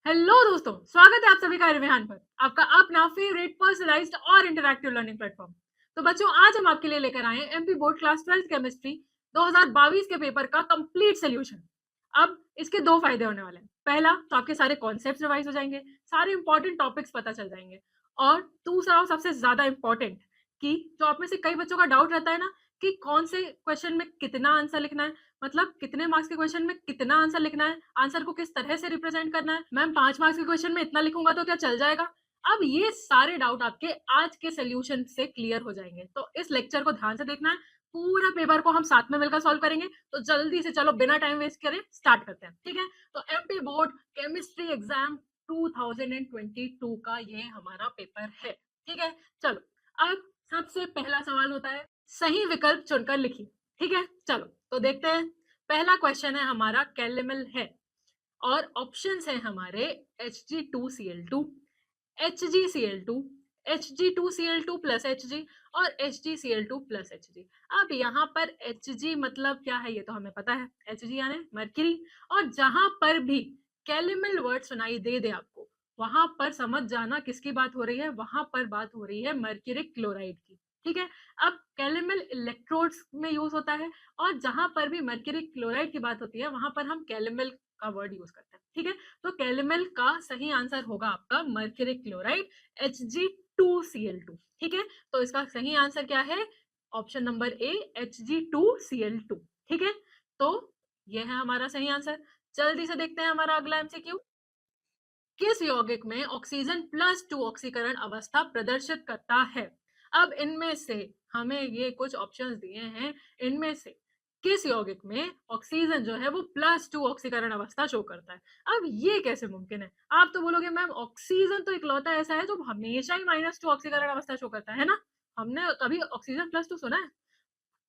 Hello दोस्तों, स्वागत है आप सभी का रिविहान पर, आपका अपना फेवरेट पर्सनलाइज्ड और इंटरैक्टिव लर्निंग प्लेटफॉर्म। तो बच्चों, आज हम आपके लिए लेकर आए हैं MP board class 12th chemistry 2022 के पेपर का कंप्लीट सोल्यूशन। अब इसके दो फायदे होने वाले हैं। पहला तो आपके सारे कॉन्सेप्ट्स रिवाइज हो जाएंगे, सारे इंपॉर्टेंट टॉपिक्स पता चल जाएंगे। और दूसरा और सबसे ज्यादा इंपॉर्टेंट कि जो आप में से कई बच्चों का डाउट रहता है ना कि कौन से क्वेश्चन में कितना आंसर लिखना है, मतलब कितने मार्क्स के क्वेश्चन में कितना आंसर लिखना है, आंसर को किस तरह से रिप्रेजेंट करना है। मैम 5 मार्क्स के क्वेश्चन में इतना लिखूंगा तो क्या चल जाएगा? अब ये सारे डाउट आपके आज के सोल्यूशन से क्लियर हो जाएंगे। तो इस लेक्चर को ध्यान से देखना है, पूरा पेपर को हम साथ में मिलकर सॉल्व करेंगे। तो जल्दी से चलो बिना टाइम वेस्ट करे स्टार्ट करते हैं, ठीक है? तो एमपी बोर्ड केमिस्ट्री एग्जाम 2022 का ये हमारा पेपर है, ठीक है? चलो, अब सबसे पहला सवाल होता है, सही विकल्प चुनकर लिखिए, ठीक है? चलो तो देखते हैं। पहला क्वेश्चन है हमारा कैलेमल है और ऑप्शंस हैं हमारे Hg2Cl2, HgCl2, Hg2Cl2 plus Hg और HgCl2 प्लस Hg। अब यहाँ पर Hg मतलब क्या है ये तो हमें पता है, Hg यानी मर्क्यूरी। और जहां पर भी कैलेमल वर्ड सुनाई दे दे आपको, वहां पर समझ जाना किसकी बात हो रही है, वहां पर बात हो रही है मर्क्यूरिक क्लोराइड की, ठीक है? अब कैलेमल इलेक्ट्रोड्स में यूज होता है और जहां पर भी मर्क्यूरिक क्लोराइड की बात होती है वहां पर हम कैलेमल का वर्ड यूज करते हैं, ठीक है? तो कैलेमल का सही आंसर होगा आपका मर्क्यूरिक क्लोराइड Hg2Cl2, ठीक है? तो इसका सही आंसर क्या है? ऑप्शन नंबर ए, Hg2Cl2, ठीक है? तो यह है हमारा सही आंसर। जल्दी से देखते हैं हमारा अगला एमसीक्यू। किस यौगिक में ऑक्सीजन +2 ऑक्सीकरण अवस्था प्रदर्शित करता है? अब इनमें से हमें ये कुछ ऑप्शंस दिए हैं, इनमें से किस यौगिक में ऑक्सीजन जो है वो +2 ऑक्सीकरण अवस्था शो करता है? अब ये कैसे मुमकिन है? आप तो बोलोगे मैम ऑक्सीजन तो इकलौता ऐसा है जो हमेशा ही -2 ऑक्सीकरण अवस्था शो करता है ना? हमने कभी ऑक्सीजन +2 सुना है?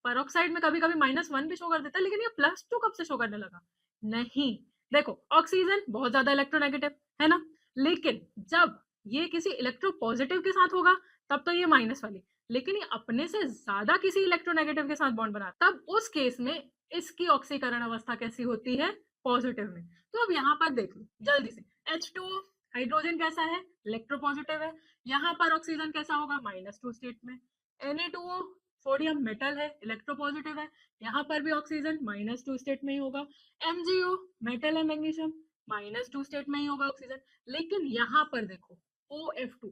पेरोक्साइड में कभी कभी -1 भी शो कर देता है, लेकिन ये +2 कब से शो करने लगा? नहीं। देखो, ऑक्सीजन बहुत ज्यादा इलेक्ट्रोनेगेटिव है ना, लेकिन जब ये किसी इलेक्ट्रोपॉजिटिव के साथ होगा तब तो ये माइनस वाली, लेकिन ये अपने से ज्यादा किसी इलेक्ट्रोनेगेटिव के साथ बॉन्ड बनाता, तब उस केस में इसकी ऑक्सीकरण अवस्था कैसी होती है? पॉजिटिव में। तो अब यहाँ पर देख लो जल्दी से, H2O हाइड्रोजन कैसा है? इलेक्ट्रोपॉजिटिव है। यहाँ पर ऑक्सीजन कैसा होगा? -2 स्टेट में। Na2O सोडियम मेटल है, इलेक्ट्रोपॉजिटिव है, यहाँ पर भी ऑक्सीजन -2 स्टेट में ही होगा। MgO मेटल है, मैग्नीशियम, -2 स्टेट में ही होगा ऑक्सीजन। लेकिन यहाँ पर देखो, OF2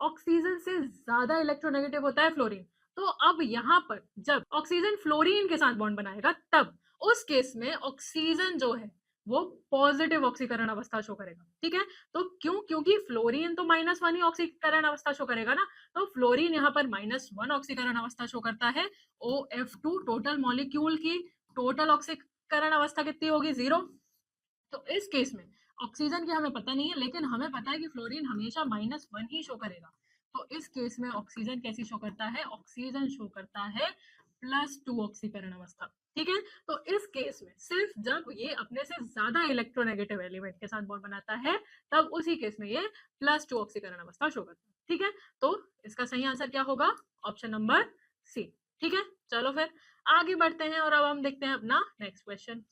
ऑक्सीजन से ज्यादा इलेक्ट्रोनेगेटिव होता है फ्लोरीन। तो अब यहाँ पर जब ऑक्सीजन फ्लोरीन के साथ बॉन्ड बनाएगा तब उस केस में ऑक्सीजन जो है वो पॉजिटिव ऑक्सीकरण अवस्था शो करेगा, ठीक है? तो क्यों? क्योंकि फ्लोरीन तो -1 ही ऑक्सीकरण अवस्था शो करेगा ना। तो फ्लोरीन यहाँ पर -1 ऑक्सीकरण अवस्था शो करता है। OF2 टोटल मॉलिक्यूल की टोटल ऑक्सीकरण अवस्था कितनी होगी? 0। तो इस केस में ऑक्सीजन की हमें पता नहीं है, लेकिन हमें पता है कि फ्लोरीन हमेशा -1 ही शो करेगा। तो इस केस में ऑक्सीजन कैसी शो करता है? ऑक्सीजन शो करता है +2 ऑक्सीकरण अवस्था, ठीक है? तो इस केस में सिर्फ जब ये अपने से ज्यादा इलेक्ट्रोनेगेटिव एलिमेंट के साथ बॉन्ड बनाता है तब उसी केस में ये +2 ऑक्सीकरण अवस्था शो करता है, ठीक है? तो इसका सही आंसर क्या होगा? ऑप्शन नंबर सी, ठीक है? चलो फिर आगे बढ़ते हैं और अब हम देखते हैं अपना नेक्स्ट क्वेश्चन।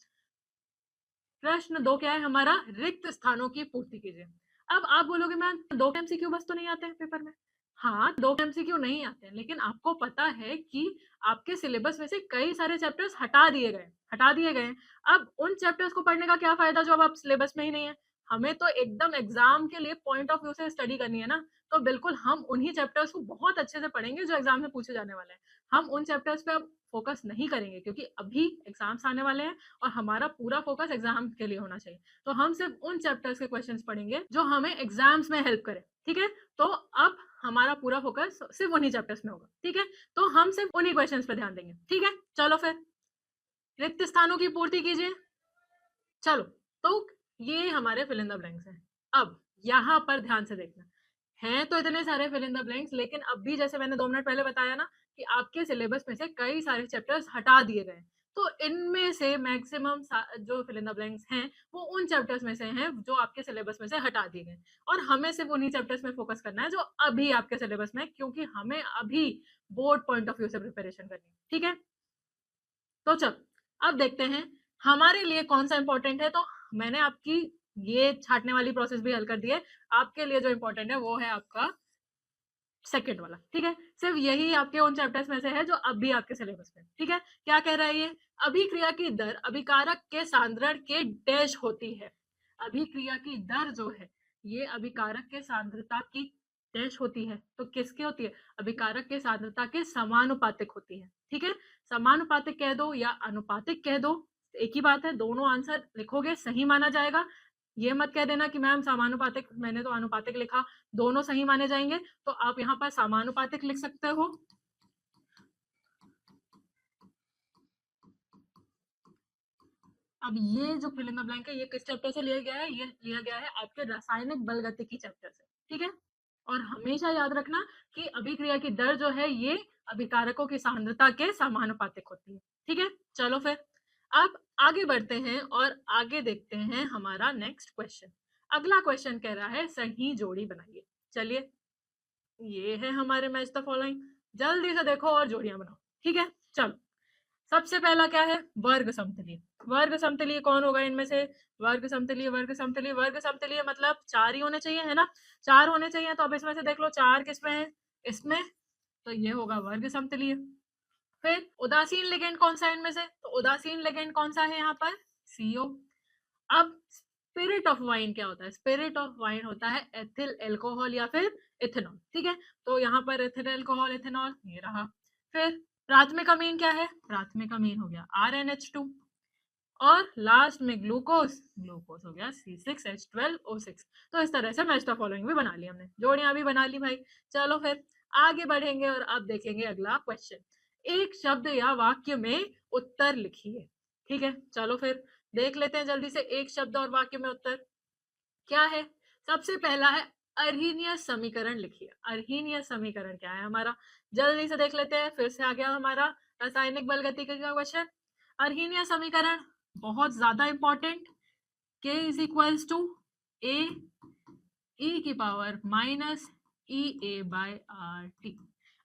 प्रश्न 2 क्या है हमारा? रिक्त स्थानों की पूर्ति कीजिए। अब आप बोलोगे मैम 2 एमसीक्यू बस तो नहीं आते हैं पेपर में? हाँ, 2 एमसीक्यू नहीं आते हैं, लेकिन आपको पता है कि आपके सिलेबस में से कई सारे चैप्टर्स हटा दिए गए हैं। अब उन चैप्टर्स को पढ़ने का क्या फायदा जो अब आप सिलेबस में ही नहीं है? हमें तो एकदम एग्जाम के लिए पॉइंट ऑफ व्यू से स्टडी करनी है ना, तो बिल्कुल हम उन्हीं चैप्टर्स को बहुत अच्छे से पढ़ेंगे जो एग्जाम में पूछे जाने वाले हैं। हम उन चैप्टर्स पे अब फोकस नहीं करेंगे क्योंकि अभी एग्जाम्स आने वाले हैं और हमारा पूरा फोकस एग्जाम के लिए होना चाहिए। तो हम सिर्फ उन चैप्टर्स के क्वेश्चंस पढ़ेंगे जो हमें एग्जाम्स में हेल्प करे, ठीक है? तो अब हमारा पूरा फोकस सिर्फ उन्हीं चैप्टर्स में होगा, ठीक है? तो हम सिर्फ उन्हीं क्वेश्चंस पे ध्यान देंगे, ठीक है? चलो फिर रिक्त स्थानों की पूर्ति कीजिए। चलो, तो ये हमारे फिल इन द ब्लैंक्स हैं। अब यहाँ पर ध्यान से देखना, हैं तो इतने सारे फिल इन द ब्लैंक्स, लेकिन अब भी जैसे मैंने 2 मिनट पहले बताया ना कि आपके सिलेबस में से कई सारे चैप्टर्स हटा दिए गए। तो इनमें से मैक्सिमम जो फिल इन द ब्लैंक्स हैं वो उन चैप्टर्स में से हैं जो आपके सिलेबस में से हटा दिए गए, और हमें सिर्फ उन्हीं चैप्टर्स में फोकस करना है जो अभी आपके सिलेबस में है, क्योंकि हमें अभी बोर्ड पॉइंट ऑफ व्यू से प्रिपरेशन करनी है, ठीक है? तो चल अब देखते हैं हमारे लिए कौन सा इंपॉर्टेंट है। तो मैंने आपकी ये छाटने वाली प्रोसेस भी हल कर दी है। आपके लिए जो इंपॉर्टेंट है वो है आपका सेकंड वाला, ठीक है। सिर्फ यही आपके उन चैप्टर्स में से है जो अब भी आपके सिलेबस में, ठीक है। क्या कह रहा है ये? अभिक्रिया की दर अभिकारक के सांद्रण के डैश होती है। अभिक्रिया की दर जो है ये अभिकारक के सांद्रता की डैश होती है। तो किसकी होती है? अभिकारक के सांद्रता के समानुपातिक होती है, ठीक है। समानुपातिक कह दो या अनुपातिक कह दो, एक ही बात है। दोनों आंसर लिखोगे सही माना जाएगा। ये मत कह देना कि मैम समानुपातिक, मैंने तो अनुपातिक लिखा, दोनों सही माने जाएंगे। तो आप यहाँ पर समानुपातिक लिख सकते हो। अब ये जो फिल इन द ब्लैंक है ये किस चैप्टर से लिया गया है? ये लिया गया है आपके रासायनिक बलगतिकी चैप्टर से, ठीक है। और हमेशा याद रखना कि अभिक्रिया की दर जो है ये अभिकारकों की सांद्रता के समानुपातिक होती है, ठीक है। चलो फिर अब आगे बढ़ते हैं और आगे देखते हैं हमारा नेक्स्ट क्वेश्चन। अगला क्वेश्चन कह रहा है सही जोड़ी बनाइए। चलिए, ये है हमारे मैच द फॉलोइंग, जल्दी से देखो और जोड़ियां बनाओ, ठीक है। चलो, सबसे पहला क्या है? वर्ग समतलीय। वर्ग समतलीय कौन होगा इनमें से? वर्ग समतलीय, वर्ग समतलीय, वर्ग समतलीय मतलब चार ही होने चाहिए, है ना। चार होने चाहिए, तो अब इसमें से देख लो चार किसमें है? इसमें। तो ये होगा वर्ग समतलीय। फिर उदासीन लिगेंड कौन सा है इनमें से? तो उदासीन लिगेंड कौन सा है यहाँ पर? CO। अब स्पिरिट ऑफ वाइन क्या होता है? स्पिरिट ऑफ वाइन होता है एथिल एल्कोहल या फिर इथेनॉल, ठीक है। तो यहाँ पर एथिल एल्कोहल, इथेनॉल, ये रहा। फिर प्राथमिक अमीन क्या है? प्राथमिक अमीन हो गया RnH2। और लास्ट में ग्लूकोज, ग्लूकोज हो गया C6H12O6। तो इस तरह से मैच द फॉलोइंग भी बना ली हमने, जोड़ियां भी बना ली भाई। चलो फिर आगे बढ़ेंगे और अब देखेंगे अगला क्वेश्चन। एक शब्द या वाक्य में उत्तर लिखिए, ठीक है। चलो फिर देख लेते हैं जल्दी से, एक शब्द और वाक्य में उत्तर क्या है। सबसे पहला है अर्हीनियस समीकरण लिखिए। अर्हीनियस समीकरण क्या है हमारा? जल्दी से देख लेते हैं। फिर से आ गया हमारा रासायनिक बलगतिकी का क्वेश्चन। अर्हीनियस समीकरण बहुत ज्यादा important. K is equals to A e की पावर माइनस EA/RT।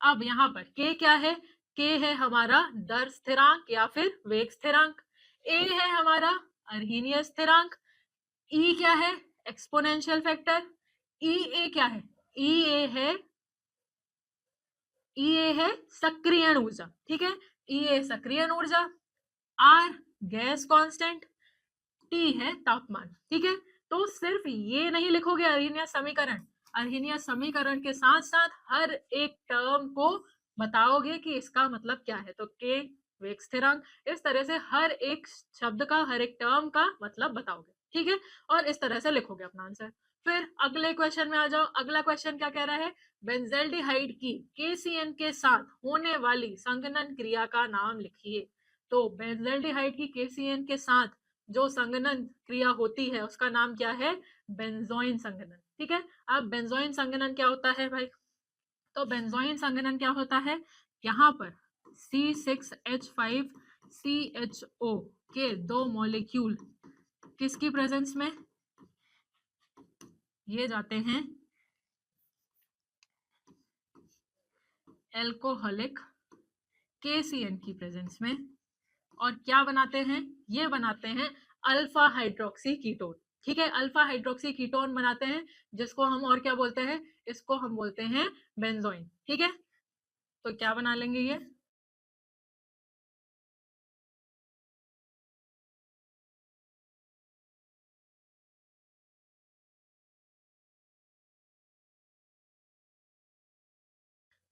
अब यहाँ पर K क्या है? K है हमारा दर स्थिरांक या फिर वेग स्थिरांक। A है हमारा अर्हीनियस स्थिरांक। E क्या है? Exponential factor. EA क्या है? EA है सक्रियण ऊर्जा, ठीक है। EA सक्रियण ऊर्जा, R गैस कांस्टेंट, T है तापमान, ठीक है। तो सिर्फ ये नहीं लिखोगे अर्हीनियस समीकरण, अर्हीनियस समीकरण के साथ साथ हर एक टर्म को बताओगे कि इसका मतलब क्या है। तो K वेग स्थिरांक, इस तरह से हर एक शब्द का, हर एक टर्म का मतलब बताओगे, ठीक है। और इस तरह से लिखोगे अपना आंसर। फिर अगले क्वेश्चन में आ जाओ। अगला क्वेश्चन क्या कह रहा है? बेंजल्डिहाइड की KCN के साथ होने वाली संघनन क्रिया का नाम लिखिए। तो बेंजल्डिहाइड की KCN के साथ जो संघनन क्रिया होती है उसका नाम क्या है? बेंजोइन संघनन, ठीक है। अब बेंजोइन संघनन क्या होता है भाई? तो बेंजोइन संघनन क्या होता है? यहाँ पर C6H5CHO के दो मॉलिक्यूल किसकी प्रेजेंस में ये जाते हैं? एल्कोहलिक KCN की प्रेजेंस में। और क्या बनाते हैं? ये बनाते हैं अल्फा हाइड्रोक्सी कीटोन, ठीक है। अल्फा हाइड्रोक्सी कीटोन बनाते हैं, जिसको हम और क्या बोलते हैं? इसको हम बोलते हैं बेंजोइन, ठीक है। तो क्या बना लेंगे ये?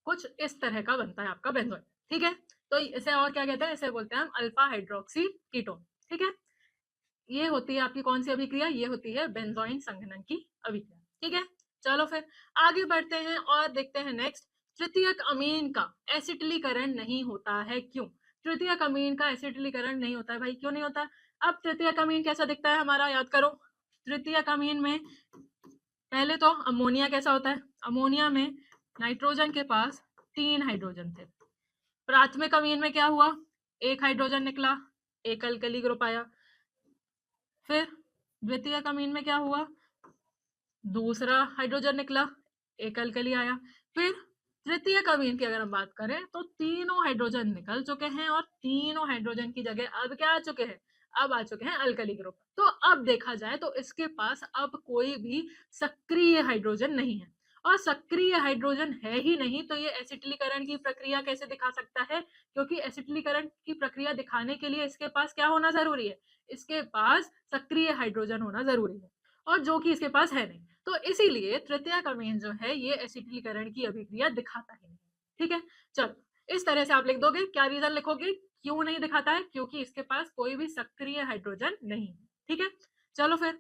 कुछ इस तरह का बनता है आपका बेंजोइन, ठीक है। तो इसे और क्या कहते हैं? इसे बोलते हैं हम अल्फा हाइड्रोक्सी कीटोन, ठीक है। ये होती है आपकी कौन सी अभिक्रिया? ये होती है बेंजोइन संघनन की अभिक्रिया, ठीक है। चलो फिर आगे बढ़ते हैं और देखते हैं नेक्स्ट। तृतीयक अमीन का एसिटिलीकरण नहीं होता है, क्यों? तृतीयक अमीन का एसिटिलीकरण नहीं होता है भाई, क्यों नहीं होता? अब तृतीयक अमीन कैसा दिखता है हमारा? याद करो। तृतीयक अमीन में पहले तो अमोनिया कैसा होता है? अमोनिया में नाइट्रोजन के पास 3 हाइड्रोजन थे। प्राथमिक अमीन में क्या हुआ? एक हाइड्रोजन निकला, एक अल्कली ग्रुप आया। फिर द्वितीयक अमीन में क्या हुआ? दूसरा हाइड्रोजन निकला, एक अल्कली आया। फिर तृतीयक अमीन की अगर हम बात करें तो तीनों हाइड्रोजन निकल चुके हैं और तीनों हाइड्रोजन की जगह अब क्या आ चुके हैं? अब आ चुके हैं अल्कली ग्रुप। तो अब देखा जाए तो इसके पास अब कोई भी सक्रिय हाइड्रोजन नहीं है, और सक्रिय हाइड्रोजन है ही नहीं तो ये एसिटिलीकरण की प्रक्रिया कैसे दिखा सकता है? क्योंकि एसिटिलीकरण की प्रक्रिया दिखाने के लिए इसके पास क्या होना जरूरी है? इसके पास सक्रिय हाइड्रोजन होना जरूरी है, और जो कि इसके पास है नहीं। तो इसीलिए तृतीयक अमीन जो है ये एसिटिलीकरण की अभिक्रिया दिखाता ही नहीं। ठीक है, चलो इस तरह से आप लिख दोगे। क्या रीजन लिखोगे क्यों नहीं दिखाता है? क्योंकि इसके पास कोई भी सक्रिय हाइड्रोजन नहीं है। ठीक है, चलो फिर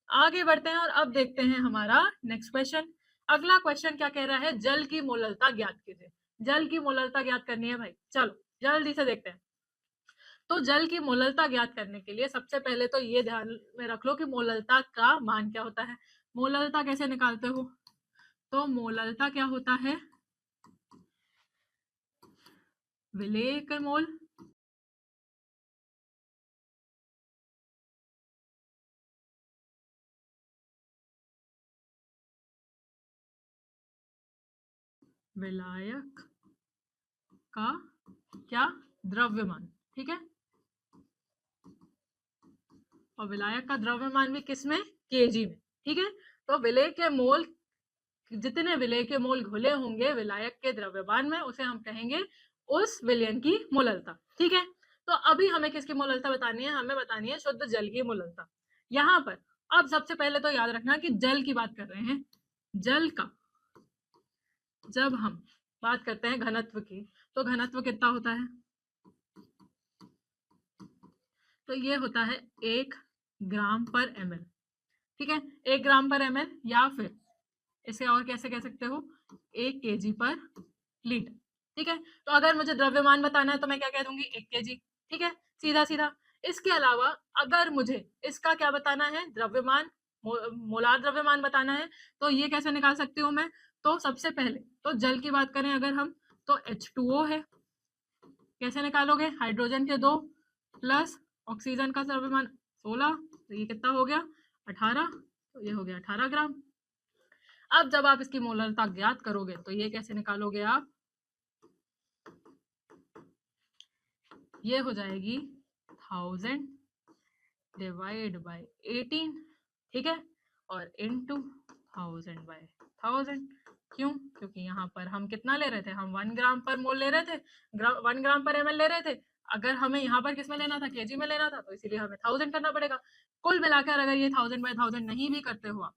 आगे बढ़ते हैं और अब देखते हैं हमारा नेक्स्ट क्वेश्चन। अगला क्वेश्चन क्या कह रहा है? जल की मोलरता ज्ञात कीजिए। जल की मोलरता ज्ञात करनी है भाई, चलो जल्दी से देखते हैं। तो जल की मोलरता ज्ञात करने के लिए सबसे पहले तो ये ध्यान में रख लो कि मोलरता का मान क्या होता है। मोलरता कैसे निकालते हो? तो मोलरता क्या होता है? विलेय के मोल विलायक का क्या? द्रव्यमान। ठीक है, और विलायक का द्रव्यमान भी किसमें? केजी में। ठीक है, तो विलेय के मोल, जितने विलेय के मोल घुले होंगे विलायक के द्रव्यमान में उसे हम कहेंगे उस विलयन की मोलरता। ठीक है, तो अभी हमें किसकी मोलरता बतानी है? हमें बतानी है शुद्ध जल की मोलरता। यहाँ पर अब सबसे पहले तो याद रखना कि जल की बात कर रहे हैं। जल का जब हम बात करते हैं घनत्व की, तो घनत्व कितना होता है? तो ये होता है 1 ग्राम पर ml। ठीक है, 1 ग्राम पर ml, या फिर इसे और कैसे कह सकते हो? 1 kg पर लीटर। ठीक है, तो अगर मुझे द्रव्यमान बताना है तो मैं क्या कह दूंगी? 1 kg। ठीक है, सीधा सीधा। इसके अलावा अगर मुझे इसका क्या बताना है? द्रव्यमान, मोलार द्रव्यमान बताना है, तो ये कैसे निकाल सकती हूँ मैं? तो सबसे पहले तो जल की बात करें अगर हम, तो H2O है। कैसे निकालोगे? हाइड्रोजन के 2 प्लस ऑक्सीजन का द्रव्यमान 16, तो ये कितना हो गया? 18। तो ये हो गया 18 ग्राम। अब जब आप इसकी मोलरता ज्ञात करोगे तो ये कैसे निकालोगे आप? ये हो जाएगी 1000 डिवाइड बाय 18। ठीक है, और इनटू 1000 बाय 1000। क्यों? क्योंकि यहाँ पर हम कितना ले रहे थे? हम 1 ग्राम पर मोल ले रहे थे, 1 ग्राम पर ml ले रहे थे। अगर हमें यहाँ पर किस में लेना था? केजी में लेना था, तो इसीलिए हमें 1000 करना पड़ेगा। कुल मिलाकर अगर ये 1000 बाय 1000 नहीं भी करते हो आप,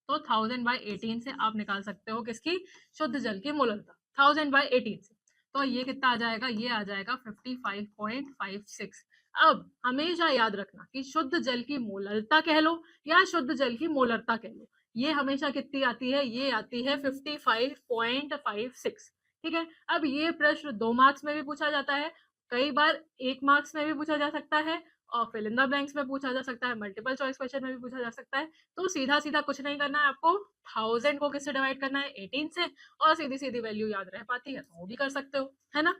तो 1000 बाय 18 से आप निकाल सकते हो किसकी? शुद्ध जल की मोलरता। 1000 बाय 18 से तो ये कितना आ जाएगा? ये आ जाएगा 55.56। अब हमेशा याद रखना कि शुद्ध जल की मोलरता कह लो या शुद्ध जल की मोलरता कह लो, ये हमेशा कितनी आती है? ये आती है 55.56। ठीक है, अब ये प्रश्न 2 मार्क्स में भी पूछा जाता है, कई बार 1 मार्क्स में भी पूछा जा सकता है, और फिल इन द ब्लैंक्स में पूछा जा सकता है, मल्टीपल चॉइस क्वेश्चन में भी पूछा जा सकता है। तो सीधा सीधा कुछ नहीं करना है आपको, 1000 को किससे डिवाइड करना है? 18 से, और सीधी सीधी वैल्यू याद रह पाती है तो वो भी कर सकते हो, है ना?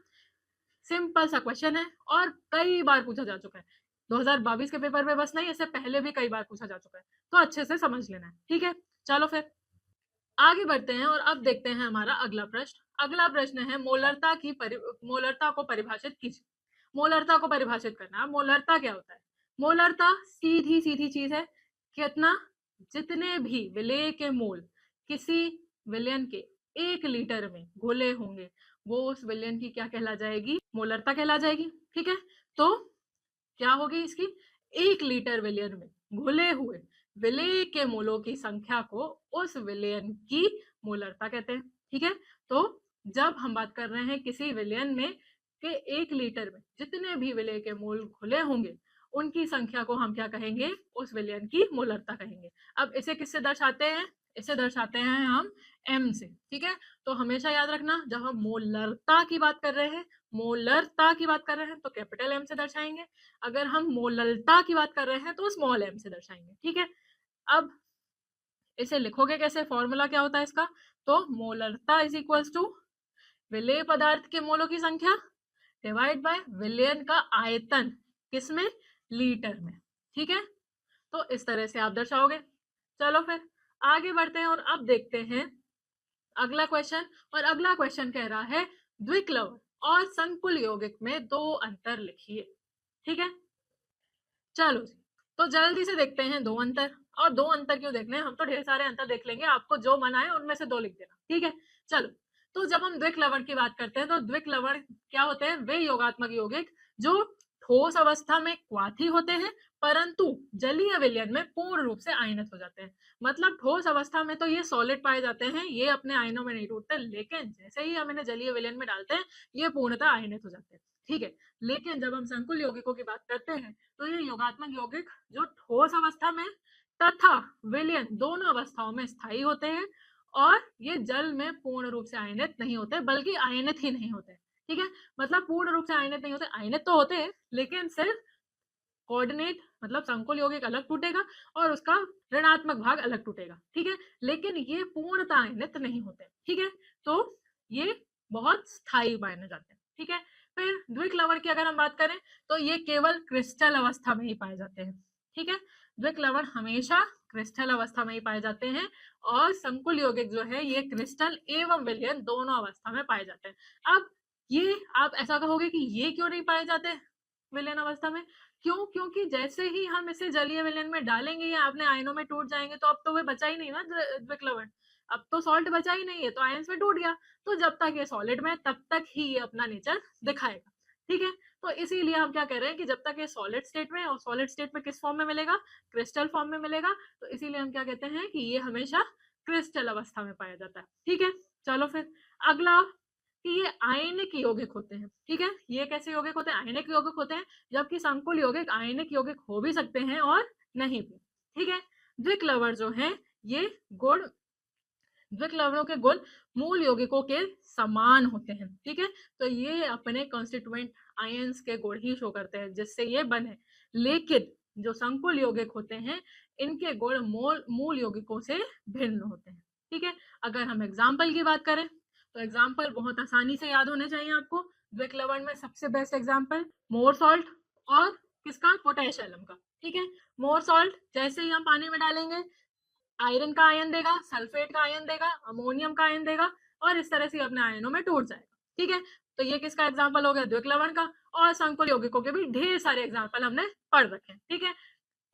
सिंपल सा क्वेश्चन है और कई बार पूछा जा चुका है। 2022 के पेपर में बस नहीं, इससे पहले भी कई बार पूछा जा चुका है, तो अच्छे से समझ लेना है। ठीक है, चलो फिर आगे बढ़ते हैं और अब देखते हैं हमारा अगला प्रश्न। अगला प्रश्न है मोलरता को परिभाषित कीजिए। मोलरता को परिभाषित करना। मोलरता क्या होता है? मोलरता सीधी सीधी चीज है, कितना? जितने भी विलेय के मोल किसी विलयन के 1 लीटर में घुले होंगे वो उस विलयन की क्या कहला जाएगी? मोलरता कहला जाएगी। ठीक है, तो क्या होगी इसकी? 1 लीटर विलयन में घुले हुए विलेय के मोलों की संख्या को उस विलयन की मोलरता कहते हैं। ठीक है, तो जब हम बात कर रहे हैं किसी विलयन में के 1 लीटर में जितने भी विलेय के मोल घुले होंगे उनकी संख्या को हम क्या कहेंगे? उस विलयन की मोलरता कहेंगे। अब इसे किससे दर्शाते हैं? इसे दर्शाते हैं हम m से। ठीक है, तो हमेशा याद रखना जब हम मोलरता की बात कर रहे हैं, मोलरता की बात कर रहे हैं तो कैपिटल M से दर्शाएंगे, अगर हम मोललता की बात कर रहे हैं तो स्मॉल m से दर्शाएंगे। ठीक है, अब इसे लिखोगे कैसे? फॉर्मूला क्या होता है इसका? तो मोलरता इज इक्वल्स टू विलेय पदार्थ के मोलों की संख्या डिवाइड बाय विलयन का आयतन, किसमें? लीटर में। ठीक है, तो इस तरह से आप दर्शाओगे। चलो फिर आगे बढ़ते हैं और अब देखते हैं अगला क्वेश्चन। और अगला क्वेश्चन कह रहा है द्विक्लव और संकुल यौगिक में 2 अंतर लिखिए। ठीक है, चलो जी। तो जल्दी से देखते हैं दो अंतर, और दो अंतर क्यों देखने हैं, हम तो ढेर सारे अंतर देख लेंगे, आपको जो मन आए उनमें से दो लिख देना, ठीक है। चलो, तो जब हम द्विक लवण की बात करते हैं तो द्विक लवण क्या होते हैं, वे योगात्मक यौगिक जो ठोस अवस्था में क्वाथी होते हैं परंतु जलीय विलयन में पूर्ण रूप से आयनित हो जाते हैं। मतलब ठोस अवस्था में तो ये सॉलिड पाए जाते हैं, ये अपने आयनों में नहीं टूटते, लेकिन जैसे ही हम इन्हें जलीय विलयन में डालते हैं ये पूर्णतः आयनित हो जाते हैं, ठीक है। लेकिन जब हम संकुल यौगिकों की बात करते हैं तो ये योगात्मक यौगिक जो ठोस अवस्था में तथा विलयन दोनों अवस्थाओं में स्थायी होते हैं और ये जल में पूर्ण रूप से आयनित नहीं होते, बल्कि आयनित ही नहीं होते, ठीक है। मतलब पूर्ण रूप से आयनित नहीं होते, आयनित तो होते हैं लेकिन सिर्फ कोऑर्डिनेट, मतलब संकुल यौगिक अलग टूटेगा और उसका ऋणात्मक भाग अलग टूटेगा, ठीक है। लेकिन ये पूर्णतः आयनित नहीं होते, ठीक है। तो ये बहुत स्थायी माने जाते हैं, ठीक है। फिर द्विक लवण की अगर हम बात करें तो ये केवल क्रिस्टल अवस्था में ही पाए जाते हैं, ठीक है। द्विक लवण हमेशा क्रिस्टल अवस्था में ही पाए जाते हैं और संकुल यौगिक जो है ये क्रिस्टल एवं विलयन दोनों अवस्था में पाए जाते हैं। अब ये आप ऐसा कहोगे कि ये क्यों नहीं पाए जाते विलयन अवस्था में, क्यों? क्योंकि जैसे ही हम इसे जलीय विलयन में डालेंगे या अपने आयनों में टूट जाएंगे तो अब तो वे बचा ही नहीं ना द्विक लवण, अब तो सॉल्ट बचा ही नहीं है, तो आयंस में टूट गया। तो जब तक ये सॉलिड में तब तक ही ये अपना नेचर दिखाएगा, ठीक है। तो इसीलिए हम क्या कह रहे हैं कि जब तक ये सॉलिड स्टेट में, और सॉलिड स्टेट में किस फॉर्म में मिलेगा, क्रिस्टल फॉर्म में मिलेगा, तो इसीलिए हम क्या कहते हैं कि ये हमेशा क्रिस्टल अवस्था में पाया जाता है, ठीक है। चलो फिर अगला कि ये आयनिक यौगिक होते हैं, ठीक है। ये कैसे यौगिक होते हैं, आयनिक यौगिक होते हैं, जबकि संकुल यौगिक आयनिक यौगिक हो भी सकते हैं और नहीं भी, ठीक है। द्विक लवण जो है ये गुण, द्विक लवणों के गुण मूल यौगिकों के समान होते हैं, ठीक है। तो ये अपने कॉन्स्टिट्यूएंट आयंस के गुण ही शो करते हैं जिससे ये बने, लेकिन जो संकुल यौगिक होते हैं इनके गुण मूल यौगिकों से भिन्न होते हैं, ठीक है। अगर हम एग्जाम्पल की बात करें तो एग्जाम्पल बहुत आसानी से याद होने चाहिए आपको। द्विक लवण में सबसे बेस्ट एग्जाम्पल मोर सॉल्ट और किसका, पोटेशियम का, ठीक है। मोर सॉल्ट जैसे ही हम पानी में डालेंगे आयरन का आयन देगा, सल्फेट का आयन देगा, अमोनियम का आयन देगा और इस तरह से अपने आयनों में टूट जाएगा, ठीक है। तो ये किसका एग्जाम्पल हो गया, द्विक लवण का। और संकुल यौगिकों के भी ढेर सारे एग्जाम्पल हमने पढ़ रखे हैं, ठीक है।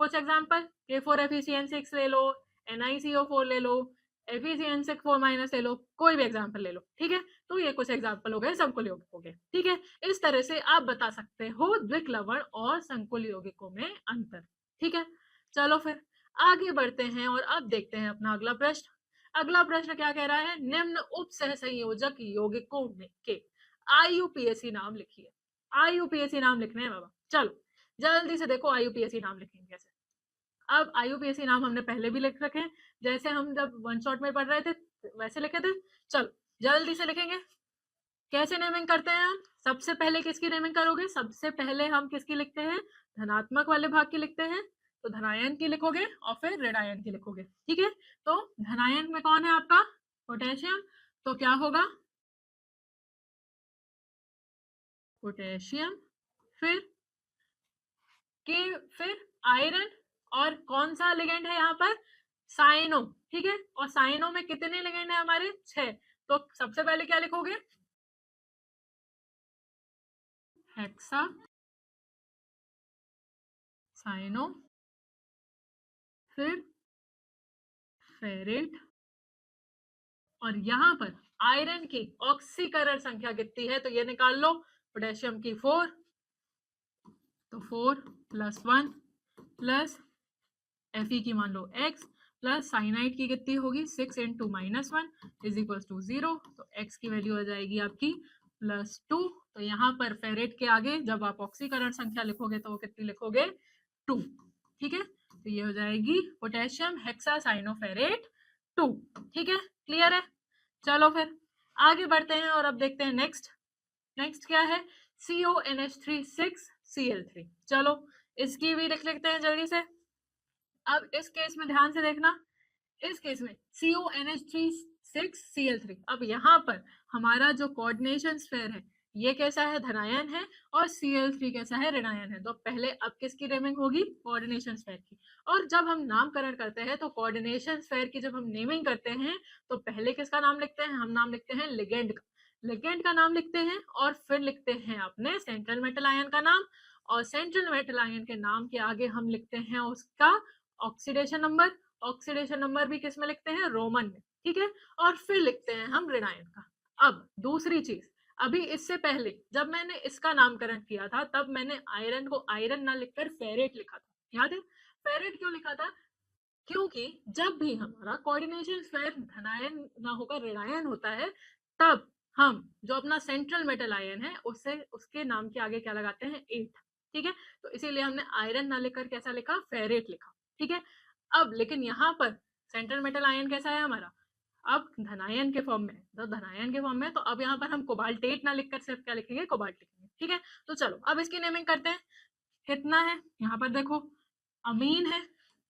कुछ एग्जाम्पल K4FeCN6 ले लो, NiCO4 ले लो, FeCN6 4- ले लो, कोई भी एग्जाम्पल ले लो, ठीक है। तो ये कुछ एग्जाम्पल हो गए संकुल यौगिकों के, ठीक है। इस तरह से आप बता सकते हो द्विक लवण और संकुल यौगिकों में अंतर, ठीक है। चलो फिर आगे बढ़ते हैं और अब देखते हैं अपना अगला प्रश्न। अगला प्रश्न क्या कह रहा है, निम्न उप सहसंयोजक यौगिकों में के IUPAC नाम लिखिए। IUPAC नाम लिखने हैं बाबा, चलो जल्दी से देखो IUPAC नाम लिखेंगे कैसे। अब IUPAC नाम हमने पहले भी लिख रखे हैं, जैसे हम जब वन शॉट में पढ़ रहे थे वैसे लिखे थे। चलो जल्दी से लिखेंगे, कैसे नेमिंग करते हैं हम। सबसे पहले किसकी नेमिंग करोगे, सबसे पहले हम किसकी लिखते हैं, धनात्मक वाले भाग की लिखते हैं, तो धनायन की लिखोगे और फिर ऋणायन की लिखोगे, ठीक है। तो धनायन में कौन है आपका, पोटेशियम, तो क्या होगा पोटेशियम, फिर फिर आयरन, और कौन सा लिगेंड है यहाँ पर, साइनो, ठीक है। और साइनो में कितने लिगेंड है हमारे, 6। तो सबसे पहले क्या लिखोगे, हेक्सा साइनो, फिर फेरेट, और यहाँ पर आयरन की ऑक्सीकरण संख्या कितनी है तो ये निकाल लो, पोटेशियम की 4, तो 4 + 1 प्लस Fe की मान लो x प्लस साइनाइड की कितनी होगी, 6 × -1 = 0, तो x की वैल्यू आ जाएगी आपकी +2। तो यहाँ पर फेरेट के आगे जब आप ऑक्सीकरण संख्या लिखोगे तो वो कितनी लिखोगे, 2, ठीक है। तो ये हो जाएगी पोटेशियम हेक्सासाइनोफेरेट 2, ठीक है, क्लियर है। चलो फिर आगे बढ़ते हैं और अब देखते हैं नेक्स्ट। नेक्स्ट क्या है, CONH3 6Cl3। चलो इसकी भी लिख लेते हैं जल्दी से। अब इस केस में ध्यान से देखना, इस केस में CONH3 6Cl3, अब यहाँ पर हमारा जो कोऑर्डिनेशन स्फीयर है ये कैसा है, धनायन है, और Cl3 कैसा है, ऋणायन है। तो पहले अब किसकी नेमिंग होगी, कोऑर्डिनेशन स्फीयर की। और जब हम नामकरण करते हैं तो कोऑर्डिनेशन स्फीयर की जब हम नेमिंग करते हैं तो पहले किसका नाम लिखते हैं, हम नाम लिखते हैं लिगेंड का, लिगेंड का नाम लिखते हैं और फिर लिखते हैं अपने सेंट्रल मेटल आयन का नाम, और सेंट्रल मेटल आयन के नाम के आगे हम लिखते हैं उसका ऑक्सीडेशन नंबर। ऑक्सीडेशन नंबर भी किस में लिखते हैं? रोमन में, ठीक है। और फिर लिखते हैं हम ऋण आयन का। अब दूसरी चीज, अभी इससे पहले जब मैंने इसका नामकरण किया था तब मैंने आयरन को आयरन ना लिखकर फेरेट लिखा था, याद है? फेरेट क्यों लिखा था? क्योंकि जब भी हमारा कोऑर्डिनेशन स्क्वायर धनायन ना होकर ऋणायन होता है तब हम जो अपना सेंट्रल मेटल आयन है उससे उसके नाम के आगे क्या लगाते हैं? 8, ठीक है। तो इसीलिए हमने आयरन ना लिखकर कैसा लिखा? फेरेट लिखा, ठीक है। अब लेकिन यहाँ पर सेंट्रल मेटल आयन कैसा है हमारा? अब धनायन के फॉर्म में, तो धनायन के फॉर्म में, तो अब यहाँ पर हम कोबाल्टेट ना लिखकर सिर्फ क्या लिखेंगे? कोबाल्ट लिखेंगे, ठीक है। तो चलो अब इसकी नेमिंग करते हैं। कितना है यहाँ पर? देखो अमीन है,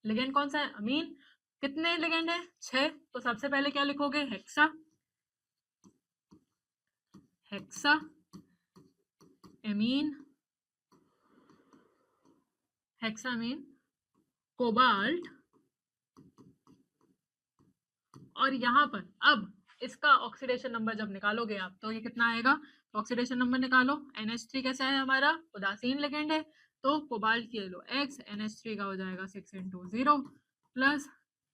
लिगेंड कौन सा है? अमीन। कितने लिगेंड है? 6। तो सबसे पहले क्या लिखोगे? Hexa, hexa amine, hexamine, cobalt. और यहाँ पर अब इसका ऑक्सीडेशन नंबर जब निकालोगे आप तो ये कितना आएगा? तो ऑक्सीडेशन नंबर निकालो। NH3 कैसा है हमारा? उदासीन लिगेंड है, तो कोबाल्ट की लो X, NH3 का हो जाएगा 6 × 0 प्लस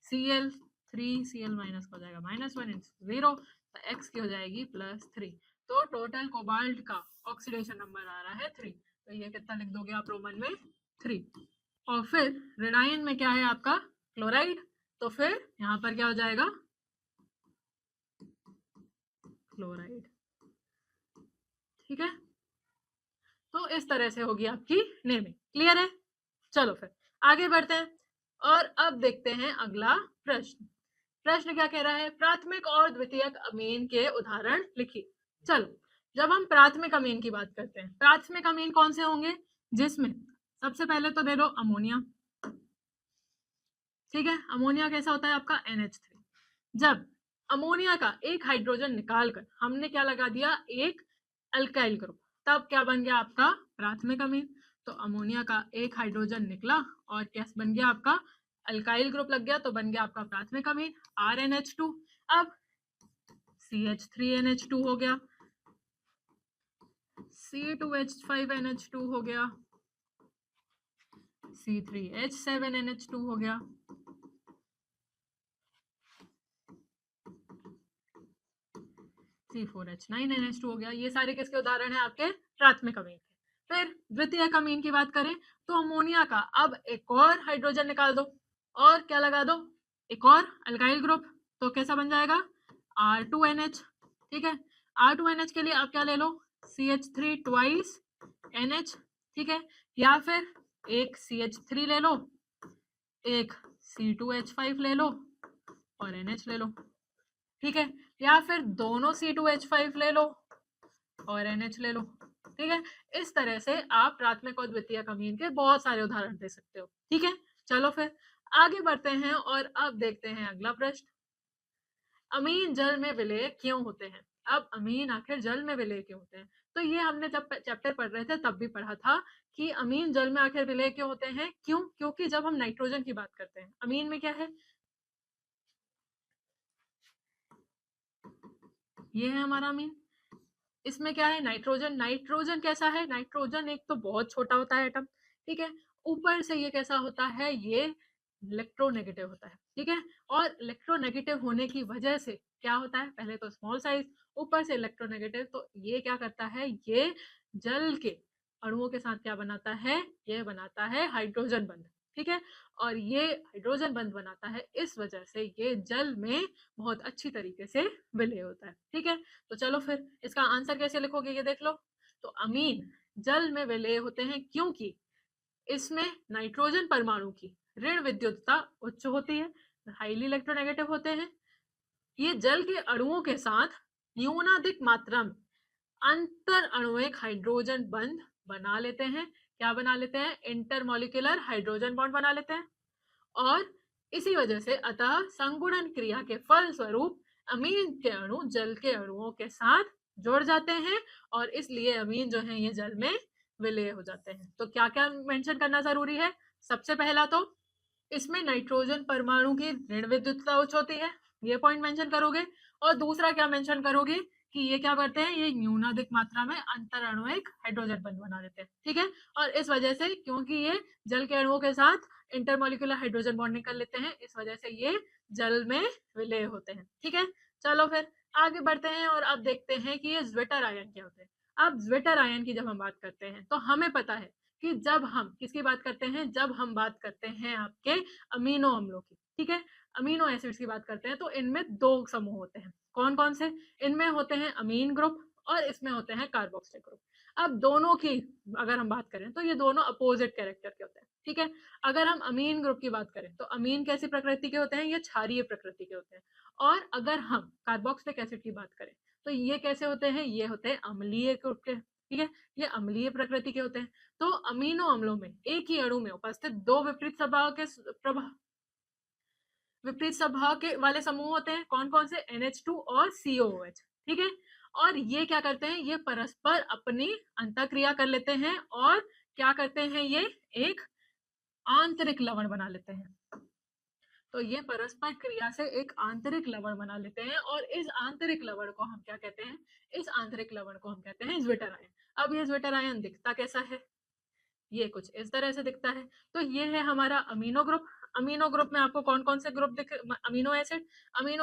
Cl3, Cl माइनस का हो जाएगा -1 × 0, तो X की हो जाएगी +3। तो टोटल कोबाल्ट का ऑक्सीडेशन नंबर आ रहा है 3। तो ये कितना लिख दोगे आप रोमन में? 3। और फिर ऋणायन में क्या है आपका? क्लोराइड। तो फिर यहाँ पर क्या हो जाएगा? क्लोराइड, ठीक है। तो इस तरह से होगी आपकी नेमिंग, क्लियर है? चलो फिर आगे बढ़ते हैं और अब देखते हैं अगला प्रश्न। प्रश्न क्या कह रहा है? प्राथमिक और द्वितीयक अमीन के उदाहरण लिखिए। चलो, जब हम प्राथमिक अमीन की बात करते हैं, प्राथमिक अमीन कौन से होंगे? जिसमें सबसे पहले तो दे दो अमोनिया, ठीक है। अमोनिया कैसा होता है आपका? NH3। जब अमोनिया का एक हाइड्रोजन निकालकर हमने क्या लगा दिया? एक अल्काइल ग्रुप, तब क्या बन गया आपका? प्राथमिक अमीन। तो अमोनिया का एक हाइड्रोजन निकला और क्या बन गया आपका? अल्काइल ग्रुप लग गया, तो बन गया आपका प्राथमिक अमीन RNH2। अब CH3NH2 हो गया, C2H5NH2 हो गया, C3H7NH2 हो गया, C4H9NH2 हो गया। ये सारे किसके उदाहरण है? आपके प्राथमिक अमीन के। फिर द्वितीयक अमीन की बात करें तो अमोनिया का अब एक और हाइड्रोजन निकाल दो और क्या लगा दो? एक और अल्काइल ग्रुप, तो कैसा बन जाएगा? R2NH, ठीक है। R2NH के लिए आप क्या ले लो? CH3 ट्वाइस NH, ठीक है। या फिर एक CH3 ले लो, एक C2H5 ले लो और NH ले लो, ठीक है। या फिर दोनों C2H5 ले लो और NH ले लो, ठीक है। इस तरह से आप प्राथमिक और द्वितीयक अमीन के बहुत सारे उदाहरण दे सकते हो, ठीक है। चलो फिर आगे बढ़ते हैं और अब देखते हैं अगला प्रश्न। अमीन जल में विलेय क्यों होते हैं? अब अमीन आखिर जल में विलेय क्यों होते हैं? तो ये हमने जब चैप्टर पढ़ रहे थे तब भी पढ़ा था कि अमीन जल में आखिर विलेय क्यों होते हैं। क्यों? क्योंकि जब हम नाइट्रोजन की बात करते हैं, अमीन में क्या है? ये है हमारा अमीन। इसमें क्या है? नाइट्रोजन। नाइट्रोजन कैसा है? नाइट्रोजन एक तो बहुत छोटा होता है एटम, ठीक है। ऊपर से ये कैसा होता है? ये इलेक्ट्रोनेगेटिव होता है, ठीक है। और इलेक्ट्रोनेगेटिव होने की वजह से क्या होता है? पहले तो स्मॉल साइज, ऊपर से इलेक्ट्रोनेगेटिव, तो ये क्या करता है? ये जल के अणुओं के साथ क्या बनाता है? ये बनाता है हाइड्रोजन बंध, ठीक है। और ये हाइड्रोजन बंध बनाता है, इस वजह से ये जल में बहुत अच्छी तरीके से विलय होता है, ठीक है। तो चलो फिर इसका आंसर कैसे लिखोगे ये देख लो। तो अमीन जल में विलय होते हैं क्योंकि इसमें नाइट्रोजन परमाणु की ऋण विद्युतता उच्च होती है, हाईली इलेक्ट्रोनेगेटिव होते हैं। ये जल के अणुओं के साथ न्यूनाधिक मात्रा में अंतर अणुइक हाइड्रोजन बंध बना लेते हैं। क्या बना लेते हैं? इंटरमोलिकुलर हाइड्रोजन बॉन्ड बना लेते हैं। और इसी वजह से अतः संगुणन क्रिया के फल स्वरूप अमीन के अणु जल के अणुओं के साथ जुड़ जाते हैं और इसलिए अमीन जो है ये जल में विलय हो जाते हैं। तो क्या क्या मेंशन करना जरूरी है? सबसे पहला तो इसमें नाइट्रोजन परमाणु की ऋण विद्युतता उच्च होती है, ये पॉइंट मेंशन करोगे। और दूसरा क्या मेंशन करोगे? कि ये क्या करते हैं, ये न्यूनाधिक मात्रा में अंतर अणुइक हाइड्रोजन बंध बना देते हैं, ठीक है। और इस वजह से, क्योंकि ये जल के अणुओं के साथ इंटरमोलिकुलर हाइड्रोजन बॉन्डिंग कर लेते हैं, इस वजह से ये जल में विलय होते हैं, ठीक है। चलो फिर आगे बढ़ते हैं और अब देखते हैं कि ये ज्वेटर आयन क्या होते हैं। अब ज्वेटर आयन की जब हम बात करते हैं तो हमें पता है कि जब हम किसकी बात करते हैं, जब हम बात करते हैं आपके अमीनो अम्लों की, ठीक है, अमीनो एसिड्स की बात करते हैं, तो इनमें दो समूह होते हैं। कौन कौन से? इनमें होते हैं अमीन ग्रुप और इसमें होते हैं कार्बोक्सिलिक ग्रुप। अब दोनों की अगर हम बात करें तो ये दोनों अपोजिट कैरेक्टर के होते हैं, ठीक है। अगर हम अमीन ग्रुप की बात करें तो अमीन कैसी प्रकृति के होते हैं, ये क्षारीय प्रकृति के होते हैं। और अगर हम कार्बोक्सिलिक एसिड की बात करें तो ये कैसे होते हैं, ये होते हैं अम्लीय ग्रुप के, ठीक है, ये अम्लीय प्रकृति के होते हैं। तो अमीनो अम्लों में एक ही अणु में उपस्थित दो विपरीत स्वभाव के वाले समूह होते हैं। कौन कौन से? NH2 और COOH, ठीक है। और ये क्या करते हैं, ये परस्पर अपनी अंतःक्रिया कर लेते हैं और क्या करते हैं, ये एक आंतरिक लवण बना लेते हैं। तो ये परस्पर क्रिया से एक आंतरिक लवण बना लेते हैं और इस आंतरिक लवण को हम क्या कहते हैं, इस आंतरिक लवण को हम कहते हैं ज्वेटर आयन। अब ये ज्वेटर आयन दिखता कैसा है, ये कुछ इस तरह से दिखता है। तो ये है हमारा अमीनो ग्रुप। अमीनो ग्रुप में आपको कौन कौन से ग्रुप दिख, अमीनो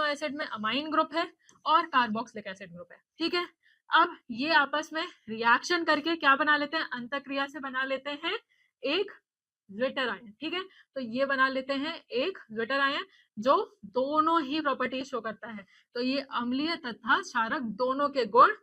एसिड में अमाइन ग्रुप है और कार्बोक्सिलिक एसिड ग्रुप है, ठीक है। अब ये आपस में रिएक्शन करके क्या बना लेते हैं, अंतःक्रिया से बना लेते हैं एक ज्वेटर आयन, ठीक है। तो ये बना लेते हैं एक ज्वेटर आयन जो दोनों ही प्रॉपर्टी शो करता है। तो ये अम्लीय तथा क्षारक दोनों के गुण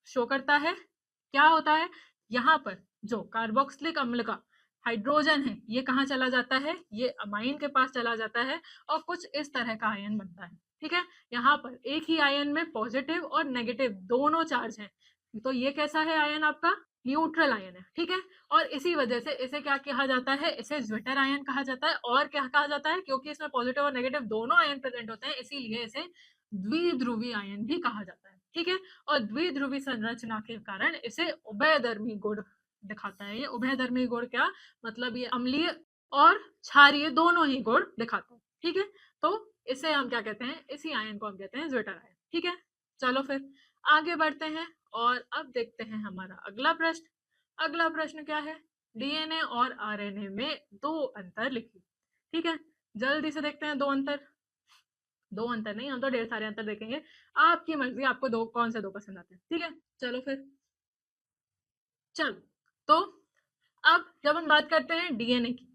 शो करता है। क्या होता है, यहाँ पर जो कार्बोक्सिलिक अम्ल का हाइड्रोजन है ये कहाँ चला जाता है, ये अमाइन के पास चला जाता है और कुछ इस तरह का आयन बनता है, ठीक है। यहाँ पर एक ही आयन में पॉजिटिव और नेगेटिव दोनों चार्ज हैं। तो ये कैसा है आयन, आपका न्यूट्रल आयन है, ठीक है। और इसी वजह से इसे क्या कहा जाता है, इसे ज्वेटर आयन कहा जाता है। और क्या कहा जाता है, क्योंकि इसमें पॉजिटिव और नेगेटिव दोनों आयन प्रेजेंट होते हैं, इसीलिए इसे द्विध्रुवी आयन भी कहा जाता है, ठीक है। और द्विध्रुवी संरचना के कारण इसे उभयधर्मी गुण दिखाता है। ये उभयधर्मी गुण क्या मतलब, ये अम्लीय और क्षारीय दोनों ही गुण दिखाता है, ठीक है। तो इसे हम क्या कहते हैं, इसी आयन को हम कहते हैं ज्वेटर आयन, ठीक है। चलो फिर आगे बढ़ते हैं और अब देखते हैं हमारा अगला प्रश्न। अगला प्रश्न क्या है, डीएनए और आरएनए में दो अंतर लिखिए, ठीक है। जल्दी से देखते हैं दो अंतर। दो अंतर नहीं, हम तो ढेर सारे अंतर देखेंगे, आपकी मर्जी, आपको दो कौन से दो पसंद आते हैं, ठीक है। चलो फिर, चलो तो अब जब हम बात करते हैं डीएनए की,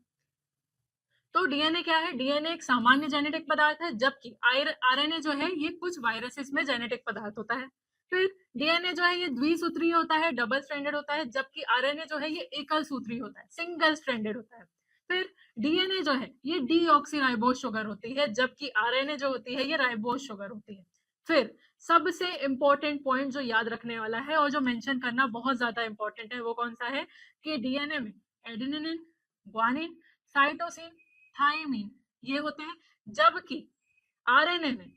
तो डीएनए क्या है, डीएनए एक सामान्य जेनेटिक पदार्थ है, जबकि आरएनए जो है ये कुछ वायरसेस में जेनेटिक पदार्थ होता है। फिर डीएनए जो है ये द्विसूत्रीय होता है, डबल स्ट्रैंडेड होता है, जबकि आरएनए जो है ये एकल सूत्रीय होता है, सिंगल स्ट्रैंडेड होता है। फिर डीएनए जो है ये डीऑक्सीराइबोज शुगर होती है, जबकि आरएनए जो होती है ये राइबोज शुगर होती है। फिर सबसे इंपॉर्टेंट पॉइंट जो याद रखने वाला है और जो मेंशन करना बहुत ज्यादा इंपॉर्टेंट है वो कौन सा है, कि डीएनए में एडेनिन, ग्वानिन, साइटोसिन, थाइमिन ये होते हैं, जबकि आरएनए में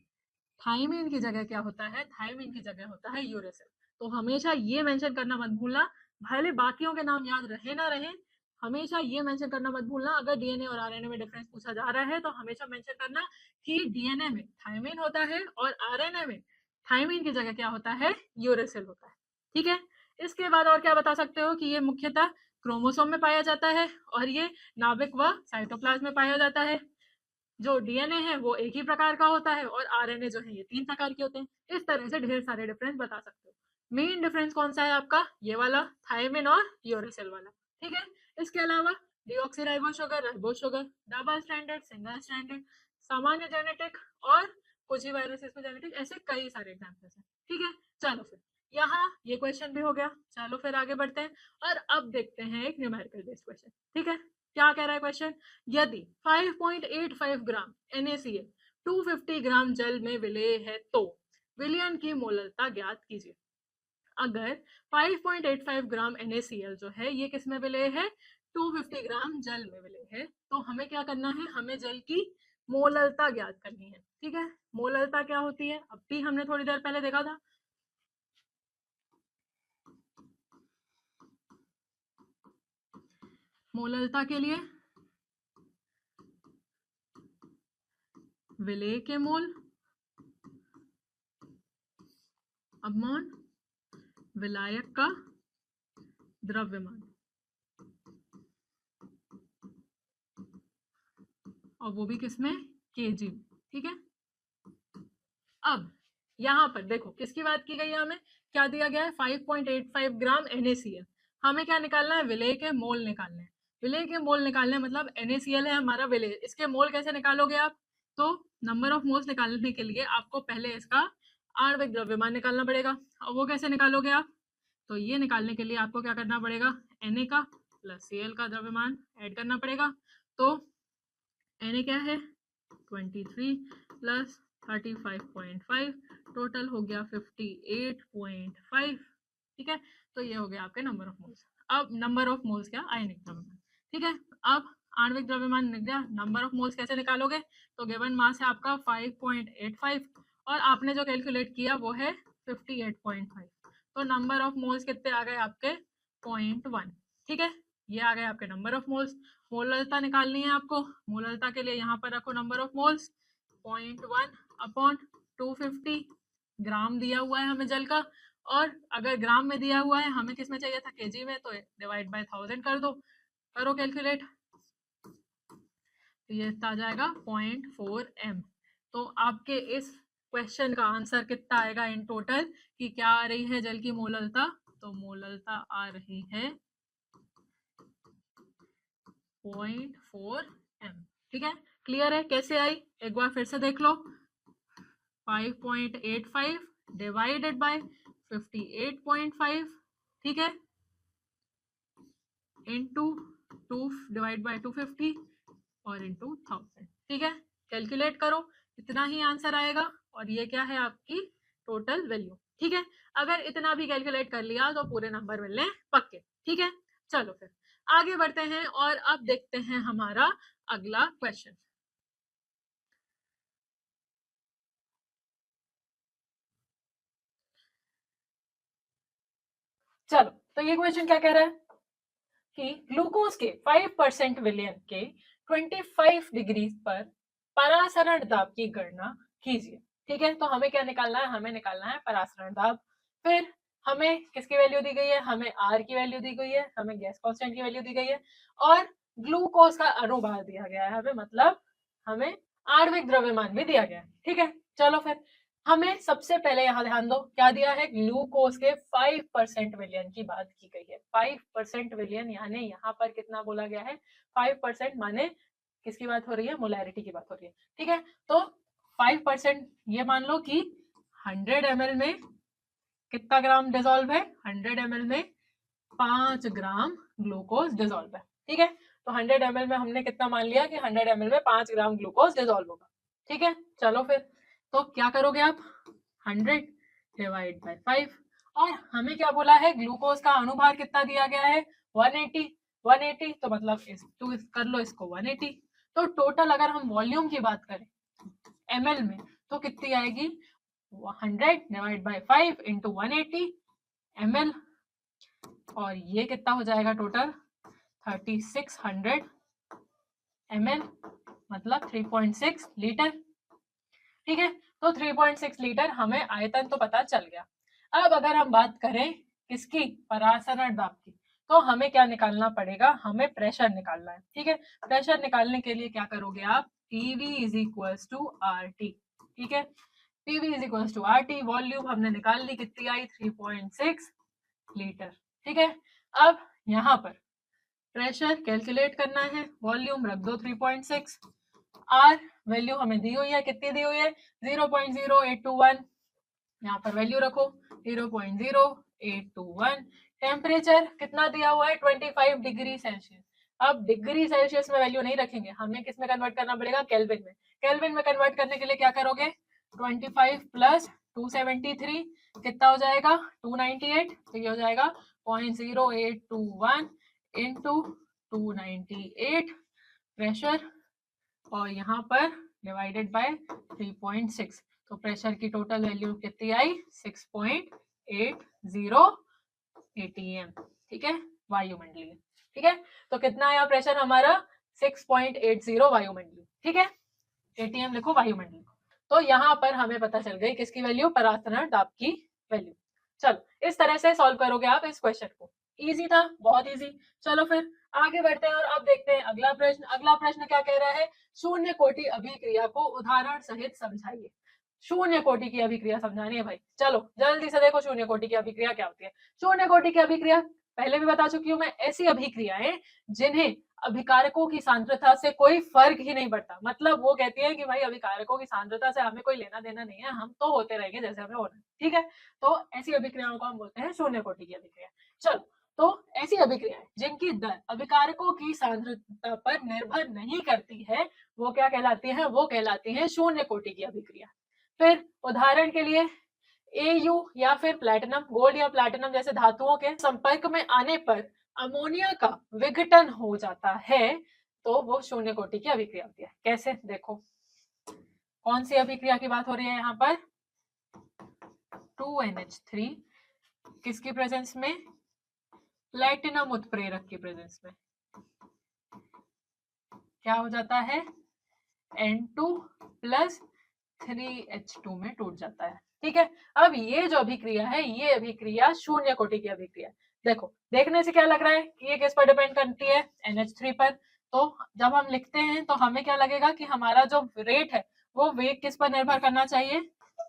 थाइमिन की जगह क्या होता है, थाइमिन की जगह होता है यूरेसिल। तो हमेशा ये मेंशन करना मत भूलना, भले बाकियों के नाम याद रहे ना रहे, हमेशा ये मेंशन करना मत भूलना। अगर डीएनए और आरएनए में डिफरेंस पूछा जा रहा है तो हमेशा मेंशन करना कि डीएनए में थाइमिन होता है और आरएनए में थाइमिन की जगह क्या होता है, यूरेसिल होता है, ठीक है। इसके बाद और क्या बता सकते हो कि ये मुख्यतः क्रोमोसोम में पाया जाता है और ये नाभिक व साइटोप्लाज्म में पाया जाता है। जो डीएनए है वो एक ही प्रकार का होता है और आरएनए जो है ये तीन प्रकार के होते हैं। इस तरह से ढेर सारे डिफरेंस बता सकते हो। मेन डिफरेंस कौन सा है आपका, ये वाला थायमिन और यूरेसिल वाला, ठीक है। इसके अलावा deoxyribose sugar, ribose sugar, double stranded, single stranded, सामान्य जेनेटिक और कुछ ही वायरसेस में जेनेटिक, ऐसे कई सारे एग्जाम्पल्स हैं, ठीक है। चलो फिर यहाँ ये क्वेश्चन भी हो गया। चलो फिर आगे बढ़ते हैं और अब देखते हैं एक न्यूमेरिकल बेस्ड क्वेश्चन, ठीक है। क्या कह रहा है क्वेश्चन, यदि 5.85 ग्राम NaCl 250 ग्राम जल में विलेय है तो विलयन की मोलरता ज्ञात कीजिए। अगर 5.85 ग्राम NaCl जो है ये किस में विलेय है, 250 ग्राम जल में विलेय है, तो हमें क्या करना है, हमें जल की मोलरता ज्ञात करनी है, ठीक है। मोलरता क्या होती है, अब भी हमने थोड़ी देर पहले देखा था। मोलरता के लिए विलेय के मोल अपॉन विलायक का द्रव्यमान, और वो भी किसमें, केजी। ठीक है, अब यहाँ पर देखो किसकी बात की गई है, हमें क्या दिया गया है, 5.85 ग्राम NaCl। हमें क्या निकालना है, विलेय के मोल निकालने हैं। विलेय के मोल निकालने हैं, मतलब NaCl है हमारा विलेय, इसके मोल कैसे निकालोगे आप, तो नंबर ऑफ मोल्स निकालने के लिए आपको पहले इसका आणविक द्रव्यमान निकालना पड़ेगा। और वो कैसे निकालोगे आप, तो ये निकालने के लिए आपको क्या करना पड़ेगा, Na का प्लस Cl का द्रव्यमान ऐड करना पड़ेगा। तो Na क्या है 23 प्लस 35.5, टोटल हो गया 58.5। ठीक है, तो ये हो गया आपके नंबर ऑफ मोल्स। अब नंबर ऑफ मोल्स क्या, आयनिक द्रव्यमान। ठीक है, अब आणविक द्रव्यमान निकल गया, नंबर ऑफ मोल्स कैसे निकालोगे, तो गिवन मास है आपका 5.85 और आपने जो कैलकुलेट किया वो है 58.5, तो नंबर ऑफ मोल्स कितने आ गए आपके 0.1। ठीक है, ये आ गए आपके नंबर ऑफ मोल्स। मोललता निकालनी है आपको, मोललता के लिए यहाँ पर रखो नंबर ऑफ मोल्स 0.1 अपॉन 250 ग्राम दिया हुआ है हमें जल का, और अगर ग्राम में दिया हुआ है, हमें किस में चाहिए था, केजी में, तो डिवाइड बाय 1000 कर दो, करो कैलकुलेट, तो ये आ जाएगा 0.4 m। तो आपके इस क्वेश्चन का आंसर कितना आएगा इन टोटल, कि क्या आ रही है जल की मोललता, तो मोललता आ रही है 0.4 m। ठीक है, क्लियर है कैसे आई, एक बार फिर से देख लो, 5.85 डिवाइडेड बाय 58.5, ठीक है, इनटू 2 डिवाइड बाय 250 और इनटू 1000। ठीक है, कैलकुलेट करो, इतना ही आंसर आएगा, और ये क्या है आपकी टोटल वैल्यू। ठीक है, अगर इतना भी कैलकुलेट कर लिया तो पूरे नंबर मिलने पक्के। ठीक है, चलो फिर आगे बढ़ते हैं और अब देखते हैं हमारा अगला क्वेश्चन। चलो, तो ये क्वेश्चन क्या कह रहा है कि ग्लूकोज के 5% विलयन के 25 डिग्री पर परासरण दाब की गणना कीजिए। ठीक है, तो हमें क्या निकालना है, हमें निकालना है परासरण दाब। फिर हमें किसकी वैल्यू दी गई है, हमें आर की वैल्यू दी गई है, हमें गैस कांस्टेंट की वैल्यू दी गई है, और ग्लूकोज का अनुभार दिया गया है हमें, मतलब हमें आणविक द्रव्यमान भी दिया गया है। ठीक है, चलो फिर हमें सबसे पहले यहाँ ध्यान दो, क्या दिया है, ग्लूकोज के 5% विलयन की बात की गई है। 5% विलयन यानी यहाँ पर कितना बोला गया है, 5% माने किसकी बात हो रही है, मोलैरिटी की बात हो रही है। ठीक है, तो 5% ये मान लो कि 100 ml में कितना ग्राम डिजोल्व है, 100 ml में 5 ग्राम ग्लूकोज डिजोल्व है। ठीक है, तो 100 ml में हमने कितना मान लिया कि 100 ml में 5 ग्राम ग्लूकोज डिजोल्व होगा। ठीक है, चलो फिर तो क्या करोगे आप, 100 डिवाइड बाय 5, और हमें क्या बोला है, ग्लूकोज का अणुभार कितना दिया गया है, 180, तो मतलब कर लो इसको 180। तो टोटल अगर हम वॉल्यूम की बात करें ml में, तो कितनी आएगी, 100 डिवाइड बाय 5 इंटू 180 ml, और ये कितना हो जाएगा टोटल 3600 ml, मतलब 3.6 लीटर। ठीक है, तो 3.6 लीटर हमें आयतन तो पता चल गया। अब अगर हम बात करें किसकी, परासरण दाब की, तो हमें क्या निकालना पड़ेगा, हमें प्रेशर निकालना है। ठीक है, प्रेशर निकालने के लिए क्या करोगे आप, PV is equals to RT। ठीक है, PV is equals to RT, volume हमने निकाल ली, कितनी आई 3.6 लीटर। ठीक है, अब यहाँ पर प्रेशर कैलकुलेट करना है, वॉल्यूम रख दो 3.6, आर वैल्यू हमें दी हुई है, कितनी दी हुई है 0.0821, यहाँ पर वैल्यू रखो 0.0821। टेम्परेचर कितना दिया हुआ है 25 डिग्री सेल्सियस। अब डिग्री सेल्सियस में वैल्यू नहीं रखेंगे, हमें किस में कन्वर्ट करना पड़ेगा, केल्विन में। केल्विन में कन्वर्ट करने के लिए क्या करोगे, 25 प्लस 273 कितना हो जाएगा 298, तो ये हो जाएगा 0.0821 इंटू 298 प्रेशर, और यहाँ पर डिवाइडेड बाय 3.6, तो प्रेशर की टोटल वैल्यू कितनी आई 6.80 atm। ठीक है, वायुमंडलीय। ठीक है, तो कितना आया प्रेशर हमारा 6.80 वायुमंडलीय। ठीक है, atm लिखो वायुमंडलीय। तो यहाँ पर हमें पता चल गई किसकी वैल्यू, परासरण दाब की वैल्यू। चलो इस तरह से सॉल्व करोगे आप इस क्वेश्चन को। इजी था, बहुत इजी। चलो फिर आगे बढ़ते हैं और अब देखते हैं अगला प्रश्न। अगला प्रश्न क्या कह रहा है, शून्य कोटि अभिक्रिया को उदाहरण सहित समझाइए। शून्य कोटि की अभिक्रिया समझानी है भाई। चलो जल्दी से देखो शून्य कोटि की अभिक्रिया क्या होती है। शून्य कोटि की अभिक्रिया पहले भी बता चुकी हूं मैं, ऐसी अभिक्रियाएं जिन्हें अभिकारकों की सांद्रता से कोई फर्क ही नहीं पड़ता। मतलब वो कहती है कि भाई अभिकारकों की सांद्रता से हमें कोई लेना देना नहीं है, हम तो होते रहेंगे जैसे हमें होना है, ठीक है। तो ऐसी अभिक्रियाओं को हम बोलते हैं शून्य कोटि की अभिक्रिया। चलो, तो ऐसी अभिक्रियाएं जिनकी दर अभिकारकों की सांद्रता पर निर्भर नहीं करती है, वो क्या कहलाती है, वो कहलाती है शून्य कोटि की अभिक्रिया। फिर उदाहरण के लिए एयू या फिर प्लैटिनम, गोल्ड या प्लैटिनम जैसे धातुओं के संपर्क में आने पर अमोनिया का विघटन हो जाता है, तो वो शून्य कोटि की अभिक्रिया होती है। कैसे, देखो कौन सी अभिक्रिया की बात हो रही है यहाँ पर, 2NH3 किसकी प्रेजेंस में, प्लैटिनम उत्प्रेरक की प्रेजेंस में क्या हो जाता है, N2 प्लस 3H2 में टूट जाता है, ठीक है। अब ये जो अभिक्रिया है, ये अभिक्रिया शून्य कोटि की अभिक्रिया। देखो देखने से क्या लग रहा है कि ये किस पर डिपेंड करती है, NH3 पर। तो जब हम लिखते हैं तो हमें क्या लगेगा कि हमारा जो रेट है वो वेग किस पर निर्भर करना चाहिए,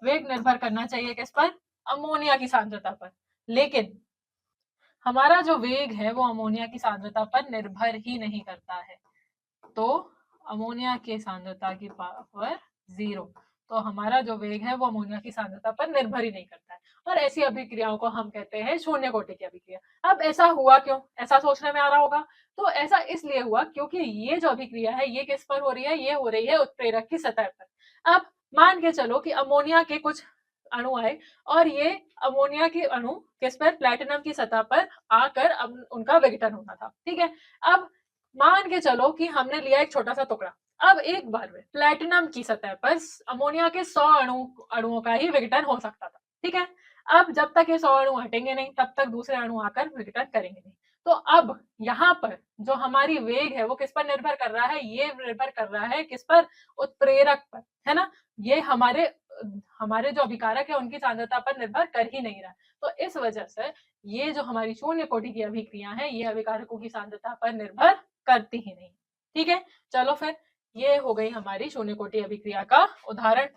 वेग निर्भर करना चाहिए किस पर, अमोनिया की सांद्रता पर। लेकिन हमारा जो वेग है वो अमोनिया की सांद्रता पर निर्भर ही नहीं करता है। तो अमोनिया की सांद्रता की पावर 0, तो हमारा जो वेग है वो अमोनिया की सांद्रता पर निर्भर ही नहीं करता है। और ऐसी अभिक्रियाओं को हम कहते हैं शून्य कोटि की अभिक्रिया। अब ऐसा हुआ क्यों, ऐसा सोचने में आ रहा होगा, तो ऐसा इसलिए हुआ क्योंकि ये जो अभिक्रिया है ये किस पर हो रही है, ये हो रही है उत्प्रेरक की सतह पर। अब मान के चलो कि अमोनिया के कुछ अणु आए और ये अमोनिया के अणु किस पर, प्लैटिनम की सतह पर आकर अब उनका विघटन होना था, ठीक है। अब मान के चलो कि हमने लिया एक छोटा सा टुकड़ा, अब एक बार में प्लैटिनम की सतह पर अमोनिया के 100 अणुओं का ही विघटन हो सकता था, ठीक है। अब जब तक ये 100 अणु हटेंगे नहीं तब तक दूसरे अणु आकर विघटन करेंगे नहीं। तो अब यहाँ पर जो हमारी वेग है वो किस पर निर्भर कर रहा है, ये निर्भर कर रहा है किस पर, उत्प्रेरक पर, है ना। ये हमारे जो अभिकारक है उनकी सांद्रता पर निर्भर कर ही नहीं रहा। तो इस वजह से ये जो हमारी शून्य कोटि की अभिक्रिया है ये अभिकारकों की सांद्रता पर निर्भर करती ही नहीं, ठीक है। चलो फिर ये हो गई हमारी शून्य कोटि अभिक्रिया का उदाहरण।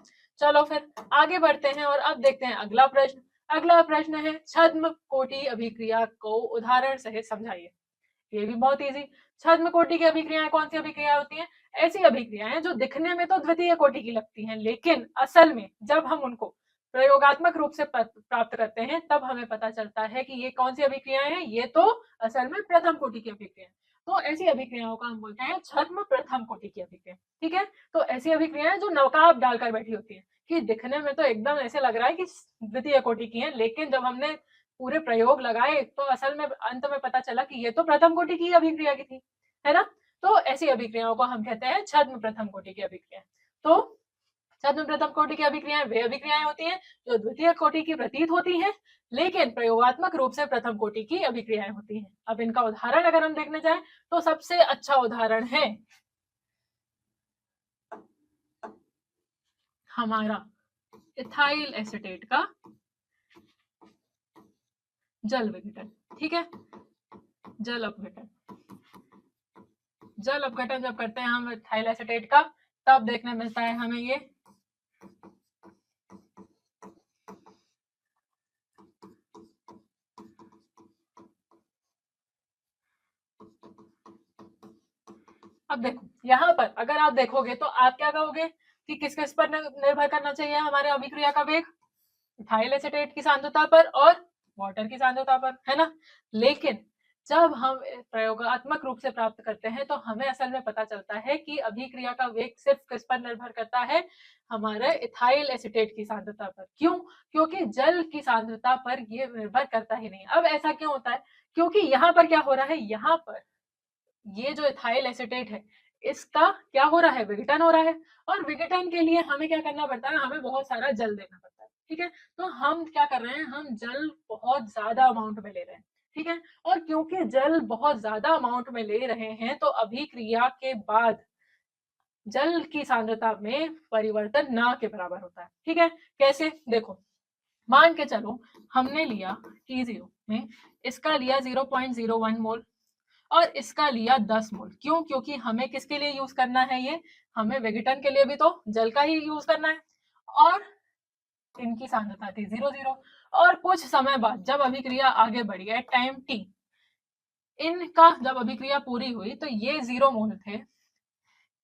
चलो फिर आगे बढ़ते हैं और अब देखते हैं अगला प्रश्न। अगला प्रश्न है छद्म कोटि अभिक्रिया को उदाहरण सहित समझाइए। ये भी बहुत इजी। छद्म कोटि की अभिक्रियाएं कौन सी अभिक्रिया होती हैं, ऐसी अभिक्रियाएं जो दिखने में तो द्वितीय कोटि की लगती हैं, लेकिन असल में जब हम उनको प्रयोगात्मक रूप से प्राप्त करते हैं तब हमें पता चलता है कि ये कौन सी अभिक्रियाएं हैं, ये तो असल में प्रथम कोटि की अभिक्रिया। तो ऐसी अभिक्रियाओं का हम बोलते हैं छद्म प्रथम कोटि की अभिक्रिया, ठीक है। तो ऐसी अभिक्रियाएं जो नकाब डालकर बैठी होती है कि दिखने में तो एकदम ऐसे लग रहा है कि द्वितीय कोटि की है, लेकिन जब हमने पूरे प्रयोग लगाए तो असल में अंत में पता चला कि ये तो प्रथम कोटि की अभिक्रिया की थी, है ना। तो ऐसी अभिक्रियाओं को हम कहते हैं छद्म प्रथम कोटि की अभिक्रिया। तो छद्म प्रथम कोटि की अभिक्रियाएं वे अभिक्रियाएं होती हैं जो द्वितीय कोटि की प्रतीत होती हैं, लेकिन प्रयोगात्मक रूप से प्रथम कोटि की अभिक्रियाएं होती हैं। अब इनका उदाहरण अगर हम देखने जाएं तो सबसे अच्छा उदाहरण है हमारा इथाइल एसीटेट का जल विघटन, ठीक है। जल अपघटन, जल अपघटन जब करते हैं हम इथाइल एसीटेट का तब देखने मिलता है हमें ये अब देखो यहाँ पर अगर आप देखोगे तो आप क्या कहोगे कि किस किस पर निर्भर करना चाहिए हमारे अभिक्रिया का वेग, इथाइल एसीटेट की सांद्रता पर और वाटर की सांद्रता पर, है ना। लेकिन जब हम प्रयोगात्मक रूप से प्राप्त करते हैं तो हमें असल में पता चलता है कि अभिक्रिया का वेग सिर्फ किस पर निर्भर करता है, हमारे इथाइल एसीटेट की सांद्रता पर। क्यों, क्योंकि जल की सांद्रता पर ये निर्भर करता ही नहीं। अब ऐसा क्यों होता है, क्योंकि यहाँ पर क्या हो रहा है, यहाँ पर ये जो इथाइल एसीटेट है इसका क्या हो रहा है, विघटन हो रहा है। और विघटन के लिए हमें क्या करना पड़ता है, हमें बहुत सारा जल देना पड़ता है, ठीक है। तो हम क्या कर रहे हैं, हम जल बहुत ज्यादा अमाउंट में ले रहे हैं, ठीक है। और क्योंकि जल बहुत ज्यादा अमाउंट में ले रहे हैं तो अभिक्रिया के बाद जल की सांद्रता में परिवर्तन ना के बराबर होता है, ठीक है। कैसे, देखो मान के चलो हमने लिया T0 में इसका लिया 0.01 मोल और इसका लिया 10 मोल। क्यों? क्योंकि हमें किसके लिए यूज करना है ये? हमें विघटन के लिए भी तो जल का ही यूज करना है। और इनकी सांद्रता थी 0.0 और कुछ समय बाद जब अभिक्रिया आगे बढ़ी एट टाइम t, इनका जब अभिक्रिया पूरी हुई तो ये 0 मोल थे,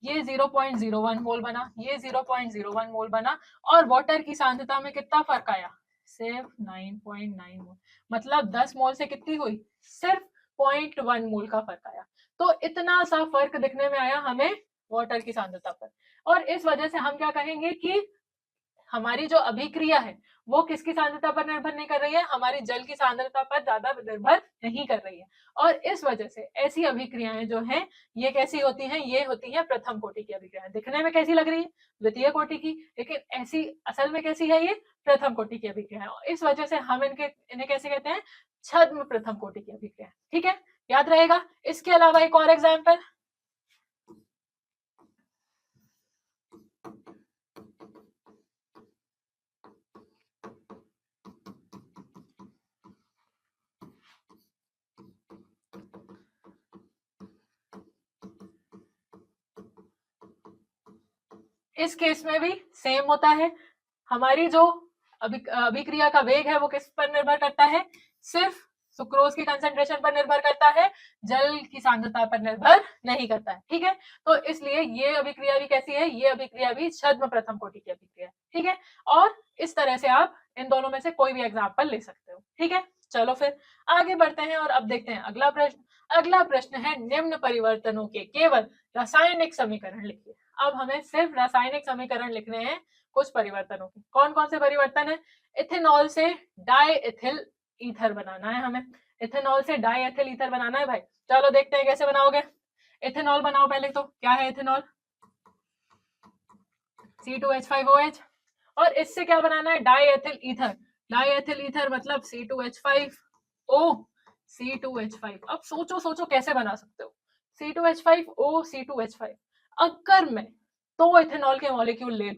ये 0.01 मोल बना, ये 0.01 मोल बना और वाटर की सांद्रता में कितना फर्क आया? सिर्फ 9.9 मोल। मतलब 10 मोल से कितनी हुई? सिर्फ 0.1 मोल का फर्क आया। तो इतना सा फर्क दिखने में आया हमें वाटर की सांद्रता पर, और इस वजह से हम क्या कहेंगे कि हमारी जो अभिक्रिया है वो किसकी सांद्रता पर निर्भर नहीं कर रही है? हमारी जल की सांद्रता पर ज्यादा निर्भर नहीं कर रही है। और इस वजह से ऐसी अभिक्रियाएं जो हैं ये कैसी होती हैं? ये होती है प्रथम कोटि की अभिक्रियाएं। दिखने में कैसी लग रही है? द्वितीय कोटि की, लेकिन ऐसी असल में कैसी है? ये प्रथम कोटि की अभिक्रियाएं। इस वजह से हम इन्हें कैसे कहते हैं? छद्म प्रथम कोटि की अभिक्रिया। ठीक है, याद रहेगा। इसके अलावा एक और एग्जाम्पल, इस केस में भी सेम होता है। हमारी जो अभिक्रिया का वेग है वो किस पर निर्भर करता है? सिर्फ सुक्रोज की कंसेंट्रेशन पर निर्भर करता है, जल की सांद्रता पर निर्भर नहीं करता है। ठीक है, तो इसलिए ये अभिक्रिया भी कैसी है? ये अभिक्रिया भी छद्म प्रथम कोटि की अभिक्रिया। ठीक है, और इस तरह से आप इन दोनों में से कोई भी एग्जाम्पल ले सकते हो। ठीक है, चलो फिर आगे बढ़ते हैं और अब देखते हैं अगला प्रश्न। अगला प्रश्न है निम्न परिवर्तनों के केवल रासायनिक समीकरण लिखिए। अब हमें सिर्फ रासायनिक समीकरण लिखने हैं कुछ परिवर्तनों के। कौन कौन से परिवर्तन है? इथेनॉल से डाइएथिल ईथर बनाना है हमें। इथेनॉल से डाइएथिल ईथर बनाना है भाई। चलो देखते हैं कैसे बनाओगे। इथेनॉल बनाओ पहले। तो क्या है इथेनॉल? C2H5OH। और इससे क्या बनाना है? Diethyl ether. डाइएथिल ईथर मतलब C2H5O C2H5। अब सोचो सोचो कैसे बना सकते हो C2H5O C2H5। अगर मैं दो इथेनॉल के मॉलिक्यूल ले लूं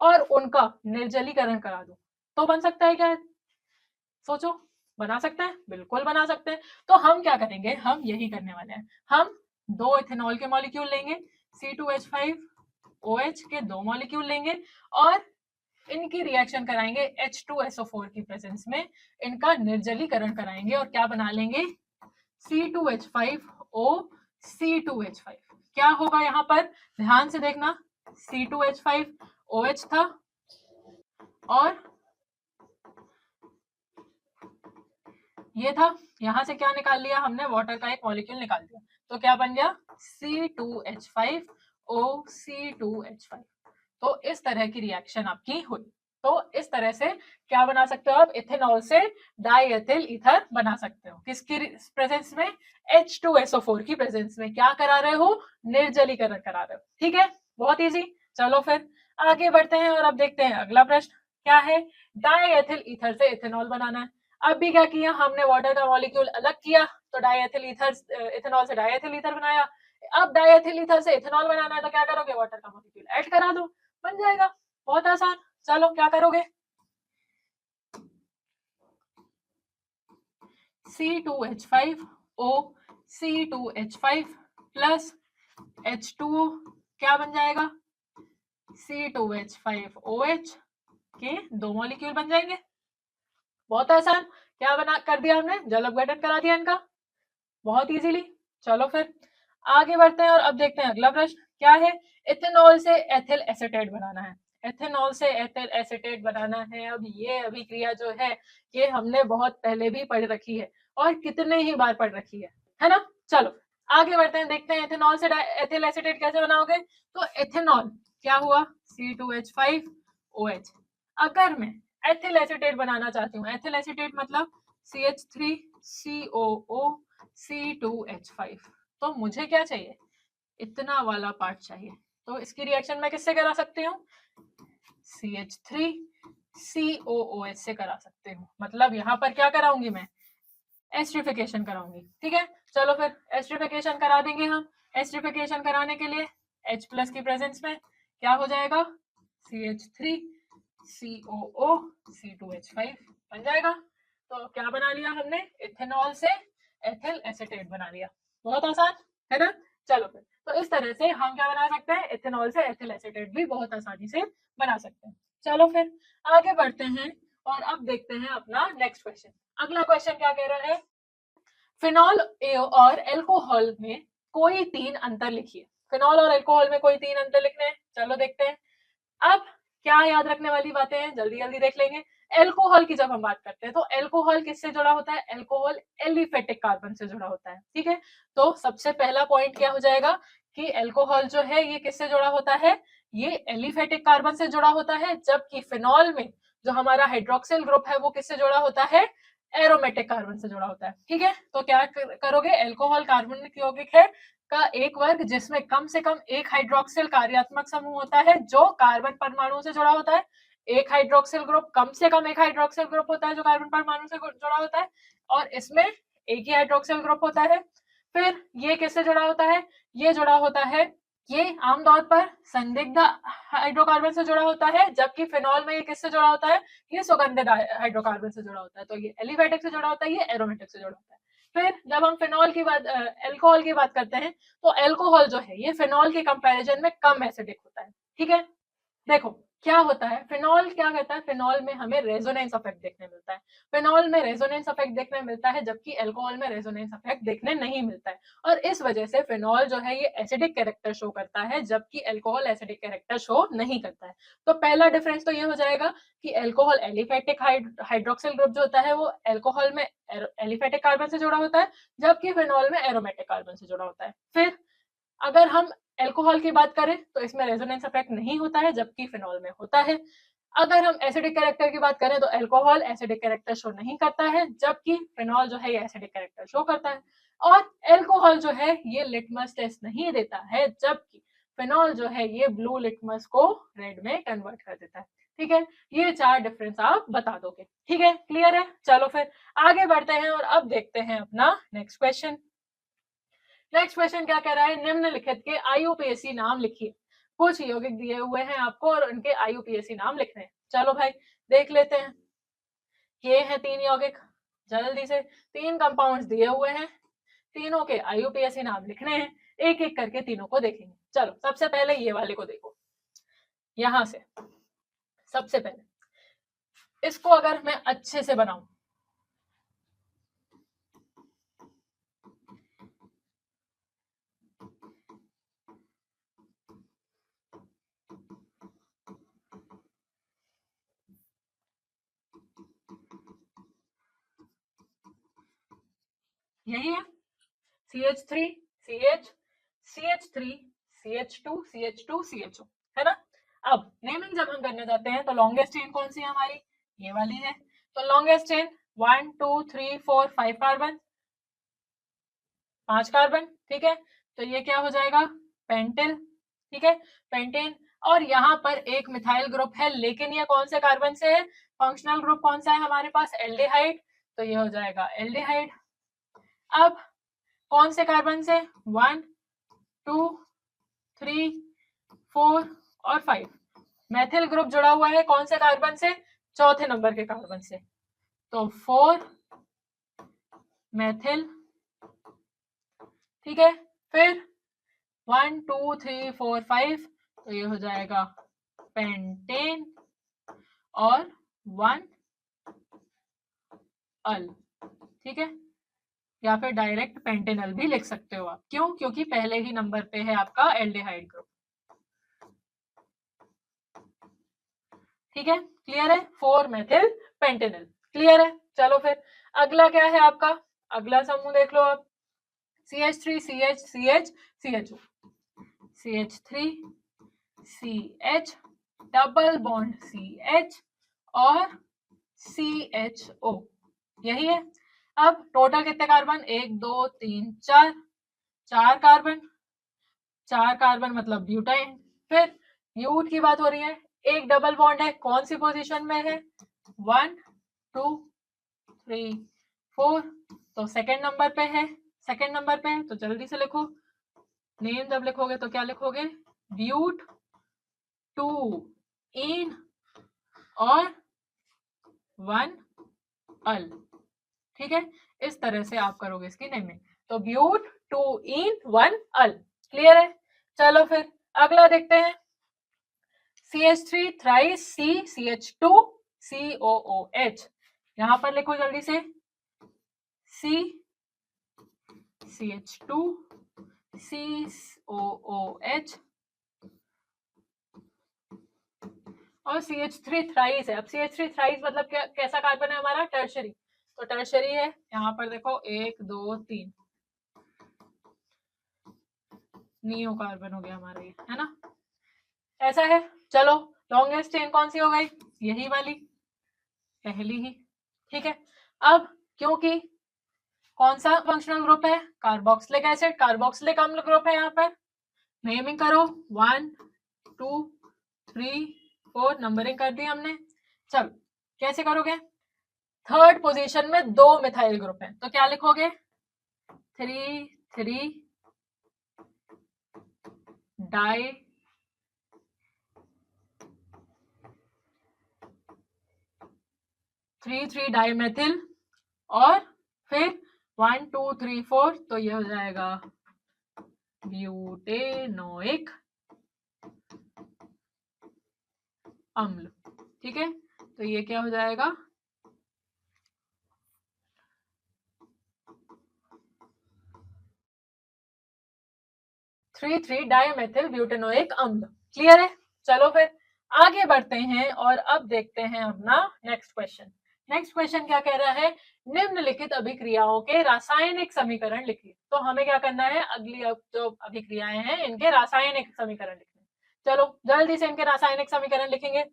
और उनका निर्जलीकरण करा दूं तो बन सकता है क्या? सोचो, बना सकते हैं? बिल्कुल बना सकते हैं। तो हम क्या करेंगे? हम यही करने वाले हैं। हम दो इथेनॉल के मॉलिक्यूल लेंगे, C2H5OH के दो मॉलिक्यूल लेंगे और इनकी रिएक्शन कराएंगे H2SO4 की प्रेजेंस में, इनका निर्जलीकरण कराएंगे और क्या बना लेंगे? C2H5O C2H5। क्या होगा यहाँ पर? ध्यान से देखना, C2H5OH था और ये था। यहां से क्या निकाल लिया हमने? वाटर का एक मॉलिक्यूल निकाल दिया। तो क्या बन गया? C2H5O C2H5। तो इस तरह की रिएक्शन आपकी हुई। तो इस तरह से क्या बना सकते हो आप? इथेनॉल से डाइएथिल ईथर बना सकते हो। किसकी प्रेजेंस में? H2SO4 की प्रेजेंस में। क्या करा रहे हो? निर्जलीकरण करा रहे हो। ठीक है, बहुत इजी। चलो फिर आगे बढ़ते हैं और अब देखते हैं अगला प्रश्न क्या है। डाइएथिल ईथर से इथेनॉल बनाना है। अब भी क्या किया हमने? वाटर का मॉलिक्यूल अलग किया तो डाइएथिल ईथर, इथेनॉल से डाइएथिल ईथर बनाया। अब डाइएथिल ईथर से इथेनॉल बनाना है तो क्या करोगे? वाटर का मॉलिक्यूल ऐड करा दो, बन जाएगा। बहुत आसान। चलो क्या करोगे? C2H5O C2H5 प्लस H2O क्या बन जाएगा? C2H5OH के दो मॉलिक्यूल बन जाएंगे। बहुत आसान। क्या बना कर दिया हमने? जल अपघटन करा दिया इनका, बहुत इजीली। चलो फिर आगे बढ़ते हैं और अब देखते हैं अगला प्रश्न क्या है। इथेनॉल से एथिल एसीटेट बनाना है। इथेनॉल से एथिल एसीटेट बनाना है। अब ये अभिक्रिया जो है ये हमने बहुत पहले भी पढ़ रखी है और कितने ही बार पढ़ रखी है ना। चलो आगे बढ़ते हैं, देखते हैं इथेनॉल से एथिल एसीटेट कैसे बनाओगे। तो इथेनॉल क्या हुआ? C2H5OH। अगर मैं एथिल एसीटेट बनाना चाहती हूँ, एथिल एसीटेट मतलब CH3COO C2H5, तो मुझे क्या चाहिए? इतना वाला पार्ट चाहिए। तो इसकी रिएक्शन मैं किससे करा सकती हूँ? CH3COOH से करा सकते हूँ। मतलब यहाँ पर क्या कराऊंगी मैं? एस्ट्रिफिकेशन कराऊंगी। ठीक है, चलो फिर एस्ट्रिफिकेशन करा देंगे हम। एस्ट्रिफिकेशन कराने के लिए H+ की प्रेजेंस में क्या हो जाएगा? CH3 COO C2H5 बन जाएगा। तो क्या बना लिया हमने, इथेनॉल से एथिल एसीटेट बना लिया। बहुत आसान है ना। चलो फिर, तो इस तरह से हम क्या बना सकते हैं, इथेनॉल से एथिल एसीटेट भी बहुत आसानी से बना सकते हैं। चलो फिर आगे बढ़ते हैं और अब देखते हैं अपना नेक्स्ट क्वेश्चन। अगला क्वेश्चन क्या कह रहा है, फिनॉल और एल्कोहल में कोई 3 अंतर लिखिए। फिनॉल और एल्कोहल में कोई 3 अंतर लिखने हैं, चलो देखते हैं। अब क्या याद रखने वाली बातें हैं, जल्दी जल्दी देख लेंगे। एल्कोहल की जब हम बात करते हैं तो एल्कोहल किससे जुड़ा होता है, एल्कोहल एलिफेटिक कार्बन से जुड़ा होता है। ठीक है, तो सबसे पहला पॉइंट क्या हो जाएगा कि एल्कोहल जो है ये किससे जुड़ा होता है, ये एलिफेटिक कार्बन से जुड़ा होता है, जबकि फिनॉल में जो हमारा हाइड्रोक्सिल ग्रुप है वो किससे जुड़ा होता है, एरोमेटिक कार्बन से जुड़ा होता है। ठीक है, तो क्या करोगे, एल्कोहल कार्बनिक यौगिक है का एक वर्ग जिसमें कम से कम एक हाइड्रोक्सिल कार्यात्मक समूह होता है जो कार्बन परमाणु से जुड़ा होता है। एक हाइड्रोक्सिल ग्रुप, कम से कम एक हाइड्रोक्सिल ग्रुप होता है जो कार्बन परमाणु से जुड़ा होता है, और इसमें एक ही हाइड्रोक्सिल ग्रुप होता है। फिर ये किससे जुड़ा होता है, ये जुड़ा होता है, ये आमतौर पर संदिग्ध हाइड्रोकार्बन से जुड़ा होता है, जबकि फिनॉल में ये किससे जुड़ा होता है, ये सुगंधित हाइड्रोकार्बन से जुड़ा होता है। तो ये एलिफेटिक से जुड़ा होता है, ये एरोमेटिक से जुड़ा होता है। फिर जब हम फिनॉल की बात, एल्कोहल की बात करते हैं, तो एल्कोहल जो है ये फिनॉल के कंपैरिजन में कम एसिडिक होता है। ठीक है, देखो क्या होता है, फिनॉल क्या करता है, फिनॉल में हमें रेजोनेंस इफेक्ट देखने मिलता है। फिनॉल में रेजोनेंस इफेक्ट देखने मिलता है, जबकि एल्कोहल में रेजोनेंस इफेक्ट देखने नहीं मिलता है, और इस वजह से फिनॉल जो है ये एसिडिक कैरेक्टर शो करता है, जबकि एल्कोहल एसिडिक कैरेक्टर शो नहीं करता है। तो पहला डिफरेंस तो ये हो जाएगा कि एल्कोहल एलिफेटिक हाइड्रोक्सिल ग्रुप जो होता है वो एल्कोहल में एलिफेटिक कार्बन से जुड़ा होता है, जबकि फिनॉल में एरोमेटिक कार्बन से जुड़ा होता है। फिर अगर हम एल्कोहल की बात करें तो इसमें रेजोनेंस इफेक्ट नहीं होता है, जबकि फिनॉल में होता है। अगर हम एसिडिक कैरेक्टर की बात करें तो एल्कोहल एसिडिक कैरेक्टर शो नहीं करता है, जबकि फिनॉल जो है ये एसिडिक कैरेक्टर शो करता है। और एल्कोहल जो है ये लिटमस टेस्ट नहीं देता है, जबकि फिनॉल जो है ये ब्लू लिटमस को रेड में कन्वर्ट कर देता है। ठीक है, ये 4 डिफरेंस आप बता दोगे। ठीक है, क्लियर है। चलो फिर आगे बढ़ते हैं और अब देखते हैं अपना नेक्स्ट क्वेश्चन। नेक्स्ट क्वेश्चन क्या कह रहा है, निम्नलिखित के आईयूपीएसी नाम लिखिए। कुछ यौगिक दिए हुए हैं आपको और उनके आईयूपीएसी नाम लिखने हैं। चलो भाई देख लेते हैं। ये है 3 यौगिक, जल्दी से 3 कंपाउंड्स दिए हुए हैं, तीनों के आईयूपीएसी नाम लिखने हैं, एक एक करके तीनों को देखेंगे। चलो सबसे पहले ये वाले को देखो, यहां से सबसे पहले इसको अगर मैं अच्छे से बनाऊं, यही है CH3 CH CH3 CH2 CH2 CHO, है ना। अब नेमिंग जब हम करने जाते हैं तो लॉन्गेस्ट चेन कौन सी है हमारी, ये वाली है। तो लॉन्गेस्ट चेन 1 2 3 4 5 कार्बन, 5 कार्बन। ठीक है, तो ये क्या हो जाएगा, पेंटिल। ठीक है, पेंटेन। और यहाँ पर एक मिथाइल ग्रुप है, लेकिन ये कौन से कार्बन से है, फंक्शनल ग्रुप कौन सा है हमारे पास, एल्डिहाइड, तो ये हो जाएगा एल्डिहाइड। अब कौन से कार्बन से, 1 2 3 4 और 5, मैथिल ग्रुप जुड़ा हुआ है कौन से कार्बन से, चौथे नंबर के कार्बन से, तो 4 मैथिल। ठीक है, फिर 1 2 3 4 5, तो ये हो जाएगा पेंटेन और 1 अल। ठीक है, या फिर डायरेक्ट पेंटेनल भी लिख सकते हो आप, क्यों, क्योंकि पहले ही नंबर पे है आपका एल्डिहाइड ग्रुप। ठीक है, क्लियर है, 4 मेथिल पेंटेनल, क्लियर है। चलो फिर अगला क्या है आपका, अगला समूह देख लो आप, CH3 CH CH CHO, CH3 CH double bond CH और CHO, यही है। अब टोटल कितने कार्बन, 1 2 3 4, 4 कार्बन, 4 कार्बन मतलब ब्यूटाइन। फिर ब्यूट की बात हो रही है, एक डबल बॉन्ड है, कौन सी पोजीशन में है, 1 2 3 4, तो सेकंड नंबर पे है, सेकंड नंबर पे है, तो जल्दी से लिखो, नेम जब लिखोगे तो क्या लिखोगे, ब्यूट 2 इन और 1 अल। ठीक है, इस तरह से आप करोगे इसकी नेमिंग। तो ब्यूट 2 इन 1 अल। क्लियर है? चलो फिर अगला देखते हैं। CH3 thrice C CH2 COOH। यहां पर लिखो जल्दी से C CH2 COOH और CH3 थ्राइस है। अब CH3 थ्राइस मतलब कैसा कार्बन है हमारा? टर्शरी। तो टर्शरी है, यहाँ पर देखो 1 2 3 नियो कार्बन हो गया हमारा ये, है ना? ऐसा है। चलो लॉन्गेस्ट चेन कौन सी हो गई? यही वाली, पहली ही। ठीक है, अब क्योंकि कौन सा फंक्शनल ग्रुप है? कार्बोक्सिलिक एसिड, कार्बोक्सिलिक अम्ल ग्रुप है। यहाँ पर नेमिंग करो 1 2 3 4, नंबरिंग कर दी हमने। चलो कैसे करोगे? थर्ड पोजीशन में 2 मिथाइल ग्रुप है, तो क्या लिखोगे? 3 3 डाई 3 3 डाइमेथिल और फिर 1 2 3 4, तो ये हो जाएगा ब्यूटेनोइक अम्ल। ठीक है, तो ये क्या हो जाएगा? 3 3 डाइमेथिल ब्यूटेनोइक अम्ल। क्लियर है? चलो फिर आगे बढ़ते हैं और अब देखते हैं अपना नेक्स्ट क्वेश्चन। नेक्स्ट क्वेश्चन क्या कह रहा है? निम्नलिखित अभिक्रियाओं के रासायनिक समीकरण लिखिए। तो हमें क्या करना है? अगली जो अभिक्रियाएं हैं इनके रासायनिक समीकरण लिखने। चलो जल्दी से इनके रासायनिक समीकरण लिखेंगे।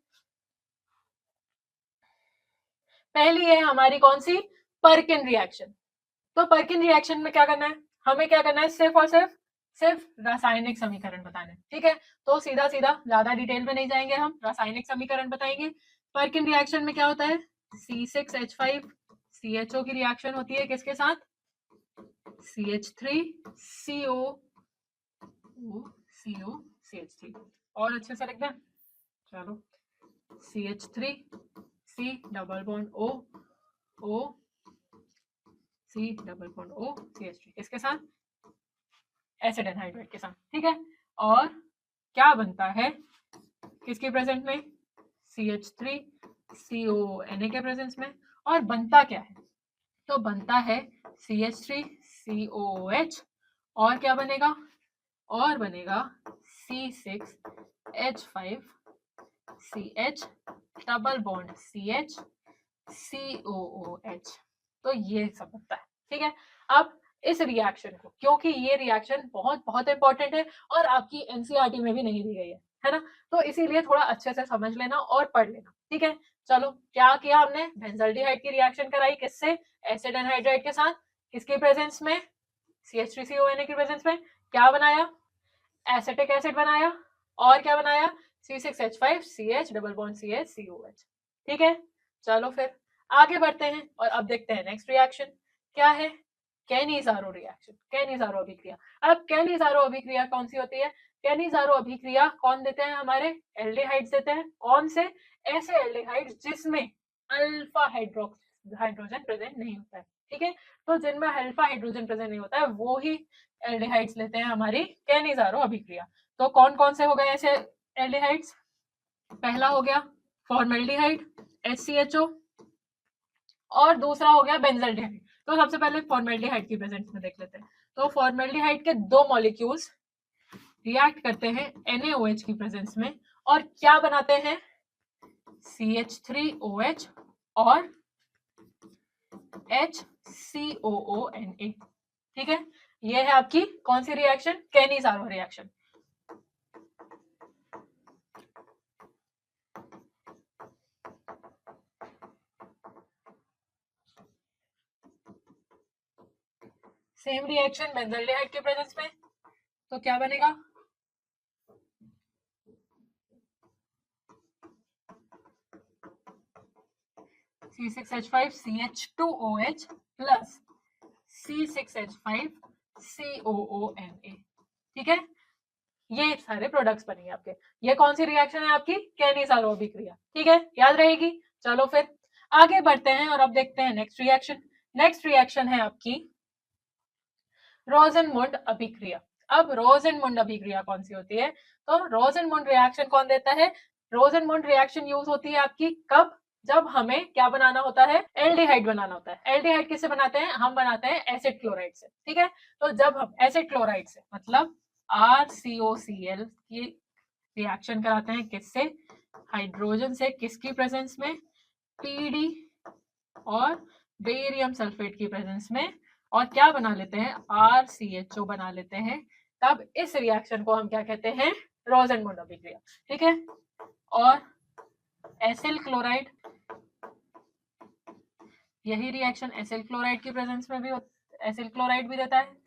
पहली है हमारी कौन सी? Perkin reaction. तो पर्किन रिएक्शन में क्या करना है? हमें क्या करना है? सिर्फ और सिर्फ रासायनिक समीकरण बताने। ठीक है, तो सीधा सीधा, ज्यादा डिटेल में नहीं जाएंगे, हम रासायनिक समीकरण बताएंगे। पर्किन रिएक्शन में क्या होता है? C6H5 CHO की रिएक्शन होती है किसके साथ? CH3 CH3। और अच्छे से लिख दें। चलो CH3 C double bond O C double bond O CH3 किसके साथ? एसिड एनहाइड्राइड के साथ। ठीक है, और क्या बनता है किसके प्रेजेंट में? CH3 CONA के प्रेजेंस में। और बनता क्या है? तो बनता है CH3 COOH और क्या बनेगा? और बनेगा C6H5 CH double bond CH COOH। तो ये सब बनता है। ठीक है, अब इस रिएक्शन को, क्योंकि ये रिएक्शन बहुत बहुत इंपॉर्टेंट है और आपकी एनसीईआरटी में भी नहीं दी गई है ना, तो इसीलिए थोड़ा अच्छे से समझ लेना और पढ़ लेना। ठीक है, चलो क्या किया हमने? बेंजल्डिहाइड की रिएक्शन कराई किससे? एसिड एनहाइड्राइड के साथ। किसके प्रेजेंस में? CH3CONA की प्रेजेंस में। क्या बनाया? एसिटिक एसिड बनाया। और क्या बनाया? C6H5 CH double bond CH COH। ठीक है, चलो फिर आगे बढ़ते हैं और अब देखते हैं नेक्स्ट रिएक्शन क्या है? कैनिज़ारो रिएक्शन, कैनिज़ारो अभिक्रिया। अब कैनिज़ारो अभिक्रिया कौन सी होती है? कैनिज़ारो अभिक्रिया कौन देते हैं? हमारे एल्डिहाइड्स देते हैं। कौन से? ऐसे एल्डिहाइड्स जिसमें अल्फा हाइड्रोजन प्रेजेंट नहीं होता है। ठीक है, तो जिनमें अल्फा हाइड्रोजन प्रेजेंट नहीं होता है वो ही एल्डिहाइड्स लेते हैं हमारी कैनिज़ारो अभिक्रिया। तो कौन कौन से हो गए ऐसे एल्डिहाइड्स? पहला हो गया फॉर्मेल्डिहाइड HCHO और दूसरा हो गया बेंजल्डिहाइड। तो सबसे पहले फॉर्मेल्डिहाइड की प्रेजेंस में देख लेते हैं। तो फॉर्मेल्डिहाइड के 2 मॉलिक्यूल्स रिएक्ट करते हैं NaOH की प्रेजेंस में और क्या बनाते हैं? CH3OH और HCOONA। ठीक है, ये है आपकी कौन सी reaction? Cannizzaro reaction. Same reaction benzaldehyde के प्रेजेंस में, तो क्या बनेगा? C6H5 CH2OH plus C6H5 COONA। ठीक है, ये सारे प्रोडक्ट्स बनेंगे आपके। ये कौन सी रिएक्शन है आपकी? केनी-सारो अभिक्रिया। ठीक है, याद रहेगी। चलो फिर आगे बढ़ते हैं और अब देखते हैं नेक्स्ट रिएक्शन। नेक्स्ट रिएक्शन है आपकी रोजेनमुंड अभिक्रिया। अब रोजेनमुंड अभिक्रिया कौन सी होती है? तो रोजेनमुंड रिएक्शन कौन देता है? रोजेनमुंड रिएक्शन यूज होती है आपकी कब? जब हमें क्या बनाना होता है? एल्डिहाइड बनाना होता है। एल्डिहाइड किससे बनाते हैं? हम बनाते हैं एसिड क्लोराइड से। ठीक है, तो जब हम एसिड क्लोराइड से मतलब RCOCl की रिएक्शन कराते हैं किससे? हाइड्रोजन से। किसकी प्रेजेंस में? PD और बेरियम सल्फेट की प्रेजेंस में। और क्या बना लेते हैं? RCHO बना लेते हैं। तब इस रिएक्शन को हम क्या कहते हैं? रोजेनमुंड अभिक्रिया। ठीक है, और एसिल क्लोराइड, यही रिएक्शन एसिल क्लोराइड की प्रेजेंस में भी एसिल क्लोराइड भी रहता है।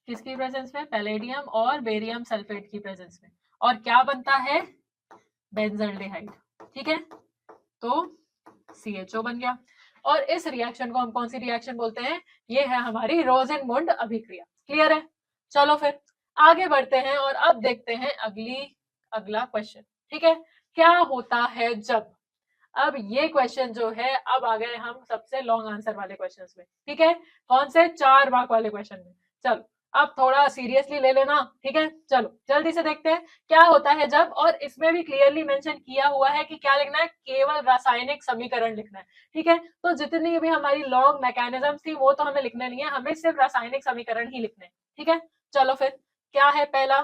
किसकी प्रेजेंस में? पैलेडियम और बेरियम सल्फेट की प्रेजेंस में। और क्या बनता है? बेंजल्डिहाइड। ठीक है, तो CHO बन गया। और इस रिएक्शन को हम कौन सी रिएक्शन बोलते हैं? ये है हमारी रोजेनमुंड अभिक्रिया। क्लियर है? चलो फिर आगे बढ़ते हैं और अब देखते हैं अगला क्वेश्चन। ठीक है, क्या होता है जब, अब ये क्वेश्चन जो है, अब आ गए हम सबसे लॉन्ग आंसर वाले क्वेश्चंस में। ठीक है, कौन से? 4 मार्क वाले क्वेश्चन में। चलो अब थोड़ा सीरियसली ले लेना। ठीक है, चलो जल्दी से देखते हैं क्या होता है जब। और इसमें भी क्लियरली मेंशन किया हुआ है कि क्या लिखना है? केवल रासायनिक समीकरण लिखना है। ठीक है, तो जितनी भी हमारी लॉन्ग मैकेनिज्म थी वो तो हमें लिखने नहीं है, हमें सिर्फ रासायनिक समीकरण ही लिखने हैं। ठीक है, चलो फिर क्या है? पहला,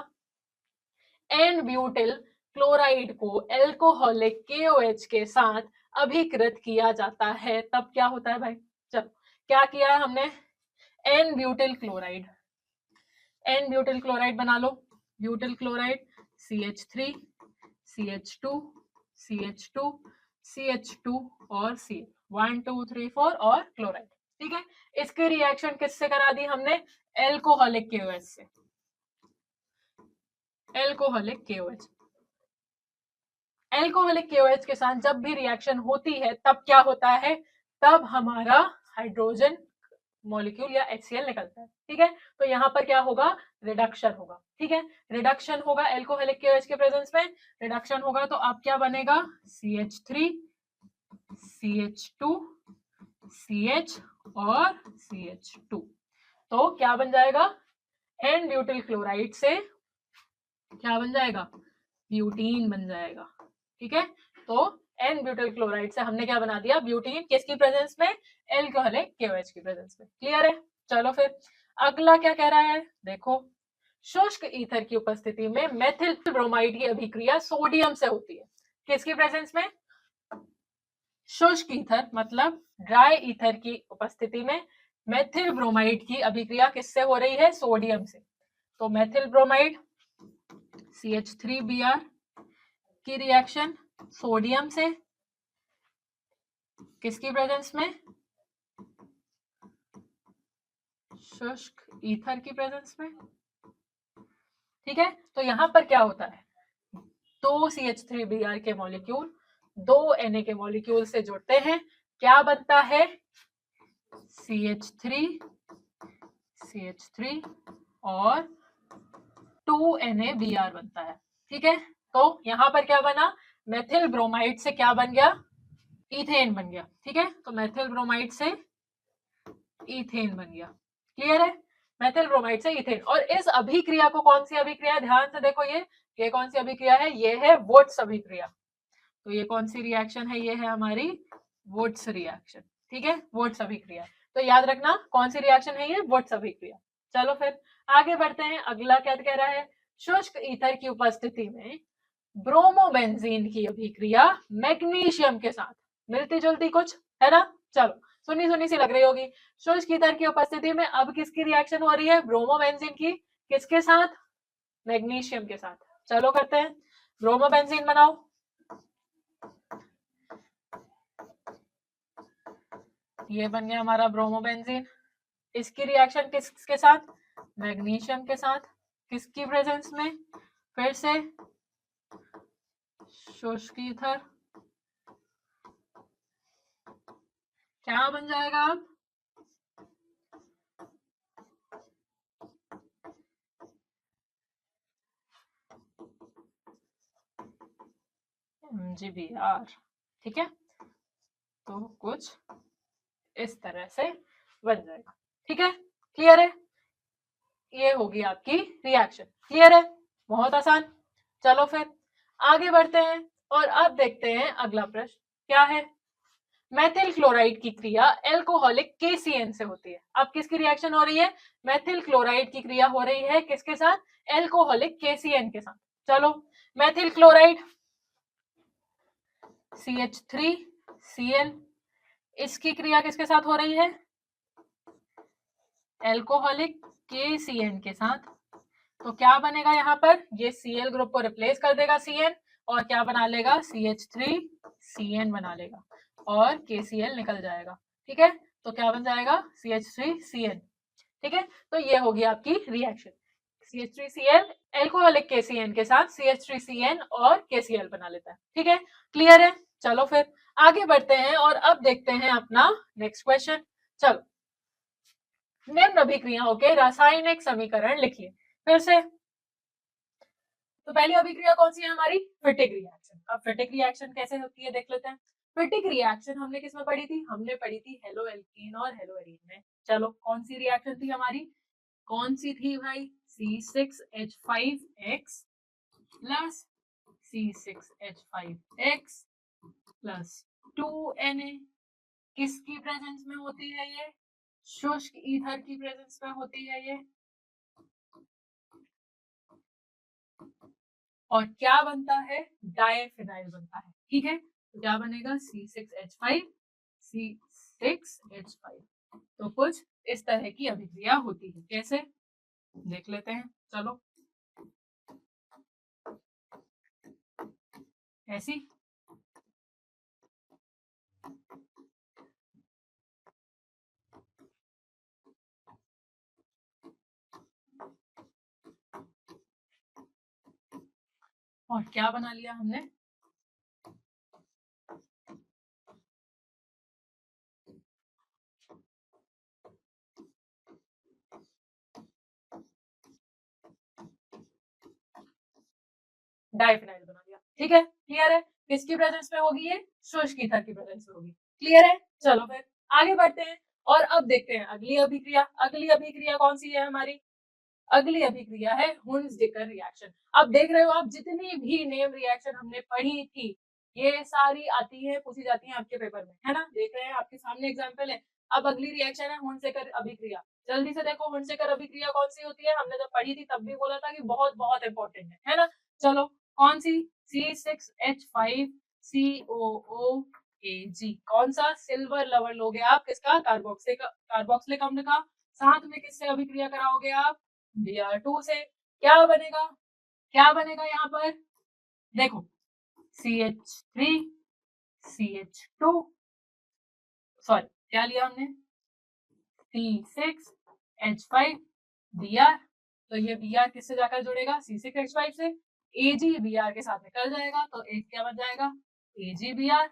एन ब्यूटिल क्लोराइड को एल्कोहलिक KOH के साथ अभिकृत किया जाता है। तब क्या होता है भाई? चलो क्या किया है हमने? एन ब्यूटिल क्लोराइड बना लो। Butyl chloride CH3 CH2 CH2 CH2 और C 1 2 3 4 और क्लोराइड। ठीक है, इसकी रिएक्शन किससे करा दी हमने? एल्कोहलिक KOH से। एल्कोहलिक KOH, एल्कोहलिक KOH के साथ जब भी रिएक्शन होती है तब क्या होता है? तब हमारा हाइड्रोजन मॉलिक्यूल या HCl निकलता है। ठीक है, तो यहाँ पर क्या होगा? रिडक्शन होगा। ठीक है, रिडक्शन होगा एल्कोहलिक KOH के प्रेजेंस में। रिडक्शन होगा तो अब क्या बनेगा? CH3 CH2 CH और CH2। तो क्या बन जाएगा? एन ब्यूटिल क्लोराइड से क्या बन जाएगा? ब्यूटीन बन जाएगा। ठीक है, तो एन ब्यूटिल क्लोराइड से हमने क्या बना दिया? ब्यूटीन। किसकी प्रेजेंस में? एल्कोहलिक KOH की प्रेजेंस में। क्लियर है? चलो फिर अगला क्या कह रहा है? देखो, शुष्क ईथर की उपस्थिति में मेथिल ब्रोमाइड की अभिक्रिया सोडियम से होती है। किसकी प्रेजेंस में? शुष्क ईथर मतलब ड्राई ईथर की उपस्थिति में मेथिल ब्रोमाइड की अभिक्रिया किससे हो रही है? सोडियम से। तो मेथिल ब्रोमाइड CH3Br की रिएक्शन सोडियम से, किसकी प्रेजेंस में? शुष्क ईथर की प्रेजेंस में। ठीक है, तो यहां पर क्या होता है? 2 CH3Br के मॉलिक्यूल 2 Na के मॉलिक्यूल से जुड़ते हैं। क्या बनता है? CH3 और 2 NaBr बनता है। ठीक है, तो यहां पर क्या बना? मेथिल ब्रोमाइड से क्या बन गया? इथेन बन गया। ठीक है, तो मेथिल ब्रोमाइड से इथेन बन गया। क्लियर है? मेथिल ब्रोमाइड से इथेन। और इस अभिक्रिया को कौन सी अभिक्रिया? ध्यान से देखो, ये कौन सी अभिक्रिया है? ये है वुड्स अभिक्रिया। तो ये कौन सी रिएक्शन है? ये है हमारी वुड्स रिएक्शन। ठीक है, वुड्स अभिक्रिया। तो याद रखना कौन सी रिएक्शन है ये? वुड्स अभिक्रिया। चलो फिर आगे बढ़ते हैं। अगला क्या कह रहा है? शुष्क ईथर की उपस्थिति में ब्रोमोबेंजीन की अभिक्रिया मैग्नीशियम के साथ, मिलती जुलती कुछ है ना? चलो सुनी सुनी सी लग रही होगी। शुष्क ईथर की उपस्थिति में अब किसकी रिएक्शन हो रही है? ब्रोमोबेंजीन की। किसके साथ? मैग्नीशियम के साथ। चलो करते हैं, ब्रोमोबेंजीन बनाओ। ये बन गया हमारा ब्रोमोबेंजीन। इसकी रिएक्शन किसके साथ? मैग्नीशियम के साथ। किसकी प्रेजेंस में? फिर से शुष्क ईथर। क्या बन जाएगा अब? MgBr, ठीक है। तो कुछ इस तरह से बन जाएगा, ठीक है, क्लियर है। ये होगी आपकी रिएक्शन, क्लियर है, बहुत आसान। चलो फिर आगे बढ़ते हैं और अब देखते हैं अगला प्रश्न क्या है। मेथिल क्लोराइड की क्रिया एल्कोहलिक KCN से होती है। अब किसकी रिएक्शन हो रही है? मेथिल क्लोराइड की क्रिया हो रही है किसके साथ? एल्कोहलिक KCN के साथ। चलो, मेथिल क्लोराइड CH3Cl, इसकी क्रिया किसके साथ हो रही है? एल्कोहलिक KCN के साथ। तो क्या बनेगा यहाँ पर? ये Cl ग्रुप को रिप्लेस कर देगा Cn और क्या बना लेगा? CH3Cn बना लेगा और KCl निकल जाएगा, ठीक है। तो क्या बन जाएगा? CH3Cn, ठीक है। तो ये होगी आपकी रिएक्शन, CH3Cl एल्कोहलिक KCN के साथ CH3Cn और KCl बना लेता है, ठीक है, क्लियर है। चलो फिर आगे बढ़ते हैं और अब देखते हैं अपना नेक्स्ट क्वेश्चन। चलो, निम्न अभिक्रियाओं के रासायनिक समीकरण लिखिए। फिर से, तो पहली अभिक्रिया कौन सी है हमारी? फिटिक रिएक्शन। अब फिटिक रिएक्शन कैसे होती है देख लेते हैं। फिटिक रिएक्शन हमने किसमें पढ़ी थी? हमने पढ़ी थी हेलो एल्कीन और हेलो एरीन में। चलो, कौन सी रिएक्शन थी हमारी? कौन सी थी भाई? C6H5X plus C6H5X plus 2Na। किसकी प्रेजेंस में होती है ये? शुष्क ईथर की प्रेजेंस में होती है ये। और क्या बनता है? डायफिनाइल बनता है, ठीक है। तो क्या बनेगा? C6H5 C6H5। तो कुछ इस तरह की अभिक्रिया होती है, कैसे देख लेते हैं। चलो, ऐसी। और क्या बना लिया हमने? डायफिनाइल बना लिया, ठीक है, क्लियर है। किसकी प्रेजेंस में होगी ये? शुष्क ईथर की प्रेजेंस में होगी, क्लियर है। चलो फिर आगे बढ़ते हैं और अब देखते हैं अगली अभिक्रिया। अगली अभिक्रिया कौन सी है हमारी? अगली अभिक्रिया है हुंस-डिकर रिएक्शन। अब देख रहे हो आप, जितनी भी नेम रिएक्शन हमने पढ़ी थी ये सारी आती है, पूछी जाती है आपके पेपर में, है ना। देख रहे हैं आपके सामने एग्जांपल है। अब अगली रिएक्शन है हुंस-डिकर अभिक्रिया। जल्दी से देखो हुंस-डिकर अभिक्रिया कौन सी होती है? हमने जब पढ़ी थी तब भी बोला था कि बहुत बहुत इंपॉर्टेंट है ना। चलो, कौन सी? C6H5COOAg। कौन सा? सिल्वर लवण लोगे आप किसका? कार्बोक्सिलिक अम्ल का। साथ में किससे अभिक्रिया कराओगे आप? Br2 से। क्या बनेगा? क्या बनेगा यहाँ पर? देखो, CH3 CH2, सॉरी क्या लिया हमने? C6H5 Br। तो ये Br किससे जाकर जुड़ेगा? C6H5 से। Ag Br के साथ निकल जाएगा तो एक क्या बन जाएगा? AgBr।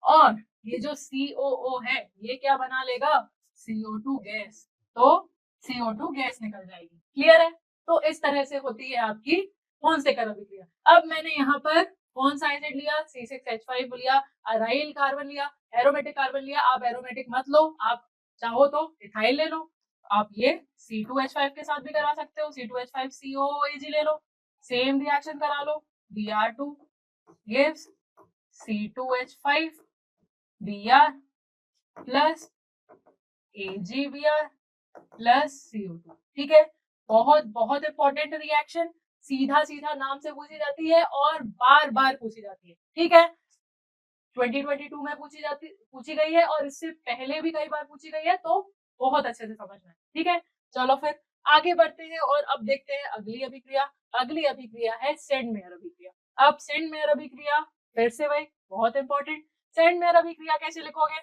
और ये जो COO है ये क्या बना लेगा? CO2 gas. तो CO2 गैस निकल जाएगी, क्लियर है। तो इस तरह से होती है आपकी हुंस-डिकर अभिक्रिया। अब मैंने यहाँ पर कौन सा एसिड लिया? C6H5 लिया, अराइल कार्बन लिया, एरोमेटिक कार्बन लिया। आप एरोमेटिक मत लो, आप चाहो तो इथाइल ले लो। आप ये C2H5 के साथ भी करा सकते हो, C2H5COOAg ले लो, सेम रिएक्शन करा लो। Br2 gives C2H5 Br plus AgBr plus CO2, ठीक है। बहुत बहुत इंपॉर्टेंट रिएक्शन, सीधा सीधा नाम से पूछी जाती है और बार बार पूछी जाती है, ठीक है। 2022 में पूछी गई है और इससे पहले भी कई बार पूछी गई है, तो बहुत अच्छे से समझना है, ठीक है। चलो फिर आगे बढ़ते हैं और अब देखते हैं अगली अभिक्रिया। अगली अभिक्रिया है सेंडमेयर अभिक्रिया। अब सेंडमेयर अभिक्रिया फिर से भाई बहुत इंपॉर्टेंट। सेंडमेयर अभिक्रिया कैसे लिखोगे?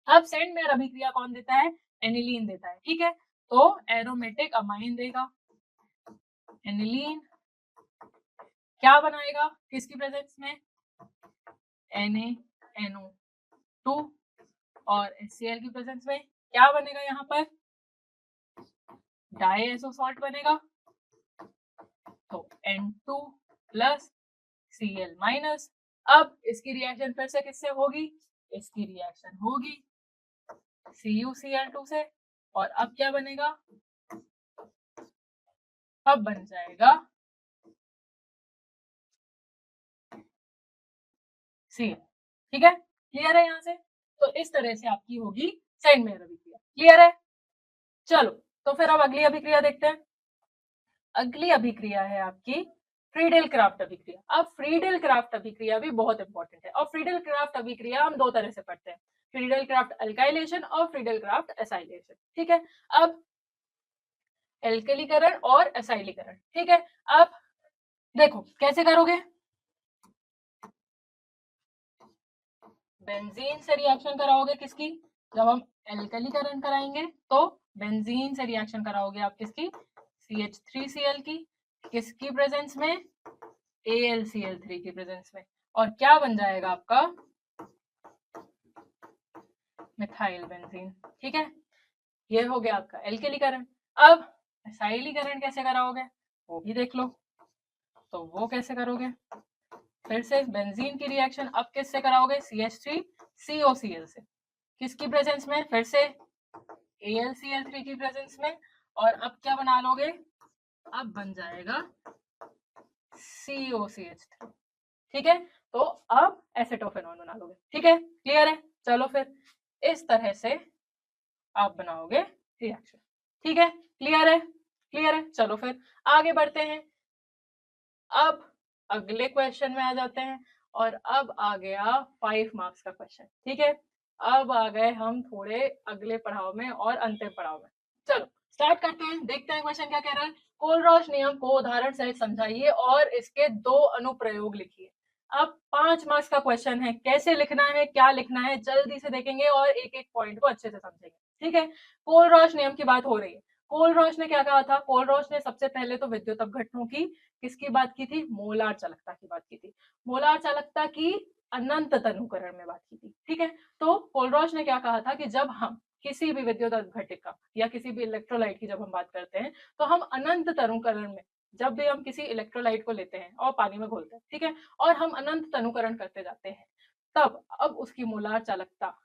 अब सेंडमेयर अभिक्रिया कौन देता है? एनिलीन देता है, ठीक है। तो एरोमेटिक अमाइन देगा, एनिलीन क्या बनाएगा किसकी प्रेजेंस में? NaNO2 और HCl की प्रेजेंस में क्या बनेगा यहाँ पर? डाईएसो सॉल्ट बनेगा। तो N2 प्लस Cl माइनस। अब इसकी रिएक्शन फिर से किससे होगी, इसकी रिएक्शन होगी CuCl2 से, और अब क्या बनेगा, अब बन जाएगा Cl। ठीक है, क्लियर है यहाँ से? तो इस तरह से आपकी होगी सेंड मेयर अभिक्रिया। क्लियर है? चलो तो फिर अब अगली अभिक्रिया देखते हैं। अगली अभिक्रिया है आपकी फ्रीडेल क्राफ्ट अभिक्रिया। अब फ्रीडेल क्राफ्ट अभिक्रिया भी बहुत इंपॉर्टेंट है, और फ्रीडेल क्राफ्ट अभिक्रिया हम दो तरह से पढ़ते हैं, फ्रीडेल क्राफ्ट अल्काइलेशन और फ्रीडेल क्राफ्ट एसाइलेशन। ठीक है, अब एल्कलीकरण और एसाइलीकरण। ठीक है, अब देखो कैसे करोगे, बेंजीन से रिएक्शन कराओगे किसकी, जब हम एल्कलीकरण कराएंगे तो बेंजीन से रिएक्शन कराओगे आप किसकी, CH3Cl की, किसकी प्रेजेंस में, AlCl3 की प्रेजेंस में, और क्या बन जाएगा आपका मिथाइल बेंजीन। ठीक है, ये हो गया आपका एल्कलीकरण। अब एसाइलीकरण कैसे कराओगे वो भी देख लो, तो वो कैसे करोगे, फिर से बेंजीन की रिएक्शन अब किससे कराओगे, CH3COCl से, किसकी प्रेजेंस में, फिर से AlCl3 की प्रेजेंस में, और अब क्या बना लोगे, अब बन जाएगा COCH3। ठीक है, तो अब एसिटोफेनॉन बना लोगे। ठीक है, क्लियर है? चलो फिर इस तरह से आप बनाओगे रिएक्शन। ठीक है, क्लियर है? क्लियर है, चलो फिर आगे बढ़ते हैं। अब अगले क्वेश्चन में आ जाते हैं, और अब आ गया 5 मार्क्स का क्वेश्चन। ठीक है, अब आ गए हम थोड़े अगले पड़ाव में और अंतिम पड़ाव में। चलो स्टार्ट करते हैं, देखते हैं क्वेश्चन क्या कह रहा है। कोलरॉच नियम को उदाहरण सहित समझाइए और इसके 2 अनुप्रयोग लिखिए। अब 5 मार्क्स का क्वेश्चन है, कैसे लिखना है, क्या लिखना है, जल्दी से देखेंगे और एक एक पॉइंट को अच्छे से समझेंगे। ठीक है, कोलरॉच नियम की बात हो रही है। कोलरॉच ने क्या कहा था, कोलरॉच ने सबसे पहले तो विद्युत अपघटनों की किसकी बात की थी, मोलार चालकता की बात की थी, मोलार चालकता की अनंत तनुकरण में बात की थी। ठीक है, तो कोलरॉच ने क्या कहा था कि जब हम किसी भी विद्युत अपघटिका या किसी भी इलेक्ट्रोलाइट की जब हम बात करते हैं तो हम अनंत तनुकरण में, जब भी हम किसी इलेक्ट्रोलाइट को लेते हैं और पानी में घोलते हैं, ठीक है, और हम अनंत तनुकरण करते जाते हैं, तब अब उसकी मोलार चालकता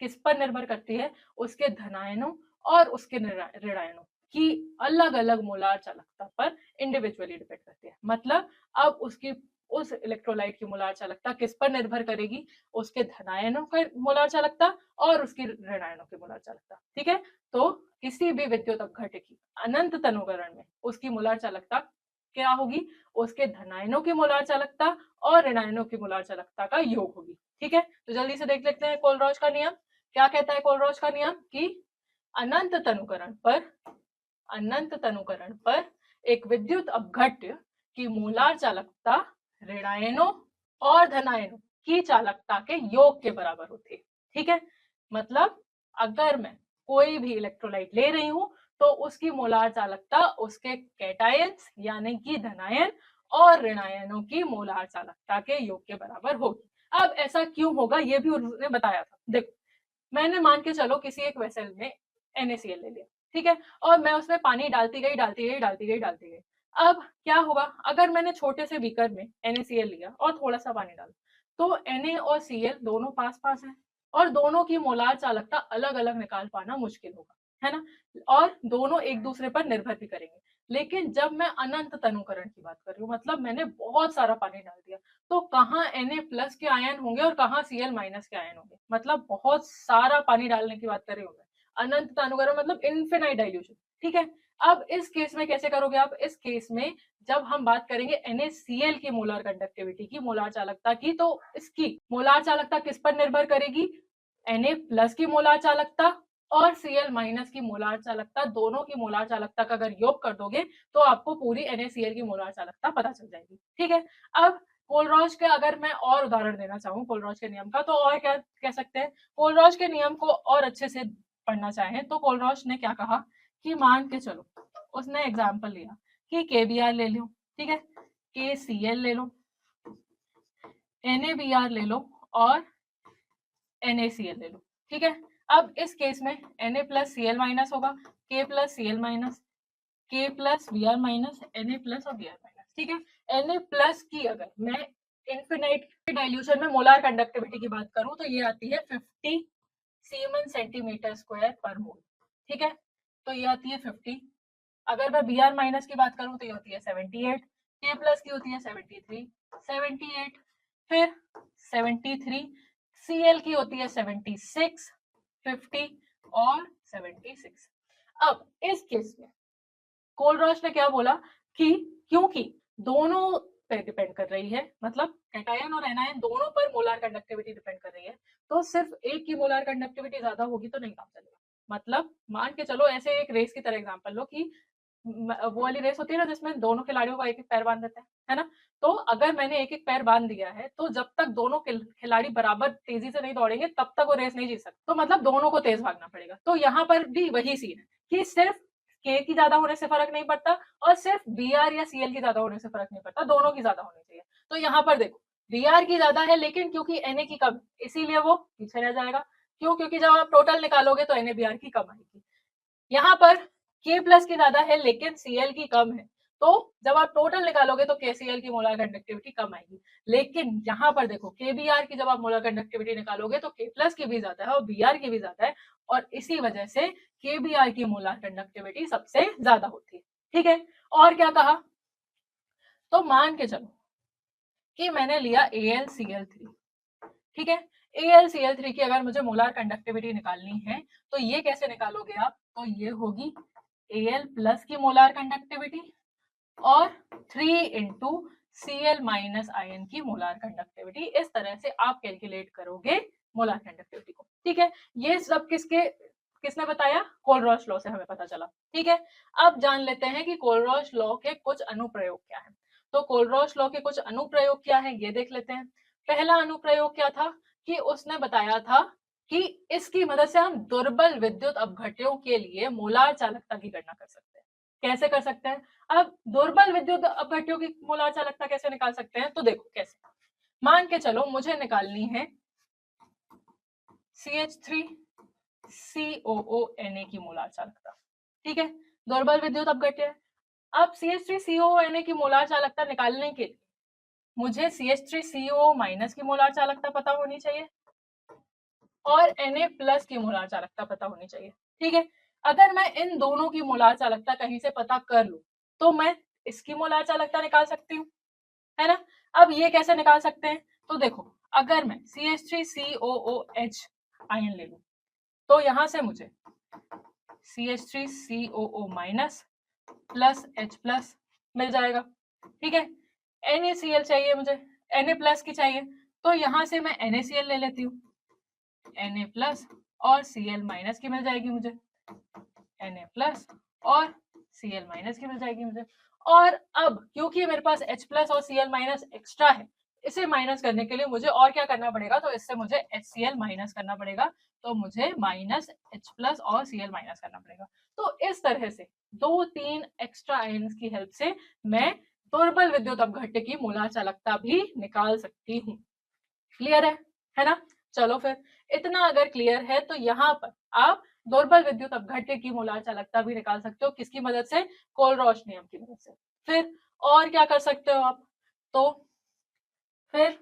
किस पर निर्भर करती है, उसके धनायनों और उसके ऋणायनों की अलग अलग मोलार चालकता पर इंडिविजुअली डिपेंड करती है। मतलब अब उसकी उस इलेक्ट्रोलाइट की मोलार चालकता किस पर निर्भर करेगी, उसके धनायनों का मोलार चालकता और उसकी ऋणायनों की मोलार चालकता। ठीक है, तो किसी भी विद्युत अपघटिकी अनंत तनुकरण में उसकी मोलार चालकता क्या होगी, उसके धनायनों की मोलार चालकता और ऋणायनों की मोलार चालकता का योग होगी। ठीक है, तो जल्दी से देख लेते हैं कोलरॉच का नियम क्या कहता है। कोलरॉच का नियम कि अनंत तनुकरण पर एक विद्युत अपघट्य की मोलार चालकता ऋणायनों और धनायनों की चालकता के योग के बराबर होती है। ठीक है, मतलब अगर मैं कोई भी इलेक्ट्रोलाइट ले रही हूं तो उसकी मोलार चालकता उसके कैटायंस यानी कि धनायन और ऋणायनों की मोलार चालकता के योग के बराबर होगी। अब ऐसा क्यों होगा ये भी उन्होंने बताया था। देखो, मैंने मान के चलो किसी एक वेसल में NaCl ले लिया, ठीक है, और मैं उसमें पानी डालती गई। अब क्या होगा, अगर मैंने छोटे से बीकर में NaCl लिया और थोड़ा सा पानी डाला, तो Na और Cl दोनों पास पास है और दोनों की मोलार चालकता अलग अलग निकाल पाना मुश्किल होगा, है ना, और दोनों एक दूसरे पर निर्भर भी करेंगे। लेकिन जब मैं अनंत तनुकरण की बात कर रही हूँ, मतलब मैंने बहुत सारा पानी डाल दिया, तो कहाँ Na+ के आयन होंगे और कहाँ Cl- के आयन होंगे, मतलब बहुत सारा पानी डालने की बात कर रही हूँ मैं। अनंत तनुकरण मतलब इन्फिनाइट डाइल्यूशन। ठीक है, अब इस केस में कैसे करोगे आप, इस केस में जब हम बात करेंगे NaCl की मोलार कंडक्टिविटी की, मोलार चालकता की, तो इसकी मोलार चालकता किस पर निर्भर करेगी, Na+ की मोलार चालकता और Cl- की मोलार चालकता, दोनों की मोलार चालकता का अगर योग कर दोगे तो आपको पूरी NaCl की मोलार चालकता पता चल जाएगी। ठीक है, अब कोलरॉच के अगर मैं और उदाहरण देना चाहूँ कोलरॉच के नियम का, तो और क्या कह सकते हैं, कोलरॉच के नियम को और अच्छे से पढ़ना चाहें तो कोलरॉच ने क्या कहा कि मान के चलो, उसने एग्जाम्पल लिया कि KBr ले लो, ठीक है, KCl ले लो, NaBr ले लो और NaCl ले लो। ठीक है, अब इस केस में Na+Cl- होगा, K+Cl-, K+Br-, Na+ और Br-। ठीक है, Na+ की अगर मैं इन्फिनाइट डाइल्यूशन में मोलार कंडक्टिविटी की बात करूं तो ये आती है 50 सीमन सेंटीमीटर स्क्वायर पर मोल। ठीक है, तो ये आती है 50। अगर मैं बी आर माइनस की बात करूं तो ये होती है 78, के प्लस की होती है 73, 78, फिर 73, सी एल की होती है 76, 50 और 76। अब इस केस में कोलरॉच ने क्या बोला कि क्योंकि दोनों पे डिपेंड कर रही है, मतलब कैटायन और एनायन दोनों पर मोलार कंडक्टिविटी डिपेंड कर रही है, तो सिर्फ एक की मोलार कंडक्टिविटी ज्यादा होगी तो नहीं काम चलेगा। मतलब मान के चलो ऐसे एक रेस की तरह एग्जांपल लो कि वो वाली रेस होती है ना जिसमें दोनों खिलाड़ियों का एक एक पैर बांध देते हैं, है ना। तो अगर मैंने एक एक पैर बांध दिया है तो जब तक दोनों खिलाड़ी बराबर तेजी से नहीं दौड़ेंगे तब तक वो रेस नहीं जीत सकते, तो मतलब दोनों को तेज भागना पड़ेगा। तो यहाँ पर भी वही सीन है कि सिर्फ के की ज्यादा होने से फर्क नहीं पड़ता और सिर्फ बी आर या सी एल की ज्यादा होने से फर्क नहीं पड़ता, दोनों की ज्यादा होनी चाहिए। तो यहाँ पर देखो बी आर की ज्यादा है लेकिन क्योंकि एन ए की कम इसीलिए वो पीछे रह जाएगा। क्यों? क्योंकि जब आप टोटल निकालोगे तो एन ए बी आर की कम आएगी। यहाँ पर के प्लस की ज्यादा है लेकिन सी एल की कम है, तो जब आप टोटल निकालोगे तो के सी एल की मोलर कंडक्टिविटी कम आएगी। लेकिन यहाँ पर देखो के बी आर की जब आप मोलर कंडक्टिविटी निकालोगे तो के प्लस की भी ज्यादा है और बी आर की भी ज्यादा है, और इसी वजह से के बी आर की मोलर कंडक्टिविटी सबसे ज्यादा होती है। ठीक है, और क्या कहा, तो मान के चलो कि मैंने लिया AlCl3। ठीक है, AlCl3 की अगर मुझे मोलर कंडक्टिविटी निकालनी है तो ये कैसे निकालोगे आप, तो ये होगी Al प्लस की मोलर कंडक्टिविटी और 3 इंटू Cl माइनस आयन की मोलर कंडक्टिविटी। इस तरह से आप कैलकुलेट करोगे मोलर कंडक्टिविटी को। ठीक है, ये सब किसने बताया, कोलरॉच लॉ से हमें पता चला। ठीक है, अब जान लेते हैं कि कोलरॉच लॉ के कुछ अनुप्रयोग क्या है। तो कोलरॉच लॉ के कुछ अनुप्रयोग क्या है ये देख लेते हैं। पहला अनुप्रयोग क्या था कि उसने बताया था कि इसकी मदद से हम दुर्बल विद्युत अपघट्यों के लिए मोलार चालकता की गणना कर सकते हैं। कैसे कर सकते हैं? अब दुर्बल विद्युत अपघट्यों की मोलार चालकता कैसे निकाल सकते हैं, तो देखो कैसे। मान के चलो मुझे निकालनी है CH3COONA की मोलार चालकता। ठीक है, दुर्बल विद्युत अपघट्य है। अब CH3COONA की मोलार चालकता निकालने के लिए मुझे CH3CO माइनस की मोलार चालकता पता होनी चाहिए और Na प्लस की मोलार चालकता पता होनी चाहिए। ठीक है, अगर मैं इन दोनों की मोलार चालकता कहीं से पता कर लूं तो मैं इसकी मोलार चालकता निकाल सकती हूँ, है ना। अब ये कैसे निकाल सकते हैं, तो देखो अगर मैं CH3COOH आयन ले लूं तो यहां से मुझे CH3COO minus plus H plus मिल जाएगा। ठीक है, NaCl चाहिए मुझे, Na प्लस की चाहिए, तो यहां से मैं NaCl ले लेती हूँ, Na प्लस और Cl माइनस की मिल जाएगी मुझे, Na प्लस और Cl माइनस की मिल जाएगी मुझे। और अब क्योंकि मेरे पास H प्लस और Cl माइनस एक्स्ट्रा है, इसे माइनस करने के लिए मुझे और क्या करना पड़ेगा, तो इससे मुझे HCl माइनस करना पड़ेगा, तो मुझे माइनस H प्लस और Cl माइनस करना पड़ेगा। तो इस तरह से 2-3 एक्स्ट्रा आयन्स की हेल्प से मैं दुर्बल विद्युत अपघट्य की मोलार चालकता भी निकाल सकती हूँ। क्लियर है ना। चलो फिर इतना अगर क्लियर है तो यहाँ पर आप दुर्बल विद्युत अपघट्य की मोलार चालकता भी निकाल सकते हो, किसकी मदद से, कोलरॉच नियम की मदद से। फिर और क्या कर सकते हो आप, तो फिर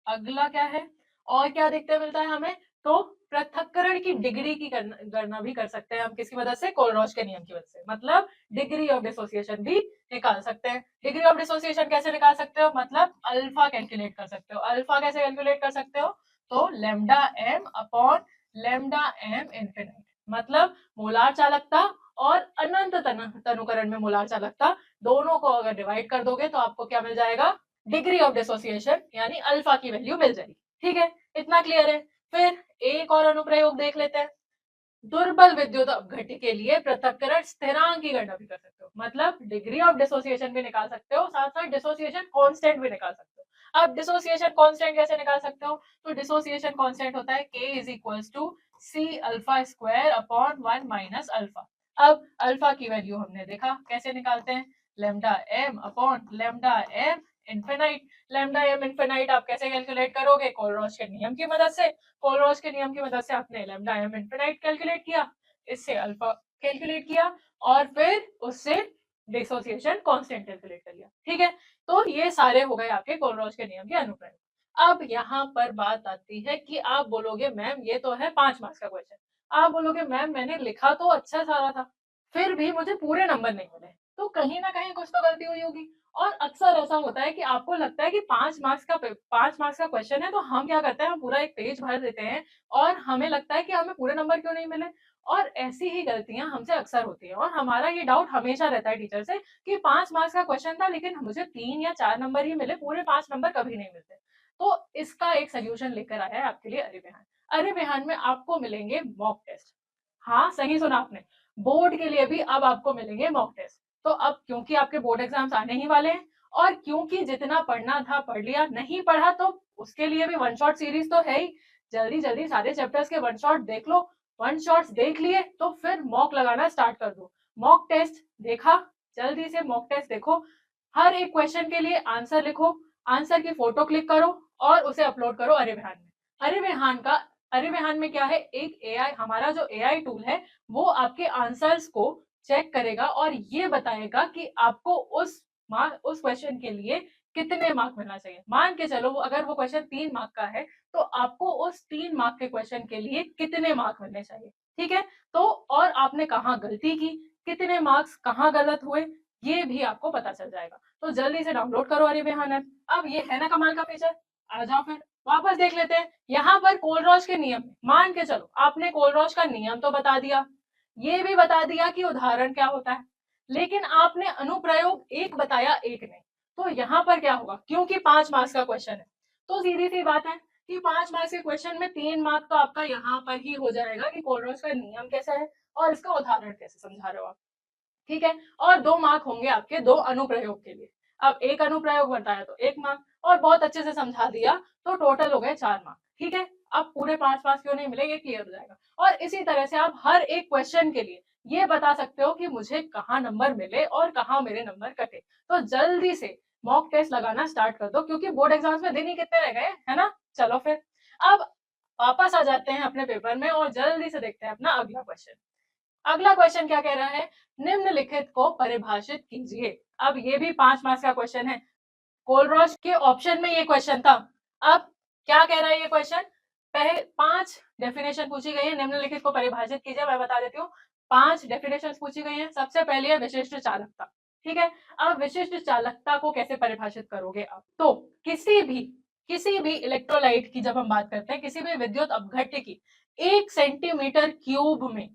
अगला क्या है, और क्या देखते मिलता है हमें, तो पृथक्करण की डिग्री की गणना भी कर सकते हैं हम, किसकी मदद से, कोलरॉच के नियम की वजह से, मतलब डिग्री ऑफ डिसोसिएशन भी निकाल सकते हैं। डिग्री ऑफ डिसोसिएशन कैसे निकाल सकते हो, मतलब अल्फा कैलकुलेट कर सकते हो। अल्फा कैसे कैलकुलेट कर सकते हो, तो lambda m upon lambda m infinite, मतलब मोलार चालकता और अनंत तनुकरण में मोलार चालकता, दोनों को अगर डिवाइड कर दोगे तो आपको क्या मिल जाएगा, डिग्री ऑफ डिसोसिएशन यानी अल्फा की वैल्यू मिल जाएगी। ठीक है, इतना क्लियर है। फिर एक और अनुप्रयोग देख लेते हैं। दुर्बल विद्युत अपघट्य के लिए पृथक्करण स्थिरांक की गणना भी कर सकते हो, मतलब डिग्री ऑफ डिसोसिएशन भी निकाल सकते हो, साथ साथ डिसोसिएशन कांस्टेंट भी निकाल सकते हो। अब डिसोसिएशन कांस्टेंट कैसे निकाल सकते हो, तो डिसोसिएशन कांस्टेंट होता है K is equal to C alpha square upon 1 minus alpha. अब अल्फा की वैल्यू हमने देखा कैसे निकालते हैं, lambda m upon lambda m infinite. Lambda m infinite आप कैसे कैलकुलेट करोगे, कोलरॉच के नियम की मदद से। कोलरॉच के नियम की मदद से आपने लैम्डा एम इन्फिनाइट कैलकुलेट किया, इससे अल्फा कैलकुलेट किया और फिर उससे डिसोसिएशन कांस्टेंट कैलकुलेट कर लिया। ठीक है, तो ये सारे हो गए आपके कोलरॉज के नियम के अनुप्रयोग। अब यहाँ पर बात आती है कि आप बोलोगे मैम ये तो है 5 मार्क्स का क्वेश्चन, आप बोलोगे मैम मैंने लिखा तो अच्छा सारा था, फिर भी मुझे पूरे नंबर नहीं मिले, तो कहीं ना कहीं कुछ तो गलती हुई होगी। और अक्सर ऐसा होता है कि आपको लगता है कि 5 मार्क्स का क्वेश्चन है, तो हम क्या करते हैं, हम पूरा एक पेज भर देते हैं और हमें लगता है कि हमें पूरे नंबर क्यों नहीं मिले। और ऐसी ही गलतियां हमसे अक्सर होती है, और हमारा ये डाउट हमेशा रहता है टीचर से कि 5 मार्क्स का क्वेश्चन था लेकिन मुझे 3 या 4 नंबर ही मिले, पूरे 5 नंबर कभी नहीं मिलते। तो इसका एक सोल्यूशन लेकर आया है आपके लिए अरे बेहान। अरे बेहान में आपको मिलेंगे मॉक टेस्ट। हाँ, सही सुना आपने, बोर्ड के लिए भी अब आपको मिलेंगे मॉक टेस्ट। तो अब क्योंकि आपके बोर्ड एग्जाम्स आने ही वाले हैं, और क्योंकि जितना पढ़ना था पढ़ लिया, नहीं पढ़ा तो उसके लिए भी वन शॉट सीरीज तो है ही, जल्दी जल्दी सारे चैप्टर्स के वन शॉट देख लो। वन शॉट्स देख लिए तो फिर मॉक लगाना स्टार्ट कर दो। मॉक टेस्ट देखा, जल्दी से मॉक टेस्ट देखो, हर एक क्वेश्चन के लिए आंसर लिखो, आंसर की फोटो क्लिक करो और उसे अपलोड करो अरे बेहान में। अरे बेहान में क्या है, एक एआई, हमारा जो एआई टूल है वो आपके आंसर्स को चेक करेगा और ये बताएगा कि आपको उस क्वेश्चन के लिए कितने मार्क मिलना चाहिए। मान के चलो अगर वो क्वेश्चन 3 मार्क का है, तो आपको उस 3 मार्क के क्वेश्चन के लिए कितने मार्क मिलने चाहिए, ठीक है। तो और आपने कहाँ गलती की, कितने मार्क्स कहाँ गलत हुए, ये भी आपको पता चल जाएगा। तो जल्दी से डाउनलोड करो अरे बेहान ऐप। अब ये है ना कमाल का फीचर, आ जाओ फिर वापस देख लेते हैं। यहाँ पर कोलरॉज के नियम, मान के चलो आपने कोलरॉज का नियम तो बता दिया, ये भी बता दिया कि उदाहरण क्या होता है, लेकिन आपने अनुप्रयोग एक बताया एक नहीं। तो यहाँ पर क्या होगा, क्योंकि 5 मार्क्स का क्वेश्चन है, तो सीधी सी बात है कि 5 मार्क्स के क्वेश्चन में 3 मार्क तो आपका यहाँ पर ही हो जाएगा कि कोलरॉज का नियम कैसा है और इसका उदाहरण कैसे समझा रहे हो आप, ठीक है। और 2 मार्क होंगे आपके 2 अनुप्रयोग के लिए। अब एक अनुप्रयोग बताया तो 1 मार्क, और बहुत अच्छे से समझा दिया तो टोटल हो गए 4 मार्क, ठीक है। अब पूरे 5 मार्क्स क्यों नहीं मिले, ये क्लियर हो जाएगा। और इसी तरह से आप हर एक क्वेश्चन के लिए ये बता सकते हो कि मुझे कहाँ नंबर मिले और कहाँ मेरे नंबर कटे। तो जल्दी से मॉक टेस्ट लगाना स्टार्ट कर दो, क्योंकि बोर्ड एग्जाम्स में दिन ही कितने रह गए, है ना। चलो फिर अब वापस आ जाते हैं अपने पेपर में और जल्दी से देखते हैं अपना अगला क्वेश्चन। अगला क्वेश्चन क्या कह रहा है, निम्नलिखित को परिभाषित कीजिए। अब ये भी 5 मार्क्स का क्वेश्चन है, कोलरॉज के ऑप्शन में ये क्वेश्चन था। अब क्या कह रहा है ये क्वेश्चन, पहले 5 डेफिनेशन पूछी गई है, निम्नलिखित को परिभाषित कीजिए। मैं बता देती हूँ, 5 डेफिनेशन पूछी गई है। सबसे पहले है विशिष्ट चालकता, ठीक है। अब विशिष्ट चालकता को कैसे परिभाषित करोगे आप, तो किसी भी इलेक्ट्रोलाइट की जब हम बात करते हैं, किसी भी विद्युत अपघट्य की 1 सेंटीमीटर क्यूब में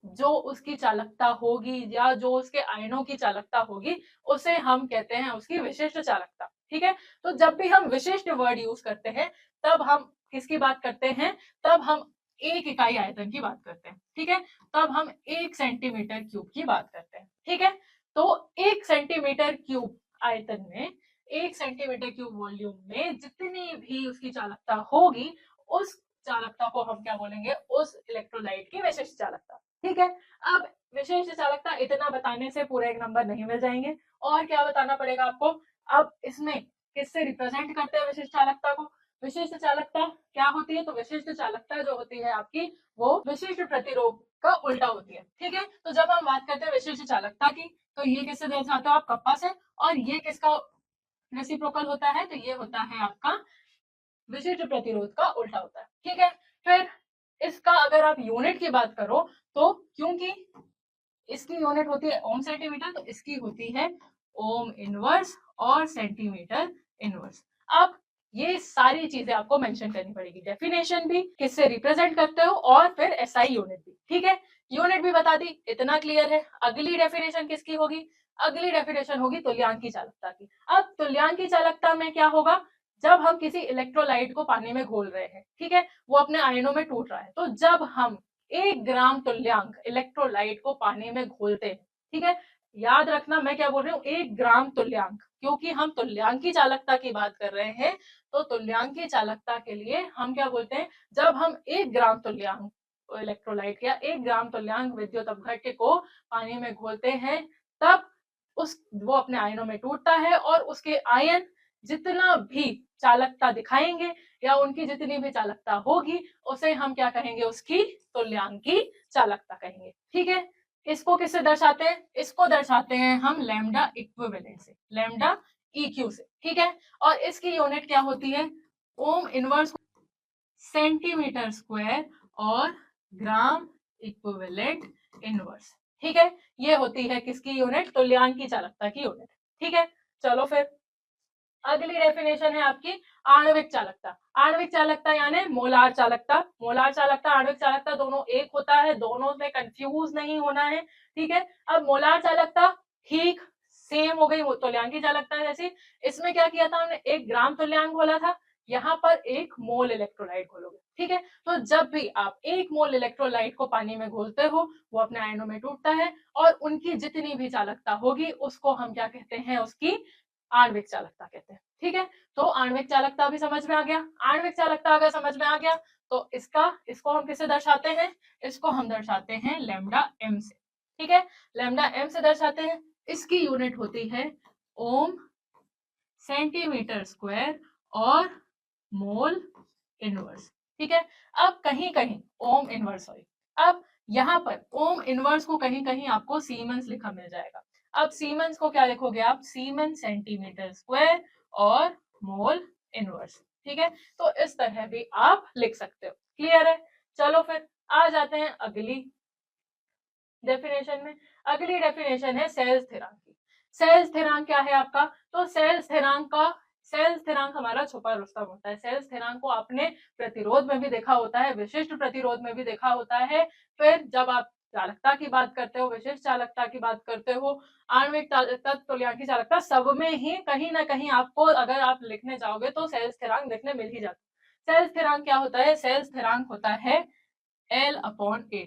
जो उसकी चालकता होगी या जो उसके आयनों की चालकता होगी, उसे हम कहते हैं उसकी विशिष्ट चालकता, ठीक है। तो जब भी हम विशिष्ट वर्ड यूज करते हैं, तब हम किसकी बात करते हैं, तब हम एक इकाई आयतन की बात करते हैं, ठीक है। तब हम 1 सेंटीमीटर क्यूब की बात करते हैं, ठीक है। तो 1 सेंटीमीटर क्यूब आयतन में, 1 सेंटीमीटर क्यूब वॉल्यूम में जितनी भी उसकी चालकता होगी, उस चालकता को हम क्या बोलेंगे, उस इलेक्ट्रोलाइट की विशिष्ट चालकता, ठीक है। अब विशिष्ट चालकता इतना बताने से पूरे 1 नंबर नहीं मिल जाएंगे, और क्या बताना पड़ेगा आपको। अब इसमें किससे रिप्रेजेंट करते हैं विशिष्ट चालकता को, विशिष्ट चालकता क्या होती है, तो विशिष्ट चालकता जो होती है आपकी, वो विशिष्ट प्रतिरोध का उल्टा होती है, ठीक है। तो जब हम बात करते हैं विशिष्ट चालकता की, तो ये किससे दर्शाते हो आप, कप्पा से, और ये किसका रेसिप्रोकल होता है, तो ये होता है आपका विशिष्ट प्रतिरोध का उल्टा होता है, ठीक है। फिर इसका अगर आप यूनिट की बात करो, तो क्योंकि इसकी यूनिट होती है ओम सेंटीमीटर, तो इसकी होती है ओम इनवर्स और सेंटीमीटर इनवर्स। अब ये सारी चीजें आपको मेंशन करनी पड़ेगी, डेफिनेशन भी, किससे रिप्रेजेंट करते हो, और फिर एसआई यूनिट भी, ठीक है। यूनिट भी बता दी, इतना क्लियर है। अगली डेफिनेशन किसकी होगी, अगली डेफिनेशन होगी तुल्यांकी चालकता की। अब तुल्यांकी चालकता में क्या होगा, जब हम किसी इलेक्ट्रोलाइट को पानी में घोल रहे हैं, ठीक है, वो अपने आयनों में टूट रहा है, तो जब हम 1 ग्राम तुल्यांक इलेक्ट्रोलाइट को पानी में घोलते हैं, ठीक है। याद रखना मैं क्या बोल रही हूँ, 1 ग्राम तुल्यांक, क्योंकि हम तुल्यांकी चालकता की बात कर रहे हैं। तो तुल्यांकी चालकता के लिए हम क्या बोलते हैं, जब हम 1 ग्राम तुल्यांक इलेक्ट्रोलाइट या 1 ग्राम तुल्यांक विद्युत अपघट्य को पानी में घोलते हैं, तब वो अपने आयनों में टूटता है, और उसके आयन जितना भी चालकता दिखाएंगे या उनकी जितनी भी चालकता होगी, उसे हम क्या कहेंगे, उसकी तुल्यांकी चालकता कहेंगे, ठीक है। इसको किससे दर्शाते हैं, इसको दर्शाते हैं हम लैम्डा इक्विवेलेंट से। लैम्डा EQ से, ठीक है। और इसकी यूनिट क्या होती है, ओम इनवर्स सेंटीमीटर स्क्वायर और ग्राम इक्विवेलेंट इनवर्स, ठीक है। ये होती है किसकी यूनिट, तुल्यांकी चालकता की यूनिट, ठीक है। चलो फिर अगली डेफिनेशन है आपकी आणविक चालकता। आणविक चालकता यानी मोलार चालकता। मोलार चालकता, आणविक चालकता दोनों एक होता है, दोनों में कंफ्यूज नहीं होना है, ठीक है। अब मोलार चालकता ठीक सेम हो गई तुल्यांकी चालकता जैसी। इसमें क्या किया था हमने, 1 ग्राम तुल्यांक बोला था, यहाँ पर 1 मोल इलेक्ट्रोलाइट घोलोगे, ठीक है। तो जब भी आप 1 मोल इलेक्ट्रोलाइट को पानी में घोलते हो, वो अपने आयनों में टूटता है और उनकी जितनी भी चालकता होगी उसको हम क्या कहते हैं, उसकी आणविक चालकता कहते हैं, ठीक है। तो आणविक चालकता भी समझ में आ गया। आणविक चालकता अगर समझ में आ गया तो इसको हम किससे दर्शाते हैं, इसको हम दर्शाते हैं लैम्डा एम से, ठीक है। लैम्डा एम से दर्शाते हैं। इसकी यूनिट होती है ओम सेंटीमीटर स्क्वायर और मोल इनवर्स, ठीक है। अब कहीं कहीं ओम इनवर्स, सॉरी, अब यहाँ पर ओम इनवर्स को कहीं कहीं आपको सीमेंस लिखा मिल जाएगा। अब सीमेंस को क्या लिखोगे आप, सीमेंस सेंटीमीटर स्क्वायर और मोल इनवर्स, ठीक है। तो इस तरह भी आप लिख सकते हो, क्लियर है। चलो फिर आ जाते हैं अगली डेफिनेशन में। अगली डेफिनेशन है सेल्स स्थिरांक की। सेल्स स्थिरांक क्या है आपका, तो सेल्स स्थिरांक हमारा छुपा रुस्तम होता है। सेल्स स्थिरांक को आपने प्रतिरोध में भी देखा होता है, विशिष्ट प्रतिरोध में भी देखा होता है। फिर जब आप चालकता की बात करते हो, विशिष्ट चालकता की बात करते हो, आणविक चालकता, तुल्यांकी चालकता, सब में ही कहीं ना कहीं आपको अगर आप लिखने जाओगे तो सेल्स स्थिरांक देखने मिल ही जाता है। सेल्स स्थिरांक क्या होता है, सेल्स स्थिरांक होता है L/A,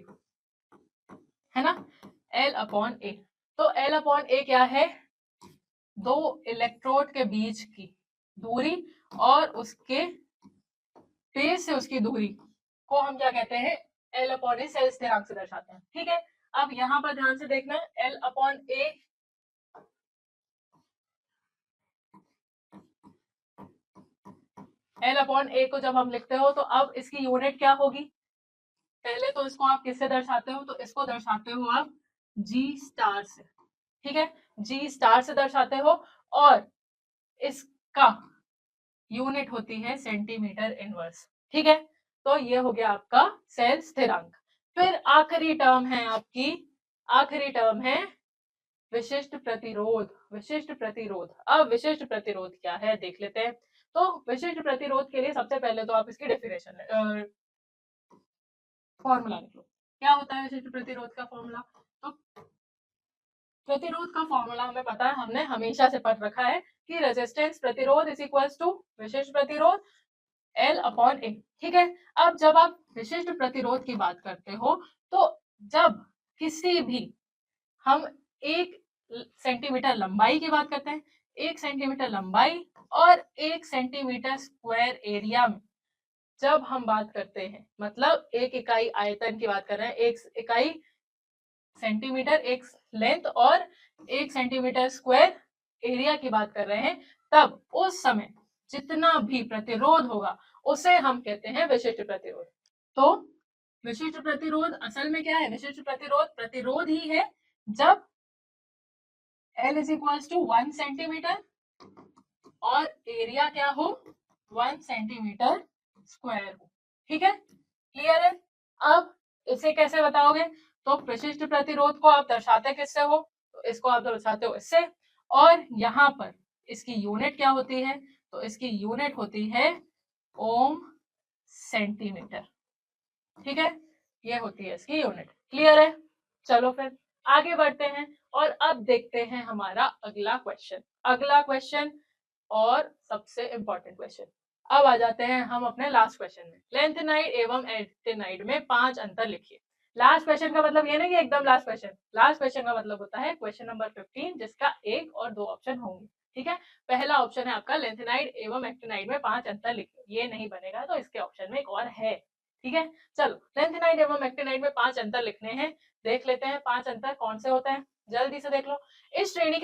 है ना, L/A। तो L/A क्या है, 2 इलेक्ट्रोड के बीच की दूरी और उसके बेस से उसकी दूरी को हम क्या कहते हैं, L/A सेल्स स्थिरांक से दर्शाते हैं, ठीक है। अब यहाँ पर ध्यान से देखना, L/A को जब हम लिखते हो तो अब इसकी यूनिट क्या होगी, पहले तो इसको आप किससे दर्शाते हो, तो इसको दर्शाते हो आप G* से, ठीक है। G* से दर्शाते हो और इसका यूनिट होती है सेंटीमीटर इनवर्स, ठीक है। तो ये हो गया आपका सेल्स स्थिरांक। फिर आखिरी टर्म है आपकी, आखिरी टर्म है विशिष्ट प्रतिरोध। विशिष्ट प्रतिरोध, अब विशिष्ट प्रतिरोध क्या है देख लेते हैं। तो विशिष्ट प्रतिरोध के लिए सबसे पहले तो आप इसकी डेफिनेशन फॉर्मूला लिख लो। क्या होता है विशिष्ट प्रतिरोध का फॉर्मूला, तो प्रतिरोध का फॉर्मूला हमें पता है, हमने हमेशा से पढ़ रखा है कि रेजिस्टेंस प्रतिरोध इज इक्वल्स टू विशिष्ट प्रतिरोध L/A, ठीक है। अब जब आप विशिष्ट प्रतिरोध की बात करते हो तो जब किसी भी हम 1 सेंटीमीटर लंबाई की बात करते हैं, 1 सेंटीमीटर लंबाई और 1 सेंटीमीटर स्क्वायर एरिया में जब हम बात करते हैं, मतलब 1 इकाई आयतन की बात कर रहे हैं, 1 इकाई सेंटीमीटर, 1 लेंथ और 1 सेंटीमीटर स्क्वायर एरिया की बात कर रहे हैं, तब उस समय जितना भी प्रतिरोध होगा उसे हम कहते हैं विशिष्ट प्रतिरोध। तो विशिष्ट प्रतिरोध असल में क्या है, विशिष्ट प्रतिरोध प्रतिरोध ही है जब L is equals to 1 centimetre और एरिया क्या हो, 1 सेंटीमीटर स्क्वायर हो, ठीक है, क्लियर है। अब इसे कैसे बताओगे, तो विशिष्ट प्रतिरोध को आप दर्शाते किससे हो, तो इसको आप दर्शाते हो इससे, और यहाँ पर इसकी यूनिट क्या होती है, तो इसकी यूनिट होती है ओम सेंटीमीटर, ठीक है, ये होती है इसकी यूनिट, क्लियर है। चलो फिर आगे बढ़ते हैं और अब देखते हैं हमारा अगला क्वेश्चन। अगला क्वेश्चन और सबसे इंपॉर्टेंट क्वेश्चन। अब आ जाते हैं हम अपने लास्ट क्वेश्चन में। लेंथेनाइड एवं एक्टिनाइड में 5 अंतर लिखिए। लास्ट क्वेश्चन का मतलब ये नहीं कि एकदम लास्ट क्वेश्चन, लास्ट क्वेश्चन का मतलब होता है क्वेश्चन नंबर 15 जिसका 1 और 2 ऑप्शन होंगे, ठीक है। पहला ऑप्शन है आपका लेंथेनाइड एवं एक्टिनाइड में 5 अंतर लिखिए, ये नहीं बनेगा तो इसके ऑप्शन में एक और है, ठीक है। चलो लेंथेनाइड एवं एक्टिनाइड में 5 अंतर लिखने हैं, देख लेते हैं 5 अंतर कौन से होते हैं, जल्दी से देख लो। इस श्रेणी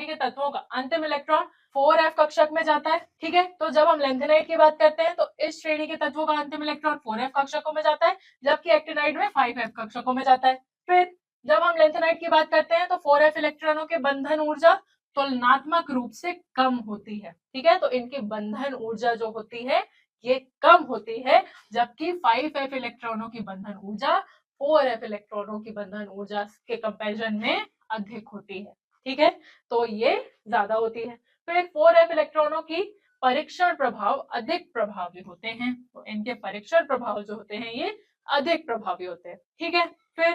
के तत्वों का अंतिम इलेक्ट्रॉन 4f कक्षक में जाता है, ठीक है। तो जब हम लेंथेनाइड की बात करते हैं तो इस श्रेणी के तत्वों का अंतिम इलेक्ट्रॉन 4f कक्षकों में जाता है, जबकि एक्टिनाइड में 5f कक्षकों में जाता है। फिर जब हम लेंथेनाइड की बात करते हैं तो 4f इलेक्ट्रॉनों के बंधन ऊर्जा तुलनात्मक रूप से कम होती है, ठीक है। तो इनकी बंधन ऊर्जा जो होती है ये कम होती है, जबकि 5f इलेक्ट्रॉनों की बंधन ऊर्जा 4f इलेक्ट्रॉनों की बंधन ऊर्जा के कंपैरिजन में अधिक होती है, ठीक है। तो ये ज्यादा होती है। फिर 4f इलेक्ट्रॉनों की परीक्षण प्रभाव अधिक प्रभावी होते हैं, तो इनके परीक्षण प्रभाव जो होते हैं ये अधिक प्रभावी होते हैं, ठीक है। फिर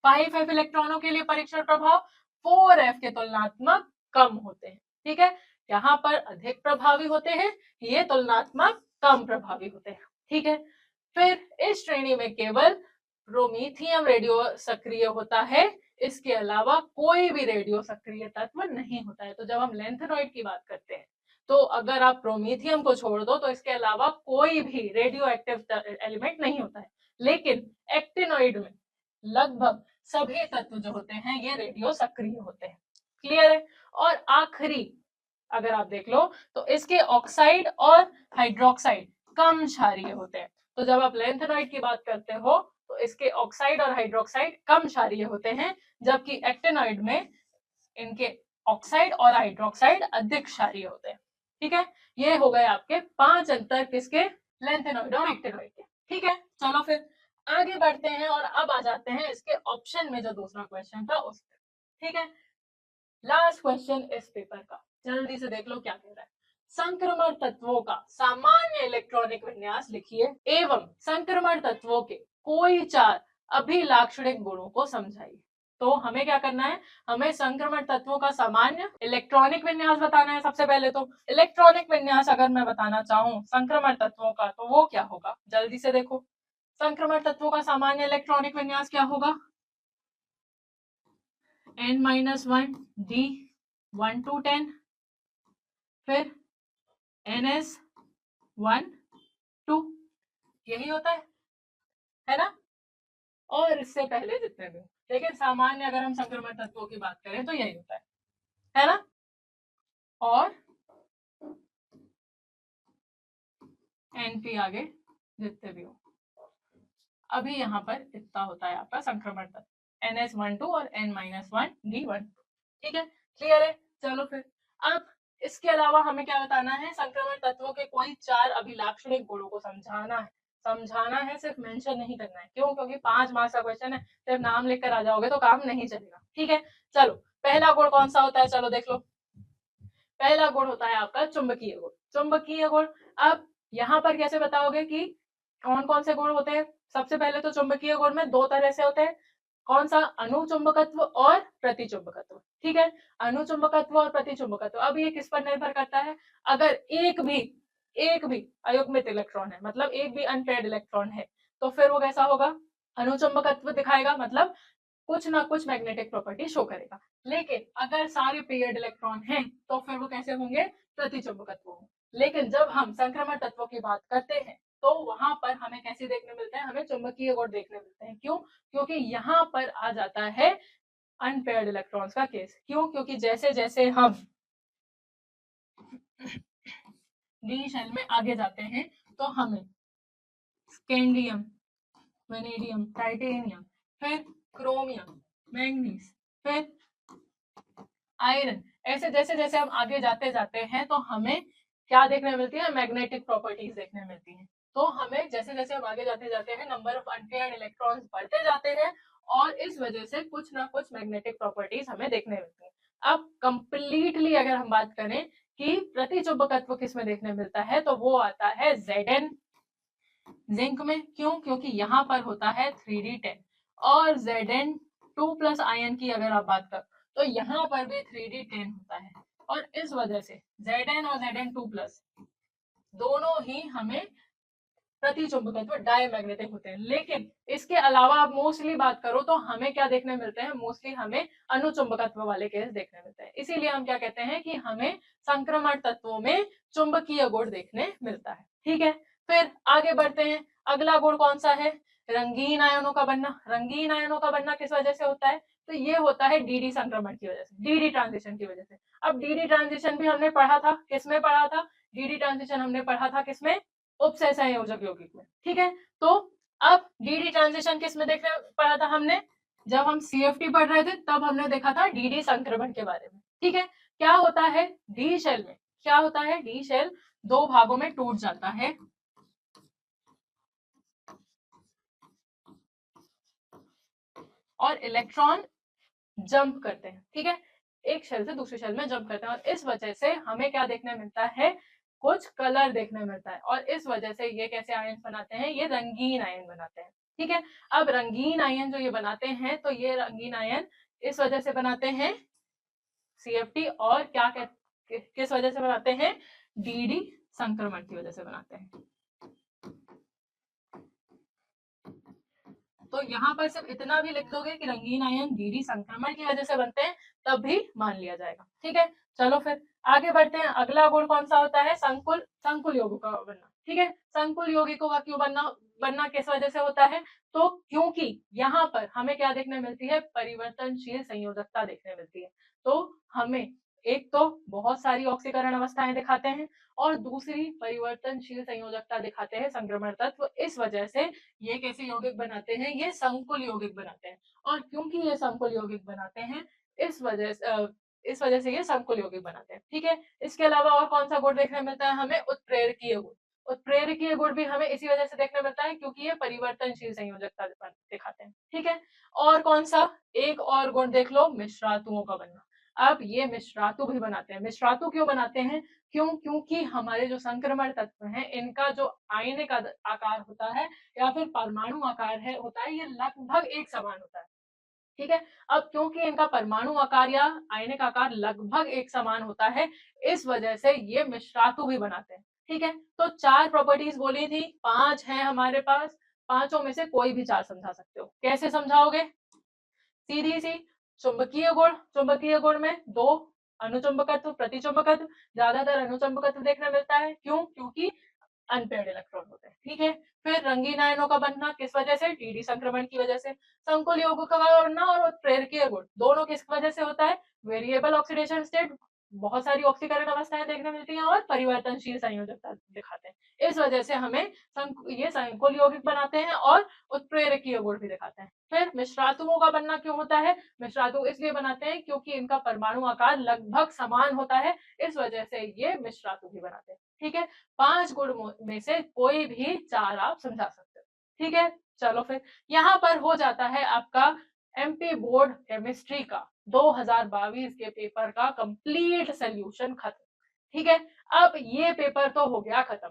5f इलेक्ट्रॉनों के लिए परीक्षण प्रभाव 4f के तुलनात्मक कम होते हैं, ठीक है। यहाँ पर अधिक प्रभावी होते हैं, ये तुलनात्मक कम प्रभावी होते हैं, ठीक है। फिर इस श्रेणी में केवल प्रोमीथियम रेडियो सक्रिय होता है, इसके अलावा कोई भी रेडियो सक्रिय तत्व नहीं होता है। तो जब हम लेंथेनॉइड की बात करते हैं तो अगर आप प्रोमीथियम को छोड़ दो तो इसके अलावा कोई भी रेडियो एक्टिव एलिमेंट नहीं होता है, लेकिन एक्टिनॉइड में लगभग सभी तत्व जो होते हैं ये रेडियो सक्रिय होते हैं, क्लियर है। और आखिरी अगर आप देख लो तो इसके ऑक्साइड और हाइड्रोक्साइड कम क्षारीय होते हैं। तो जब आप लेंथेनॉइड की बात करते हो तो इसके ऑक्साइड और हाइड्रोक्साइड कम क्षारीय होते हैं, जबकि एक्टिनॉइड में इनके ऑक्साइड और हाइड्रोक्साइड अधिक क्षारीय होते हैं, ठीक है। ये हो गए आपके 5 अंतर किसके, लेंथेनॉइड और एक्टिनॉइड के, ठीक है। चलो फिर आगे बढ़ते हैं और अब आ जाते हैं इसके ऑप्शन में जो दूसरा क्वेश्चन था उस पर, ठीक है। लास्ट क्वेश्चन इस पेपर का, जल्दी से देख लो क्या कह रहा है। संक्रमण तत्वों का सामान्य इलेक्ट्रॉनिक विन्यास लिखिए एवं संक्रमण तत्वों के कोई 4 अभिलाक्षणिक गुणों को समझाइए। तो हमें क्या करना है, हमें संक्रमण तत्वों का सामान्य इलेक्ट्रॉनिक विन्यास बताना है। सबसे पहले तो इलेक्ट्रॉनिक विन्यास अगर मैं बताना चाहूं संक्रमण तत्वों का तो वो क्या होगा, जल्दी से देखो। संक्रमण तत्वों का सामान्य इलेक्ट्रॉनिक विन्यास क्या होगा, n-1 d 1 to 10, फिर ns1 2, यही होता है ना। और इससे पहले जितने भी, लेकिन सामान्य अगर हम संक्रमण तत्वों की बात करें तो यही होता है ना। और np आगे जितने भी हो, अभी यहाँ पर इतना होता है आपका संक्रमण तत्व ns12 और n-1 d1, ठीक है, क्लियर है। चलो फिर अब इसके अलावा हमें क्या बताना है, संक्रमण तत्वों के कोई 4 अभिलाक्षणिक गुणों को समझाना है। समझाना है, सिर्फ मेंशन नहीं करना है। क्यों, क्योंकि 5 मार्क्स का क्वेश्चन है, सिर्फ नाम लिखकर आ जाओगे तो काम नहीं चलेगा, ठीक है। चलो पहला गुण कौन सा होता है, चलो देख लो। पहला गुण होता है आपका चुंबकीय गुण। चुंबकीय गुण, अब यहाँ पर कैसे बताओगे कि कौन कौन से गुण होते हैं। सबसे पहले तो चुंबकीय गुण में 2 तरह से होते हैं, कौन सा, अनुचुंबकत्व और प्रतिचुंबकत्व, ठीक है। अनुचुंबकत्व और प्रतिचुंबकत्व, अब ये किस पर निर्भर करता है, अगर एक भी अयुग्मित इलेक्ट्रॉन है, मतलब एक भी अनपेयर्ड इलेक्ट्रॉन है, तो फिर वो कैसा होगा, अनुचुंबकत्व दिखाएगा, मतलब कुछ ना कुछ मैग्नेटिक प्रॉपर्टी शो करेगा। लेकिन अगर सारे पेयर्ड इलेक्ट्रॉन हैं तो फिर वो कैसे होंगे, प्रतिचुंबकत्व होंगे। लेकिन जब हम संक्रमण तत्वों की बात करते हैं तो वहां पर हमें कैसे देखने मिलते हैं, हमें चुंबकीय गुण देखने मिलते हैं। क्यों, क्योंकि यहाँ पर आ जाता है अनपेयर्ड इलेक्ट्रॉन्स का केस। क्यों, क्योंकि जैसे जैसे हम डी शेल में आगे जाते हैं तो हमें स्कैंडियम, वेनेडियम, टाइटेनियम, फिर क्रोमियम, मैंगनीज, फिर आयरन, ऐसे जैसे जैसे हम आगे जाते हैं तो हमें क्या देखने मिलती है, मैग्नेटिक प्रॉपर्टीज देखने मिलती है। तो हमें जैसे जैसे हम आगे जाते हैं नंबर ऑफ अनपेयर्ड इलेक्ट्रॉन्स बढ़ते जाते हैं और इस वजह से कुछ ना कुछ मैग्नेटिक प्रॉपर्टीज हमें देखने मिलती है। अब कंप्लीटली अगर हम बात करें कि प्रतिचुंबकत्व किस में देखने मिलता है तो वो आता है Zn जिंक में। क्यों, क्योंकि यहाँ पर होता है 3d10 और Zn2+ आयन की अगर आप बात कर तो यहाँ पर भी 3d10 होता है और इस वजह से Zn और Zn2+ दोनों ही हमें प्रतिचुंबकत्व डायमैग्नेटिक होते हैं। लेकिन इसके अलावा आप मोस्टली बात करो तो हमें क्या देखने मिलते हैं, मोस्टली हमें अनुचुंबकत्व वाले केस देखने मिलते हैं। इसीलिए हम क्या कहते हैं कि हमें संक्रमण तत्वों में चुंबकीय गुण देखने मिलता है, ठीक है। फिर आगे बढ़ते हैं, अगला गुण कौन सा है, रंगीन आयनों का बनना। रंगीन आयनों का बनना किस वजह से होता है, तो ये होता है डीडी संक्रमण की वजह से, डीडी ट्रांजिशन की वजह से। अब डीडी ट्रांजिशन भी हमने पढ़ा था, किसमें पढ़ा था, डीडी ट्रांजिशन हमने पढ़ा था किसमें, उपसहसंयोजक यौगिक में, ठीक है। तो अब डीडी ट्रांजिशन किस में देखने पढ़ा था हमने, जब हम सीएफटी पढ़ रहे थे तब हमने देखा था डीडी संक्रमण के बारे में, ठीक है। क्या होता है डी शेल में, क्या होता है डी शेल दो भागों में टूट जाता है और इलेक्ट्रॉन जंप करते हैं, ठीक है, एक शेल से दूसरे शेल में जंप करते हैं, और इस वजह से हमें क्या देखने मिलता है, कुछ कलर देखने मिलता है, और इस वजह से ये कैसे आयन बनाते हैं, ये रंगीन आयन बनाते हैं, ठीक है। अब रंगीन आयन जो ये बनाते हैं, तो ये रंगीन आयन इस वजह से बनाते हैं CFT, और क्या किस वजह से बनाते हैं, DD संक्रमण की वजह से बनाते हैं। तो यहाँ पर सिर्फ इतना भी लिख दोगे कि रंगीन आयन DD संक्रमण की वजह से बनते हैं, तब भी मान लिया जाएगा, ठीक है। चलो फिर आगे बढ़ते हैं, अगला गुण कौन सा होता है, संकुल यौगिकों का बनना, ठीक है। संकुल यौगिकों का क्यों बनना किस वजह से होता है, तो क्योंकि यहाँ पर हमें क्या देखने मिलती है, परिवर्तनशील संयोजकता देखने मिलती है। तो हमें एक तो बहुत सारी ऑक्सीकरण अवस्थाएं दिखाते हैं, और दूसरी परिवर्तनशील संयोजकता दिखाते हैं संक्रमण तत्व, इस वजह से ये कैसे यौगिक बनाते हैं, ये संकुल यौगिक बनाते हैं, और क्योंकि ये संकुल यौगिक बनाते हैं, इस वजह से ये संकुल यौगिक बनाते हैं, ठीक है। इसके अलावा और कौन सा गुण देखने मिलता है हमें, उत्प्रेरकीय गुण, उत्प्रेरकीय गुण भी हमें इसी वजह से देखने मिलता है क्योंकि ये परिवर्तनशील संयोजकता दिखाते हैं, ठीक है। और कौन सा, एक और गुण देख लो, मिश्रातुओं का बनना। अब ये मिश्रातु भी बनाते हैं, मिश्रातु क्यों बनाते हैं, क्योंकि हमारे जो संक्रमण तत्व हैं, इनका जो आयनिक आकार होता है या फिर परमाणु आकार होता है, ये लगभग एक समान होता है, ठीक है। अब क्योंकि इनका परमाणु आकार या आयनिक आकार लगभग एक समान होता है, इस वजह से ये मिश्रातु भी बनाते हैं, ठीक है। तो 4 प्रॉपर्टीज बोली थी, 5 है हमारे पास, पांचों में से कोई भी 4 समझा सकते हो। कैसे समझाओगे, सीधी सी, चुंबकीय गुण में 2 अनुचुंबकत्व, प्रतिचुंबकत्व, ज्यादातर अनुचुंबकत्व देखने मिलता है, क्योंकि अनपेयर्ड इलेक्ट्रॉन होते हैं, ठीक है। फिर रंगीन आयनों का बनना किस वजह से, DD संक्रमण की वजह से। संकुल यौगिकों का बनना और उत्प्रेरकीय गुण दोनों किस वजह से होता है, वेरिएबल ऑक्सीडेशन स्टेट, बहुत सारी ऑक्सीकरण अवस्थाएं देखने मिलती हैं, और परिवर्तनशील संयोजकता दिखाते हैं, इस वजह से हमें ये संकुल यौगिक बनाते हैं और उत्प्रेरकीय गुण भी दिखाते हैं। फिर मिश्रातुओं का बनना क्यों होता है, मिश्रातु इसलिए बनाते हैं क्योंकि इनका परमाणु आकार लगभग समान होता है, इस वजह से ये मिश्रातु भी बनाते हैं, ठीक है। 5 गुण में से कोई भी 4 आप समझा सकते हो, ठीक है। चलो फिर यहाँ पर हो जाता है आपका MP बोर्ड केमिस्ट्री का 2022 के पेपर का कंप्लीट सोल्यूशन खत्म, ठीक है। अब ये पेपर तो हो गया खत्म,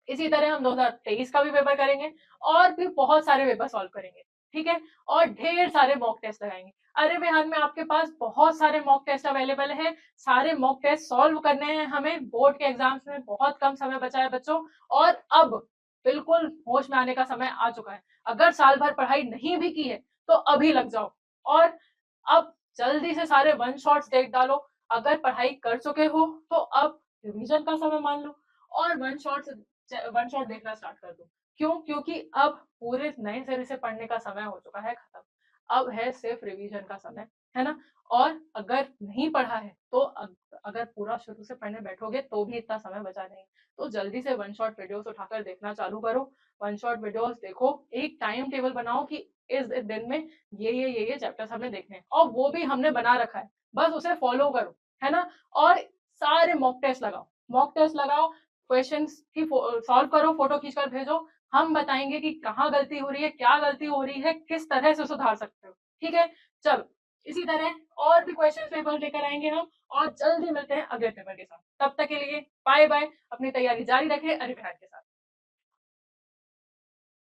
इसी तरह हम 2023 का भी पेपर करेंगे, और भी बहुत सारे पेपर सॉल्व करेंगे, ठीक है, और ढेर सारे मॉक टेस्ट लगाएंगे। अरे बेहान में आपके पास बहुत सारे मॉक टेस्ट अवेलेबल है, सारे मॉक टेस्ट सॉल्व करने हैं हमें, बोर्ड के एग्जाम्स में बहुत कम समय बचा है बच्चों, और अब बिल्कुल होश में आने का समय आ चुका है। अगर साल भर पढ़ाई नहीं भी की है तो अभी लग जाओ, और अब जल्दी से सारे वन शॉट्स देख डालो। अगर पढ़ाई कर चुके हो तो अब रिवीजन का समय मान लो, और वन शॉट देखना स्टार्ट कर दो। क्यों, क्योंकि अब पूरे नए सिरे से पढ़ने का समय हो चुका है खत्म, अब है सिर्फ रिवीजन का समय, है ना। और अगर नहीं पढ़ा है तो अगर पूरा शुरू से पढ़ने बैठोगे तो भी इतना समय बचा नहीं, तो जल्दी से वन शॉट वीडियोस उठाकर देखना चालू करो। वन शॉट वीडियोस देखो, एक टाइम टेबल बनाओ कि इस दिन में ये चैप्टर्स हमने देखने हैं, और वो भी हमने बना रखा है, बस उसे फॉलो करो, है ना। और सारे मॉक टेस्ट लगाओ, क्वेश्चंस की सॉल्व करो, फोटो खींचकर भेजो, हम बताएंगे कि कहाँ गलती हो रही है, क्या गलती हो रही है, किस तरह से सुधार सकते हो, ठीक है। चलो इसी तरह और भी क्वेश्चन पेपर लेकर आएंगे हम, और जल्दी मिलते हैं अगले पेपर के साथ। तब तक के लिए बाय बाय, अपनी तैयारी जारी रखें अरिहंत के साथ।